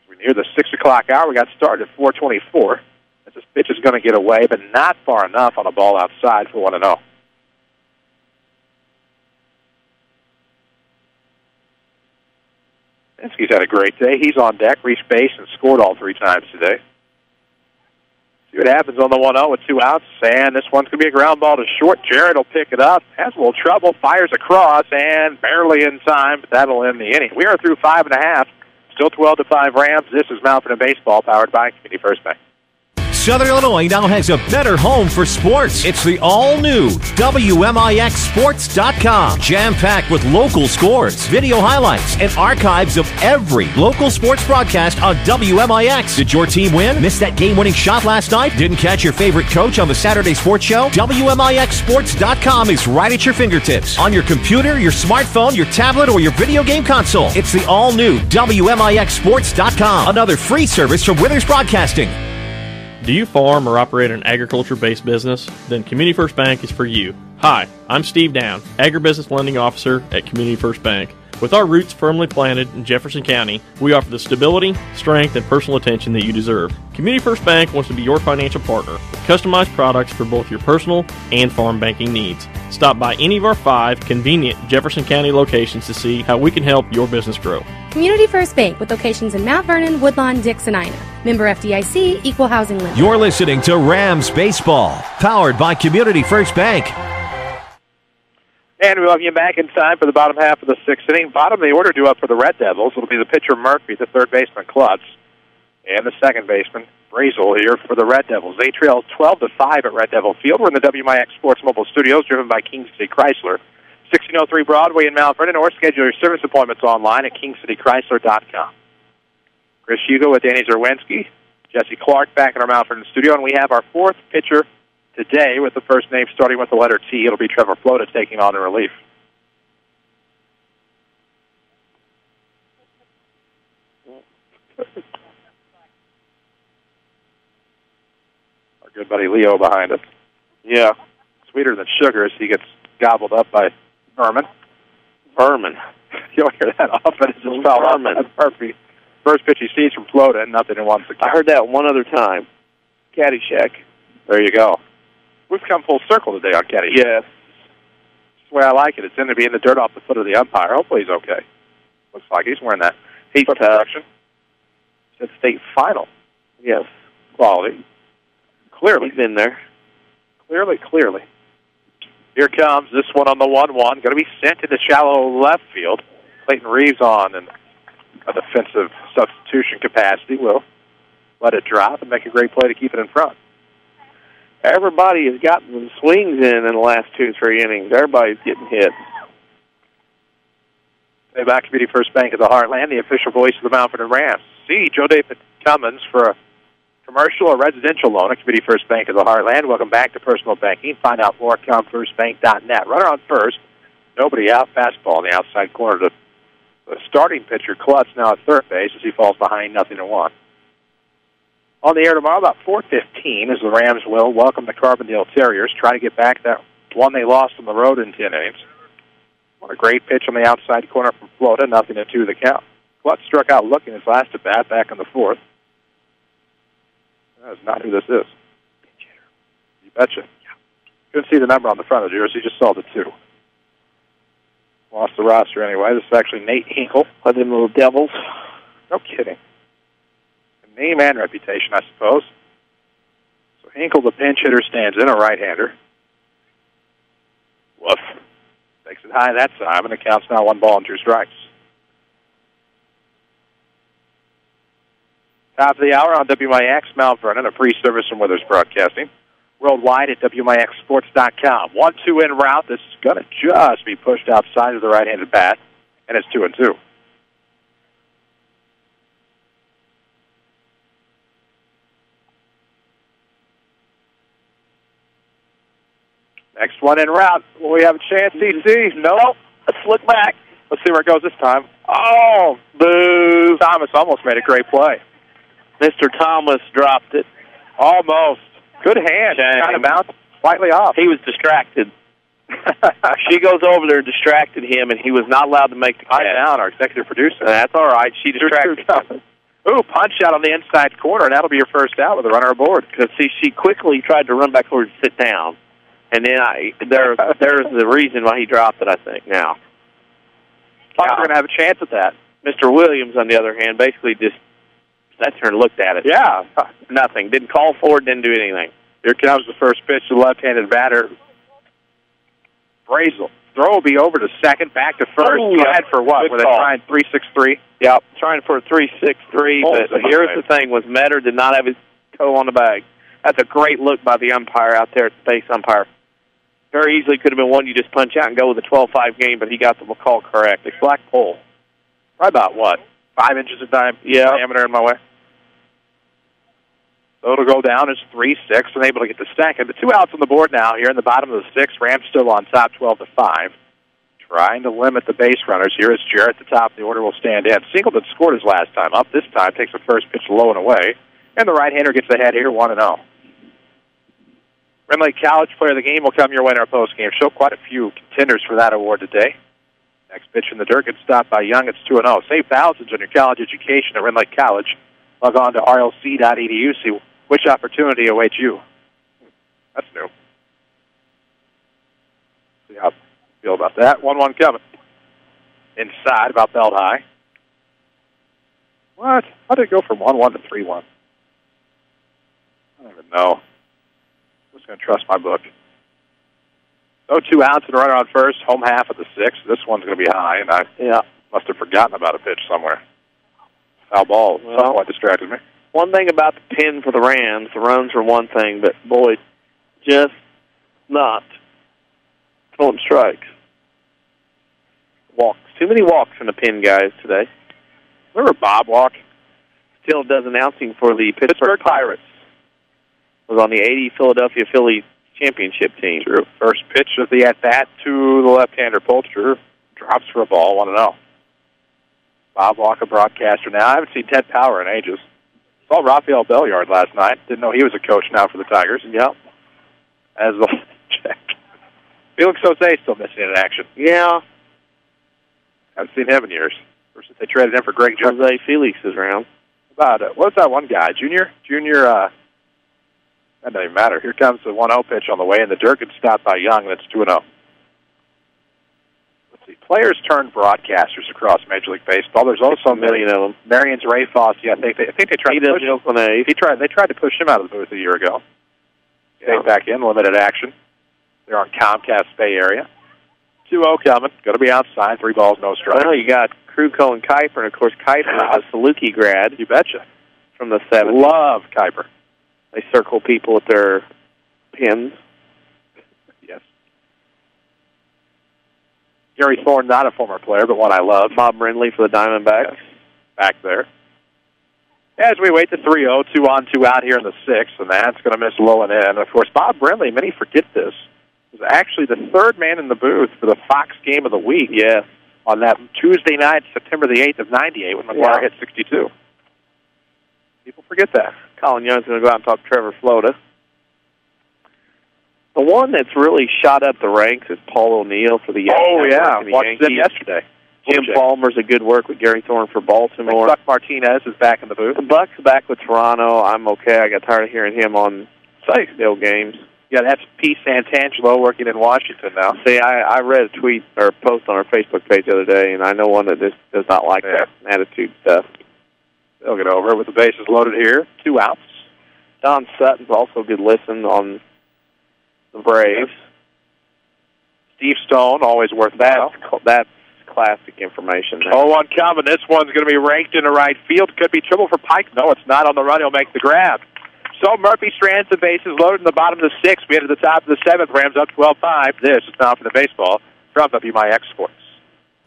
We're near the 6 o'clock hour. We got started at 4:24. This pitch is going to get away, but not far enough on a ball outside for 1-0. He's had a great day. He's on deck, reached base, and scored all 3 times today. See what happens on the 1-0 with 2 outs. And this one's going to be a ground ball to short. Jarrett will pick it up, has a little trouble, fires across, and barely in time, but that'll end the inning. We are through 5.5. Still 12-5 Rams. This is Mount Vernon Baseball, powered by Community First Bank. Southern Illinois now has a better home for sports. It's the all-new WMIXSports.com. Jam-packed with local scores, video highlights, and archives of every local sports broadcast on WMIX. Did your team win? Missed that game-winning shot last night? Didn't catch your favorite coach on the Saturday sports show? WMIXSports.com is right at your fingertips. On your computer, your smartphone, your tablet, or your video game console. It's the all-new WMIXSports.com. Another free service from Withers Broadcasting. Do you farm or operate an agriculture-based business? Then Community First Bank is for you. Hi, I'm Steve Down, Agribusiness Lending Officer at Community First Bank. With our roots firmly planted in Jefferson County, we offer the stability, strength, and personal attention that you deserve. Community First Bank wants to be your financial partner with customized products for both your personal and farm banking needs. Stop by any of our 5 convenient Jefferson County locations to see how we can help your business grow. Community First Bank with locations in Mount Vernon, Woodlawn, Dix, and Ina. Member FDIC, Equal Housing Lender. You're listening to Rams Baseball, powered by Community First Bank. And we love you back in time for the bottom half of the 6th inning. Bottom of the order due up for the Red Devils. It'll be the pitcher Murphy, the third baseman Klutz, and the second baseman Brazel here for the Red Devils. They trail 12-5 at Red Devil Field. We're in the WMIX Sports Mobile Studios, driven by King City Chrysler, 1603 Broadway in Mount Vernon, or schedule your service appointments online at kingcitychrysler.com. Chris Hugo with Danny Czerwinski, Jesse Clark back in our Mount Vernon studio, and we have our 4th pitcher today with the first name starting with the letter T. It'll be Trevor Flota taking on in relief. Our good buddy Leo behind us. Yeah, sweeter than sugar as he gets gobbled up by Vernon. You'll hear that often. It's just Vernon. Murphy. First pitch he sees from Flota, and 0-1. I heard that one other time. Caddyshack. There you go. We've come full circle today on Caddyshack. Yes. That's the way I like it. It's in to be in the dirt off the foot of the umpire. Hopefully he's okay. Looks like he's wearing that heat protection. It's state final. Yes. Quality. Clearly. He's in there. Clearly. Here comes this one on the 1-1. Going to be sent into shallow left field. Clayton Reeves on in a defensive substitution capacity will let it drop and make a great play to keep it in front. Everybody has gotten some swings in the last 2-3 innings. Everybody's getting hit. Back Community First Bank of the Heartland, the official voice of the Mount Vernon Rams. See Joe David Cummins for a commercial or residential loan at Community First Bank of the Heartland. Welcome back to Personal Banking. Find out more at ComFirstBank.net. Runner on first. Nobody out. Fastball in the outside corner to the starting pitcher, Klutz, now at third base as he falls behind 0-1. On the air tomorrow about 4:15 as the Rams will welcome the Carbondale Terriers. Try to get back that one they lost on the road in 10 innings. What a great pitch on the outside corner from Flota, 0-2 the count. Klutz struck out looking his last at-bat back in the fourth. That is not who this is. You betcha. Couldn't see the number on the front of the jersey, just saw the 2. Lost the roster anyway. This is actually Nate Hinkle. One of them little devils. No kidding. Name and reputation, I suppose. So Hinkle, the pinch hitter, stands in, a right-hander. Woof. Takes it high that time, and it counts now 1 ball and 2 strikes. Top of the hour on WMIX, Mount Vernon, a free service from Withers Broadcasting. Worldwide at WMIXsports.com. 1-2 in route. This is going to just be pushed outside of the right-handed bat, and it's 2-2. Next one in route. Will we have a chance, CC? No. Let's look back. Let's see where it goes this time. Oh, boo. Thomas almost made a great play. Mr. Thomas dropped it. Almost. Good hand. Kind of bounced slightly off. He was distracted. She goes over there, distracted him, and he was not allowed to make the catch. Down, our executive producer. That's all right. She distracted him. Ooh, punch out on the inside corner, and that'll be your first out with a runner aboard. Because, see, she quickly tried to run back over and sit down. And then there's the reason why he dropped it, I think, now. Thought we're going to have a chance at that. Mr. Williams, on the other hand, basically just sat there and looked at it. Yeah. Nothing. Didn't call for it, didn't do anything. Here comes the first pitch to the left-handed batter. Brazel. Throw will be over to second, back to first. Oh, yeah. For what? Good Were they call. trying 3-6-3? Yep, trying for a 3-6-3, but here's the thing, was Metter did not have his toe on the bag. That's a great look by the umpire out there, the base umpire. Very easily could have been one you just punch out and go with a 12-5 game, but he got the call correct. It's black pole. Probably about what? 5 inches of diameter in my way. So it'll go down as 3-6, and able to get the stack. And the 2 outs on the board now here in the bottom of the 6th. Rams still on top, 12-5. Trying to limit the base runners. Here is Jarrett at the top. The order will stand in. Singleton scored his last time up. This time takes the first pitch low and away. And the right-hander gets ahead here, 1-0. Ren Lake College Player of the Game will come your way in our postgame show. Quite a few contenders for that award today. Next pitch in the dirt gets stopped by Young. It's 2-0. Save thousands on your college education at Ren Lake College. Log on to rlc.edu. See which opportunity awaits you. That's new. See how you feel about that. 1-1 coming. Inside, about belt high. What? How did it go from 1-1 to 3-1? I don't even know. I'm just going to trust my book. So 2 outs and a runner on first, home half of the 6th. This one's going to be high, and I must have forgotten about a pitch somewhere. Foul ball somewhat distracted me. One thing about the pin for the Rams, the runs were one thing, but, boy, just not throwing strikes. Walks. Too many walks from the pin guys today. Remember Bob Walk? Still does announcing for the Pittsburgh Pirates. Was on the 80 Philadelphia Phillies championship team. True. First pitch of the at-bat to the left-hander Poulter. Drops for a ball, 1-0. Bob Walker, broadcaster now. I haven't seen Ted Power in ages. Saw Rafael Belliard last night. Didn't know he was a coach now for the Tigers. Yep. As the check. Felix Jose still missing in action. Yeah. Haven't seen him in years. Ever since they traded him for Greg Jones. Jose Felix is around. About what's that one guy? Junior, that doesn't even matter. Here comes the 1-0 pitch on the way, and the dirt gets stopped by Young, and it's 2-0. Let's see. Players turned broadcasters across Major League Baseball. There's also a million of them. Marion's Ray Fossey. I think they tried to push him. They tried to push him out of the booth a year ago. Stayed back in, limited action. They're on Comcast Bay Area. 2-0 coming. Going to be outside. 3 balls, no strikes. Well, you got Kruko and Kuiper, and of course Kuiper is a Saluki grad. You betcha. from the 7th. Love Kuiper. They circle people with their pins. Yes. Gary Thorne, not a former player, but one I love. Bob Brindley for the Diamondbacks. Yes. Back there. As we wait to 3-0, 2 on, 2 out here in the 6th, and that's going to miss low and in. Of course, Bob Brindley, many forget this, was actually the third man in the booth for the Fox game of the week. Yes. On that Tuesday night, September the 8th of 98, when McGuire hit 62. People forget that. Colin Young's going to go out and talk to Trevor Flota. The one that's really shot up the ranks is Paul O'Neill for the Yankees. Oh, yeah. Watched them yesterday. Jim Palmer's a good work with Gary Thorne for Baltimore. Buck Martinez is back in the booth. The Buck's back with Toronto. I'm okay. I got tired of hearing him on Sykesdale games. Yeah, that's Pete Santangelo working in Washington now. See, I read a tweet or a post on our Facebook page the other day, and I know one that just does not like that attitude stuff. They'll get over it with the bases loaded here. 2 outs. Don Sutton's also a good listen on the Braves. Steve Stone, always worth That's classic information. Oh, one coming. This one's going to be ranked into right field. Could be trouble for Pike. No, it's not on the run. He'll make the grab. So Murphy strands the bases loaded in the bottom of the 6th. We head to the top of the 7th. Rams up 12-5. This is Now for the Baseball from WMIX Sports.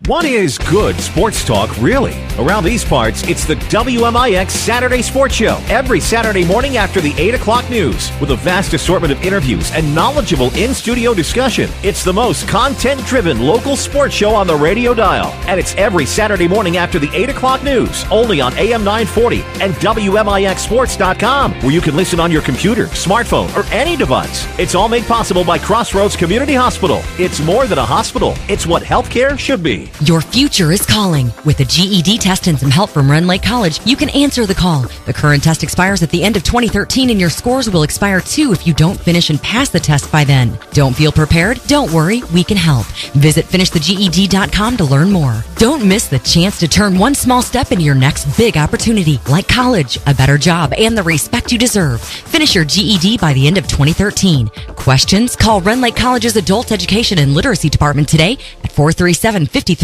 What is good sports talk, really? Around these parts, it's the WMIX Saturday Sports Show. Every Saturday morning after the 8 o'clock news. With a vast assortment of interviews and knowledgeable in-studio discussion. It's the most content-driven local sports show on the radio dial. And it's every Saturday morning after the 8 o'clock news. Only on AM 940 and WMIXsports.com. Where you can listen on your computer, smartphone, or any device. It's all made possible by Crossroads Community Hospital. It's more than a hospital. It's what healthcare should be. Your future is calling. With a GED test and some help from Rend Lake College, you can answer the call. The current test expires at the end of 2013, and your scores will expire too if you don't finish and pass the test by then. Don't feel prepared? Don't worry, we can help. Visit finishtheged.com to learn more. Don't miss the chance to turn one small step into your next big opportunity, like college, a better job, and the respect you deserve. Finish your GED by the end of 2013. Questions? Call Rend Lake College's Adult Education and Literacy Department today at 437-5321.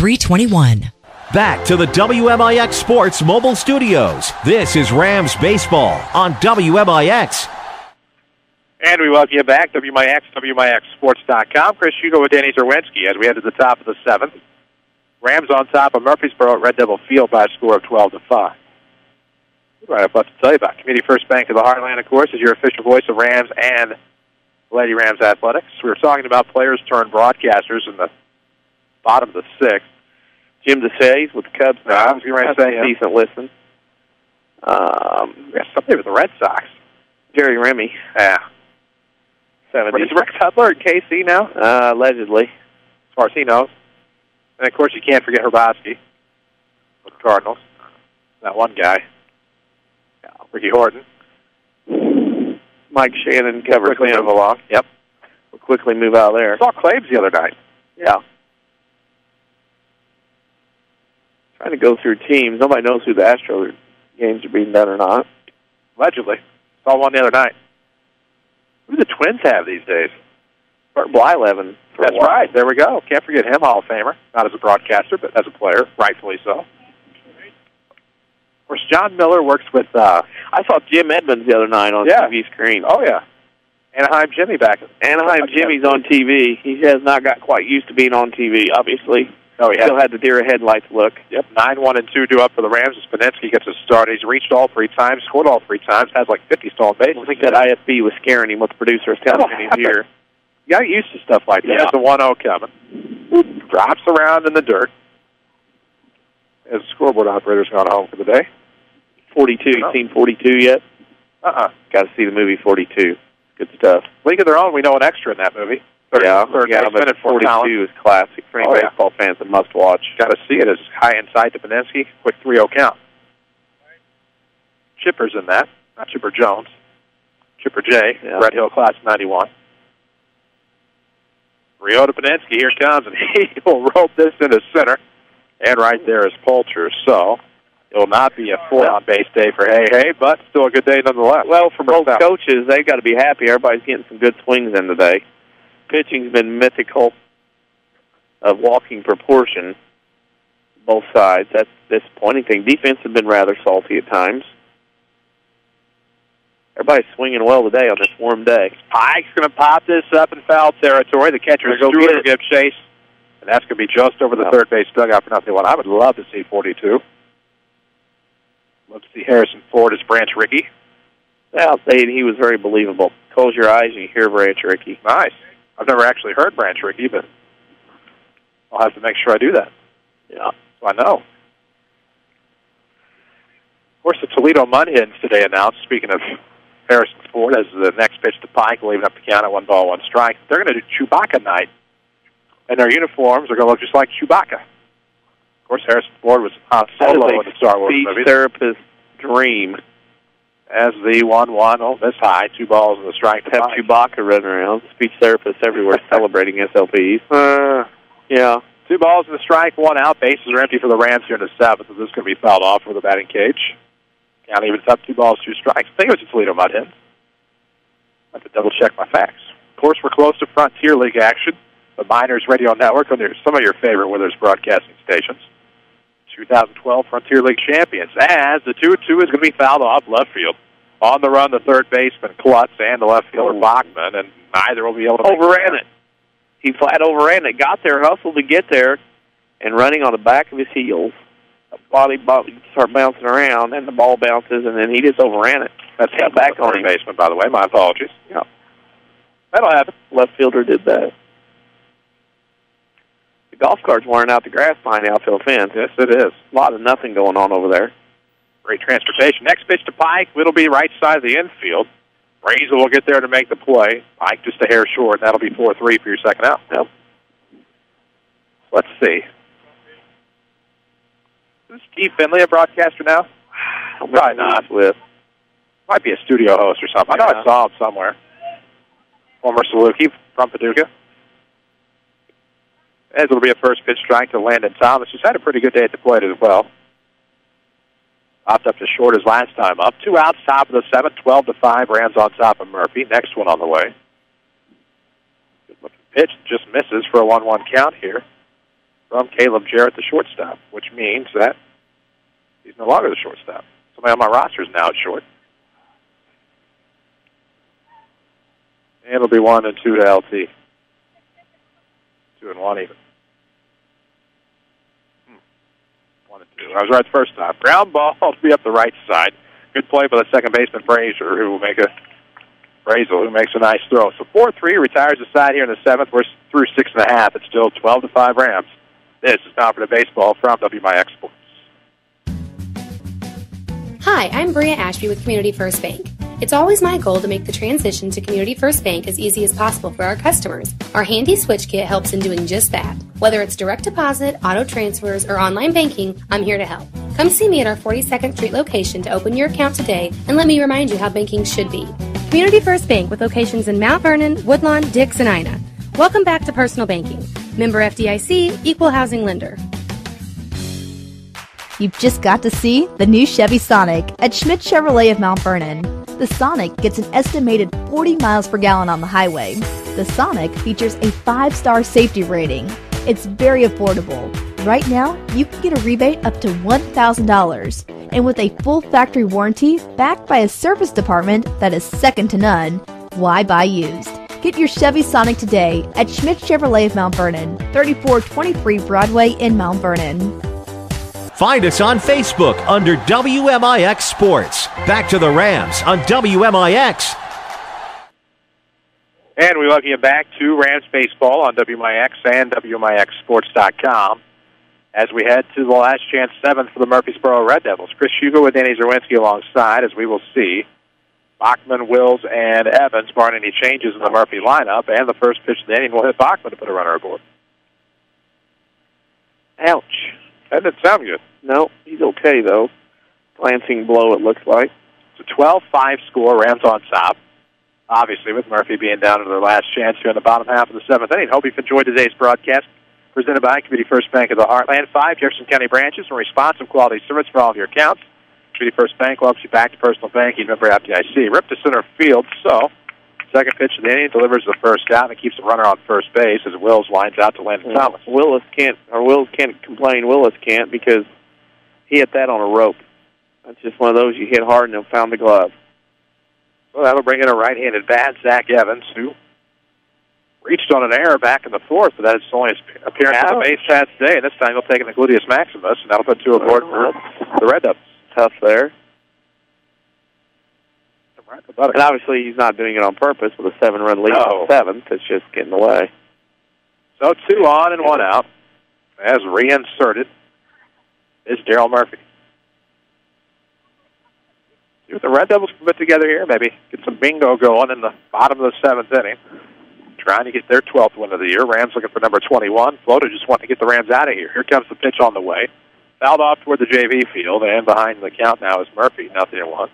Back to the WMIX Sports Mobile Studios. This is Rams Baseball on WMIX. And we welcome you back, WMIX, WMIXsports.com. Chris Hugo with Danny Czerwinski as we head to the top of the 7th. Rams on top of Murphysboro at Red Devil Field by a score of 12-5. Right, I've got to tell you about Community First Bank of the Heartland, of course, is your official voice of Rams and Lady Rams Athletics. We were talking about players turned broadcasters in the bottom of the 6th. Jim DeSays with the Cubs now. I was going to say decent listen. Somebody with the Red Sox. Jerry Remy. Yeah. 70. Is Rick Cutler at KC now? Allegedly. As far as he knows. And, of course, you can't forget Hrabowski with the Cardinals. That one guy. Yeah, Ricky Horton. Mike Shannon covers him along. Yep. We'll quickly move out of there. Saw Claves the other night. Yeah. Trying to go through teams. Nobody knows who the Astros games are being done or not. Allegedly. Saw one the other night. Who do the Twins have these days? Bert Blyleven. That's right. There we go. Can't forget him, Hall of Famer. Not as a broadcaster, but as a player, rightfully so. Of course, John Miller works with... I saw Jim Edmonds the other night on TV screen. Oh, yeah. Anaheim Jimmy back. Anaheim Jimmy's on TV. He has not got quite used to being on TV, obviously. No, he still had the deer headlights look. Yep, 9-1-2 due up for the Rams. Spinetsky gets a start. He's reached all 3 times, scored all 3 times, has like 50 stolen bases. I think that IFB was scaring him with the producer was telling him here. You got used to stuff like that. Yeah. It's a 1-0 coming. Drops around in the dirt. As the scoreboard operator's gone home for the day. 42. You seen 42 yet? Got to see the movie 42. Good stuff. League of Their Own, we know an extra in that movie. But 42 is classic. For any baseball fans, a must-watch. Got to see it as high inside to Peninsky. Quick 3-0 count. Chipper's in that. Not Chipper Jones. Chipper J. Red Hill class 91. Rio to Peninsky. Here comes, and he will rope this into center. And right there is Poulter. So it will not be a 4-on-base day for Hay, but still a good day nonetheless. Well, for both coaches, they've got to be happy. Everybody's getting some good swings in today. Pitching's been mythical of walking proportion, both sides. That's the disappointing thing. Defense has been rather salty at times. Everybody's swinging well today on this warm day. Pike's going to pop this up in foul territory. The catcher is going to give chase, and that's going to be just over the third base dugout for 0-1. I would love to see 42. Love to see Harrison Ford as Branch Rickey. I'll say he was very believable. Close your eyes and you hear Branch Rickey. Nice. I've never actually heard Branch Rickey, but I'll have to make sure I do that. Yeah. So I know. Of course, the Toledo Mudhens today announced, speaking of Harrison Ford, as the next pitch to Pike, leaving up the count at 1-1 strike. They're going to do Chewbacca night, and their uniforms are going to look just like Chewbacca. Of course, Harrison Ford was Han Solo in the Star Wars movies. Therapist dream. As the 1-1, this high, 2 balls and a strike to have Pike. Chewbacca running around. Speech therapists everywhere celebrating SLPs. Yeah. 2 balls and a strike, 1 out. Bases are empty for the Rams here in the 7th, and this is going to be fouled off for the batting cage. Count evens up, 2 balls, 2 strikes. I think it was the Toledo Mudhens. I have to double-check my facts. Of course, we're close to Frontier League action. The Miners Radio Network, and there's some of your favorite Withers broadcasting stations. 2012 Frontier League champions. As the 2-2 is going to be fouled off left field. On the run, the third baseman, Klutz, and the left fielder, Bachman, and neither will be able to overran it. He flat overran it, got there, hustled to get there, and running on the back of his heels. Body start bouncing around, and the ball bounces, and then he just overran it. That's got back on the baseman, by the way. My apologies. Yeah. That'll happen. Left fielder did that. The golf cart's wearing out the grass behind the outfield fence. Yes, it is. A lot of nothing going on over there. Great transportation. Next pitch to Pike. It'll be right side of the infield. Razel will get there to make the play. Pike just a hair short, and that'll be 4-3 for your second out. Yep. Let's see. Is Steve Finley a broadcaster now? Probably not. Might be a studio host or something. I know I saw him somewhere. Former Saluki from Paducah. As it'll be a first pitch strike to Landon Thomas, who's had a pretty good day at the plate as well. Popped up to short his last time up. 2 outs, top of the 7th, 12-5. Rams on top of Murphy. Next one on the way. Good looking pitch, just misses for a 1-1 count here from Caleb Jarrett, the shortstop, which means that he's no longer the shortstop. Somebody on my roster is now at short. And it'll be 1-2 to LT. 2-1 even. 1-2. I was right the first time. Ground ball to be up the right side. Good play by the second baseman, Frazier, who makes a nice throw. So 4-3 retires the side here in the 7th. We're through 6.5. It's still 12-5 Rams. This is Cooperative Baseball from WMIX Sports. Hi, I'm Bria Ashby with Community First Bank. It's always my goal to make the transition to Community First Bank as easy as possible for our customers. Our handy switch kit helps in doing just that. Whether it's direct deposit, auto transfers, or online banking, I'm here to help. Come see me at our 42nd Street location to open your account today and let me remind you how banking should be. Community First Bank with locations in Mount Vernon, Woodlawn, Dix, and Ina. Welcome back to personal banking. Member FDIC, Equal Housing Lender. You've just got to see the new Chevy Sonic at Schmidt Chevrolet of Mount Vernon. The Sonic gets an estimated 40 miles per gallon on the highway. The Sonic features a 5-star safety rating. It's very affordable. Right now, you can get a rebate up to $1,000. And with a full factory warranty backed by a service department that is second to none, why buy used? Get your Chevy Sonic today at Schmidt Chevrolet of Mount Vernon, 3423 Broadway in Mount Vernon. Find us on Facebook under WMIX Sports. Back to the Rams on WMIX. And we welcome you back to Rams Baseball on WMIX and WMIXSports.com as we head to the last chance 7th for the Murphysboro Red Devils. Chris Hugo with Danny Czerwinski alongside, as we will see Bachman, Wills, and Evans, barring any changes in the Murphy lineup, and the first pitch of the inning will hit Bachman to put a runner aboard. Ouch. That didn't sound good. No, he's okay, though. Glancing blow, it looks like. It's a 12-5 score, Rams on top. Obviously, with Murphy being down to their last chance here in the bottom half of the 7th inning. Hope you've enjoyed today's broadcast, presented by Community First Bank of the Heartland. 5 Jefferson County branches and responsive quality service for all of your accounts. Community First Bank welcomes you back to personal banking. Member FDIC. Ripped to center field, so second pitch of the inning delivers the first out and keeps the runner on first base as Wills lines out to Landon Thomas. Wills can't complain. Willis can't because he hit that on a rope. That's just one of those you hit hard and then found the glove. Well, that'll bring in a right-handed bat, Zach Evans, who reached on an error back in the fourth, but that's only his appearance on the base pass today, and this time he'll take in the gluteus maximus, and that'll put two aboard for the Red Devils. Tough there. And obviously he's not doing it on purpose with a 7-run lead in the seventh. It's just getting away. So 2 on and 1 out. As reinserted is Daryl Murphy. See what the Red Devils can put together here. Maybe get some bingo going in the bottom of the 7th inning. Trying to get their 12th win of the year. Rams looking for number 21. Flota just wanting to get the Rams out of here. Here comes the pitch on the way. Fouled off toward the JV field, and behind the count now is Murphy. 0-1.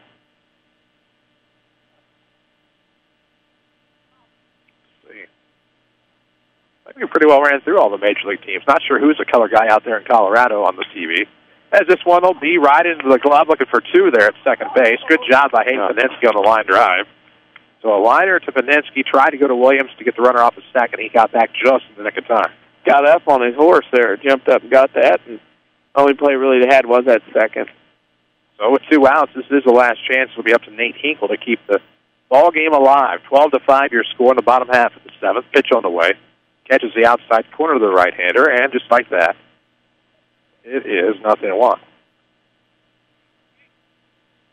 I think we pretty well ran through all the Major League teams. Not sure who's the color guy out there in Colorado on the TV. As this one will be right into the glove, looking for 2 there at second base. Good job by Hayden Paninsky on the line drive. So a liner to Paninsky, tried to go to Williams to get the runner off the stack, and he got back just in the nick of time. Got up on his horse there, jumped up and got that, and only play really they had was that second. So with 2 outs, this is the last chance. It'll be up to Nate Hinkle to keep the ball game alive. 12-5 your score in the bottom half of the 7th. Pitch on the way. Catches the outside corner of the right-hander, and just like that, it is 0-1.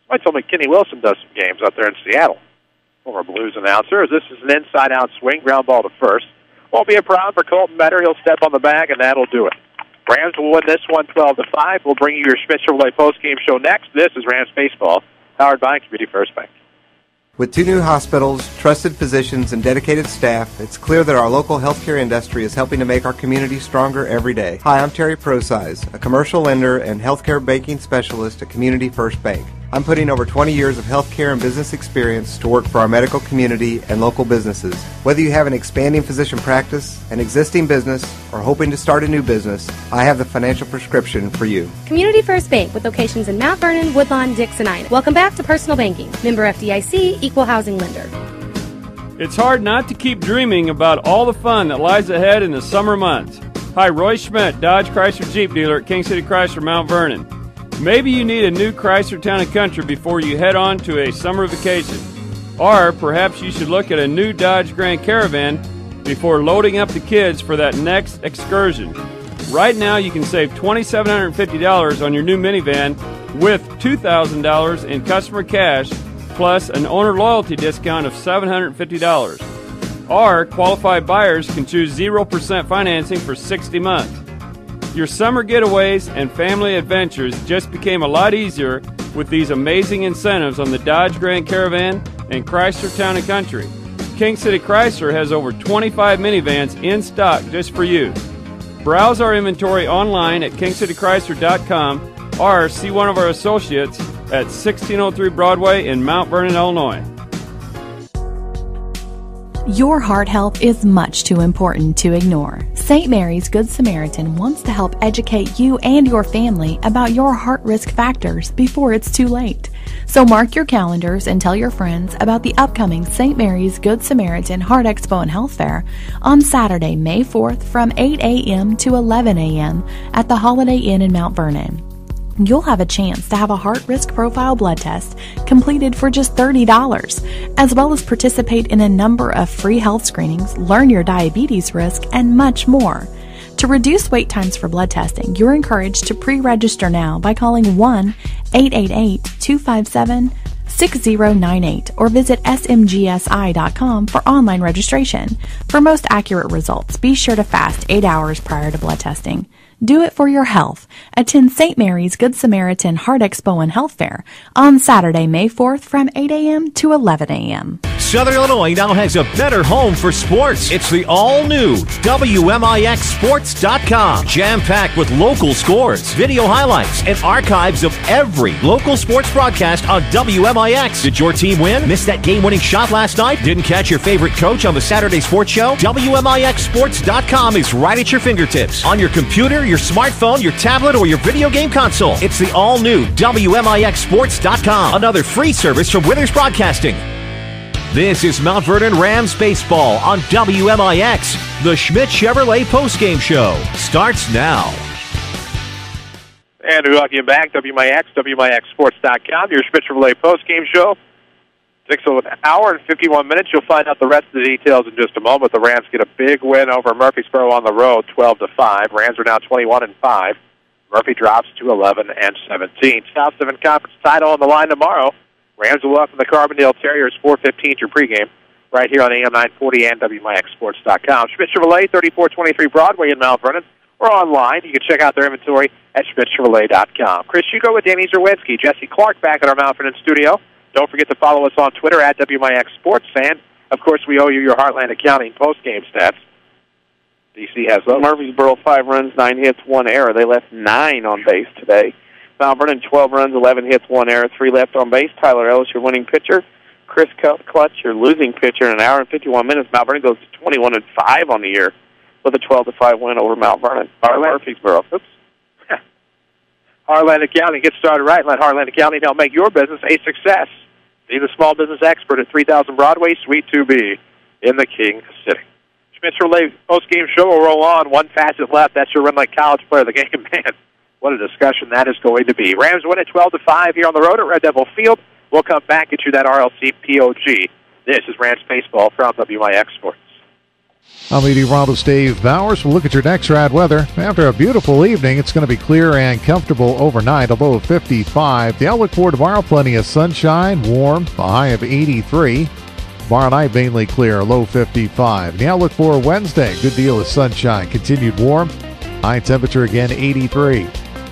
I told me Kenny Wilson does some games out there in Seattle. Former Blues announcer, as this is an inside-out swing, ground ball to first. Won't be a problem for Colton Metter. He'll step on the bag, and that'll do it. Rams will win this one 12-5. We'll bring you your Schmidt Chevrolet postgame show next. This is Rams Baseball, powered by Community First Bank. With 2 new hospitals, trusted physicians, and dedicated staff, it's clear that our local healthcare industry is helping to make our community stronger every day. Hi, I'm Terry Prosize, a commercial lender and healthcare banking specialist at Community First Bank. I'm putting over 20 years of healthcare and business experience to work for our medical community and local businesses. Whether you have an expanding physician practice, an existing business, or hoping to start a new business, I have the financial prescription for you. Community First Bank with locations in Mount Vernon, Woodlawn, Dix, and Ina. Welcome back to Personal Banking. Member FDIC, Equal Housing Lender. It's hard not to keep dreaming about all the fun that lies ahead in the summer months. Hi, Roy Schmidt, Dodge Chrysler Jeep dealer at King City Chrysler, Mount Vernon. Maybe you need a new Chrysler Town & Country before you head on to a summer vacation. Or perhaps you should look at a new Dodge Grand Caravan before loading up the kids for that next excursion. Right now you can save $2,750 on your new minivan with $2,000 in customer cash plus an owner loyalty discount of $750. Or qualified buyers can choose 0% financing for 60 months. Your summer getaways and family adventures just became a lot easier with these amazing incentives on the Dodge Grand Caravan and Chrysler Town & Country. King City Chrysler has over 25 minivans in stock just for you. Browse our inventory online at kingcitychrysler.com or see one of our associates at 1603 Broadway in Mount Vernon, Illinois. Your heart health is much too important to ignore. St. Mary's Good Samaritan wants to help educate you and your family about your heart risk factors before it's too late. So mark your calendars and tell your friends about the upcoming St. Mary's Good Samaritan Heart Expo and Health Fair on Saturday, May 4th from 8 a.m. to 11 a.m. at the Holiday Inn in Mount Vernon. You'll have a chance to have a heart risk profile blood test completed for just $30, as well as participate in a number of free health screenings, learn your diabetes risk, and much more. To reduce wait times for blood testing, you're encouraged to pre-register now by calling 1-888-257-6098 or visit smgsi.com for online registration. For most accurate results, be sure to fast 8 hours prior to blood testing. Do it for your health. Attend St. Mary's Good Samaritan Heart Expo and Health Fair on Saturday, May 4th from 8 a.m. to 11 a.m. Southern Illinois now has a better home for sports. It's the all-new WMIXSports.com. Jam-packed with local scores, video highlights, and archives of every local sports broadcast on WMIX. Did your team win? Missed that game-winning shot last night? Didn't catch your favorite coach on the Saturday Sports Show? WMIXSports.com is right at your fingertips. On your computer, your smartphone, your tablet, or your video game console. It's the all-new WMIXSports.com. Another free service from Withers Broadcasting. This is Mount Vernon Rams Baseball on WMIX. The Schmidt Chevrolet postgame show starts now. And we welcome you back, WMIX, WMIXSports.com, your Schmidt Chevrolet postgame show. So an hour and 51 minutes. You'll find out the rest of the details in just a moment. The Rams get a big win over Murphysboro on the road, 12-5. Rams are now 21-5. Murphy drops to 11-17. South 7 Conference title on the line tomorrow. Rams will welcome the Carbondale Terriers, 4:15 your pregame, right here on AM 940 and WMIXsports.com. Schmidt Chevrolet, 3423 Broadway in Mount Vernon, or online. You can check out their inventory at schmidtchevrolet.com. Chris Hugo with Danny Czerwinski. Jesse Clark back at our Mount Vernon studio. Don't forget to follow us on Twitter at WMIX Sports. And, of course, we owe you your Heartland Accounting post-game stats. DC has those. Murphysboro, 5 runs, 9 hits, 1 error. They left 9 on base today. Mount Vernon, 12 runs, 11 hits, 1 error, 3 left on base. Tyler Ellis, your winning pitcher. Chris Clutch, your losing pitcher. In an hour and 51 minutes, Mount Vernon goes to 21-5 on the year with a 12-5 win over Mount Vernon. Murphysboro. Oops. Heartland Accounting. Get started right. Let Heartland Accounting help make your business a success. Be the small business expert at 3000 Broadway, Suite 2B in the King City. Schmidt's Relay post-game show will roll on. One facet left. That's your Rend Lake College player of the game. Man, what a discussion that is going to be. Rams win at 12-5 here on the road at Red Devil Field. We'll come back and get you that RLC POG. This is Rams Baseball from WMIX Sports. I'm meteorologist Dave Bowers. We'll look at your next rad weather. After a beautiful evening, it's going to be clear and comfortable overnight, a low of 55. The outlook for tomorrow, plenty of sunshine, warm, a high of 83. Tomorrow night, mainly clear, low 55. The outlook for Wednesday, good deal of sunshine, continued warm, high temperature again 83.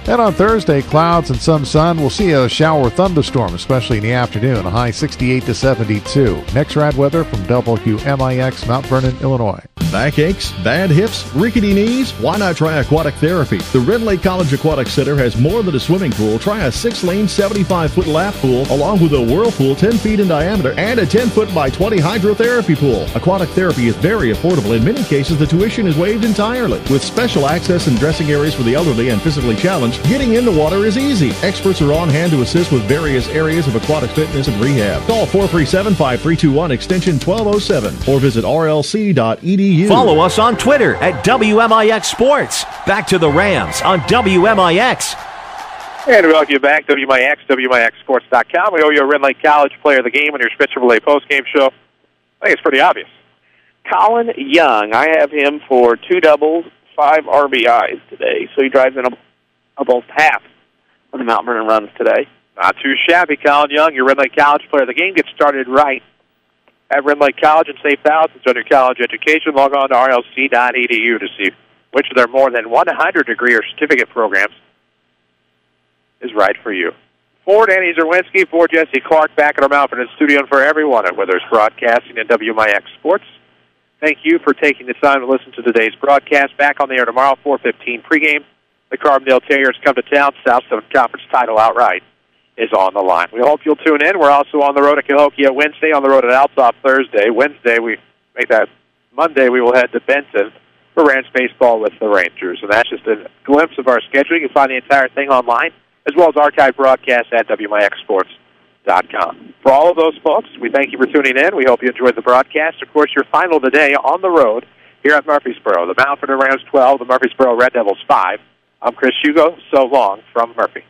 And on Thursday, clouds and some sun. We'll see a shower thunderstorm, especially in the afternoon, a high 68 to 72. Next rad weather from WMIX, Mount Vernon, Illinois. Backaches, bad hips, rickety knees? Why not try aquatic therapy? The Rend Lake College Aquatic Center has more than a swimming pool. Try a 6-lane, 75-foot lap pool, along with a whirlpool 10 feet in diameter and a 10-foot by 20 hydrotherapy pool. Aquatic therapy is very affordable. In many cases, the tuition is waived entirely. With special access and dressing areas for the elderly and physically challenged, getting in the water is easy. Experts are on hand to assist with various areas of aquatic fitness and rehab. Call 437-5321 extension 1207 or visit rlc.edu. Follow us on Twitter at WMIX Sports. Back to the Rams on WMIX. And we welcome you back, WMIX, WMIXsports.com. We owe you a Rend Lake College player of the game on your Schmidt Chevrolet postgame show. I think it's pretty obvious. Colin Young. I have him for 2 doubles, 5 RBIs today. So he drives in almost half of the Mount Vernon runs today. Not too shabby, Colin Young, your Rend Lake College player of the game. Get started right at Rend Lake College and save thousands on your college education. Log on to rlc.edu to see which of their more than 100 degree or certificate programs is right for you. For Danny Czerwinski, for Jesse Clark, back at our Mount Vernon studio, and for everyone at Withers Broadcasting and WMIX Sports, thank you for taking the time to listen to today's broadcast. Back on the air tomorrow, 4:15 pregame. The Carbondale Terriers come to town. South 7 Conference title outright is on the line. We hope you'll tune in. We're also on the road at Cahokia Wednesday, on the road at Alsop Thursday. Wednesday, we make that Monday, we will head to Benton for Rams Baseball with the Rangers. And that's just a glimpse of our schedule. You can find the entire thing online, as well as archived broadcasts at WMIXsports.com. For all of those folks, we thank you for tuning in. We hope you enjoyed the broadcast. Of course, your final today on the road here at Murphysboro. The Mount Vernon Rams 12, the Murphysboro Red Devils 5. I'm Chris Hugo. So long from Murphy.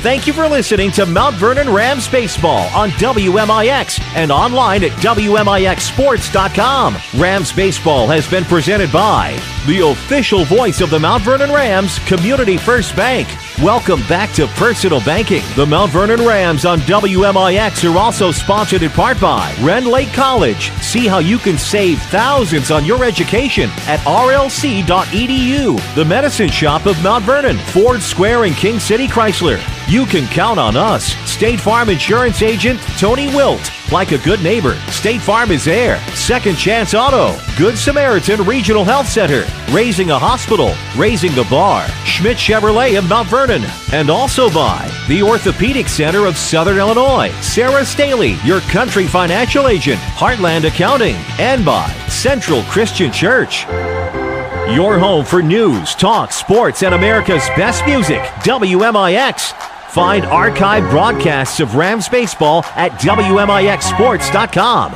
Thank you for listening to Mount Vernon Rams Baseball on WMIX and online at WMIXsports.com. Rams Baseball has been presented by the official voice of the Mount Vernon Rams, Community First Bank. Welcome back to personal banking. The Mount Vernon Rams on WMIX are also sponsored in part by Rend Lake College. See how you can save thousands on your education at rlc.edu. The Medicine Shop of Mount Vernon, Ford Square and King City Chrysler. You can count on us. State Farm Insurance Agent Tony Wilt. Like a good neighbor, State Farm is there. Second Chance Auto. Good Samaritan Regional Health Center. Raising a Hospital. Raising the Bar. Schmidt Chevrolet of Mount Vernon. And also by the Orthopedic Center of Southern Illinois. Sarah Staley, your country financial agent. Heartland Accounting. And by Central Christian Church. Your home for news, talk, sports, and America's best music. WMIX. Find archived broadcasts of Rams Baseball at WMIXsports.com.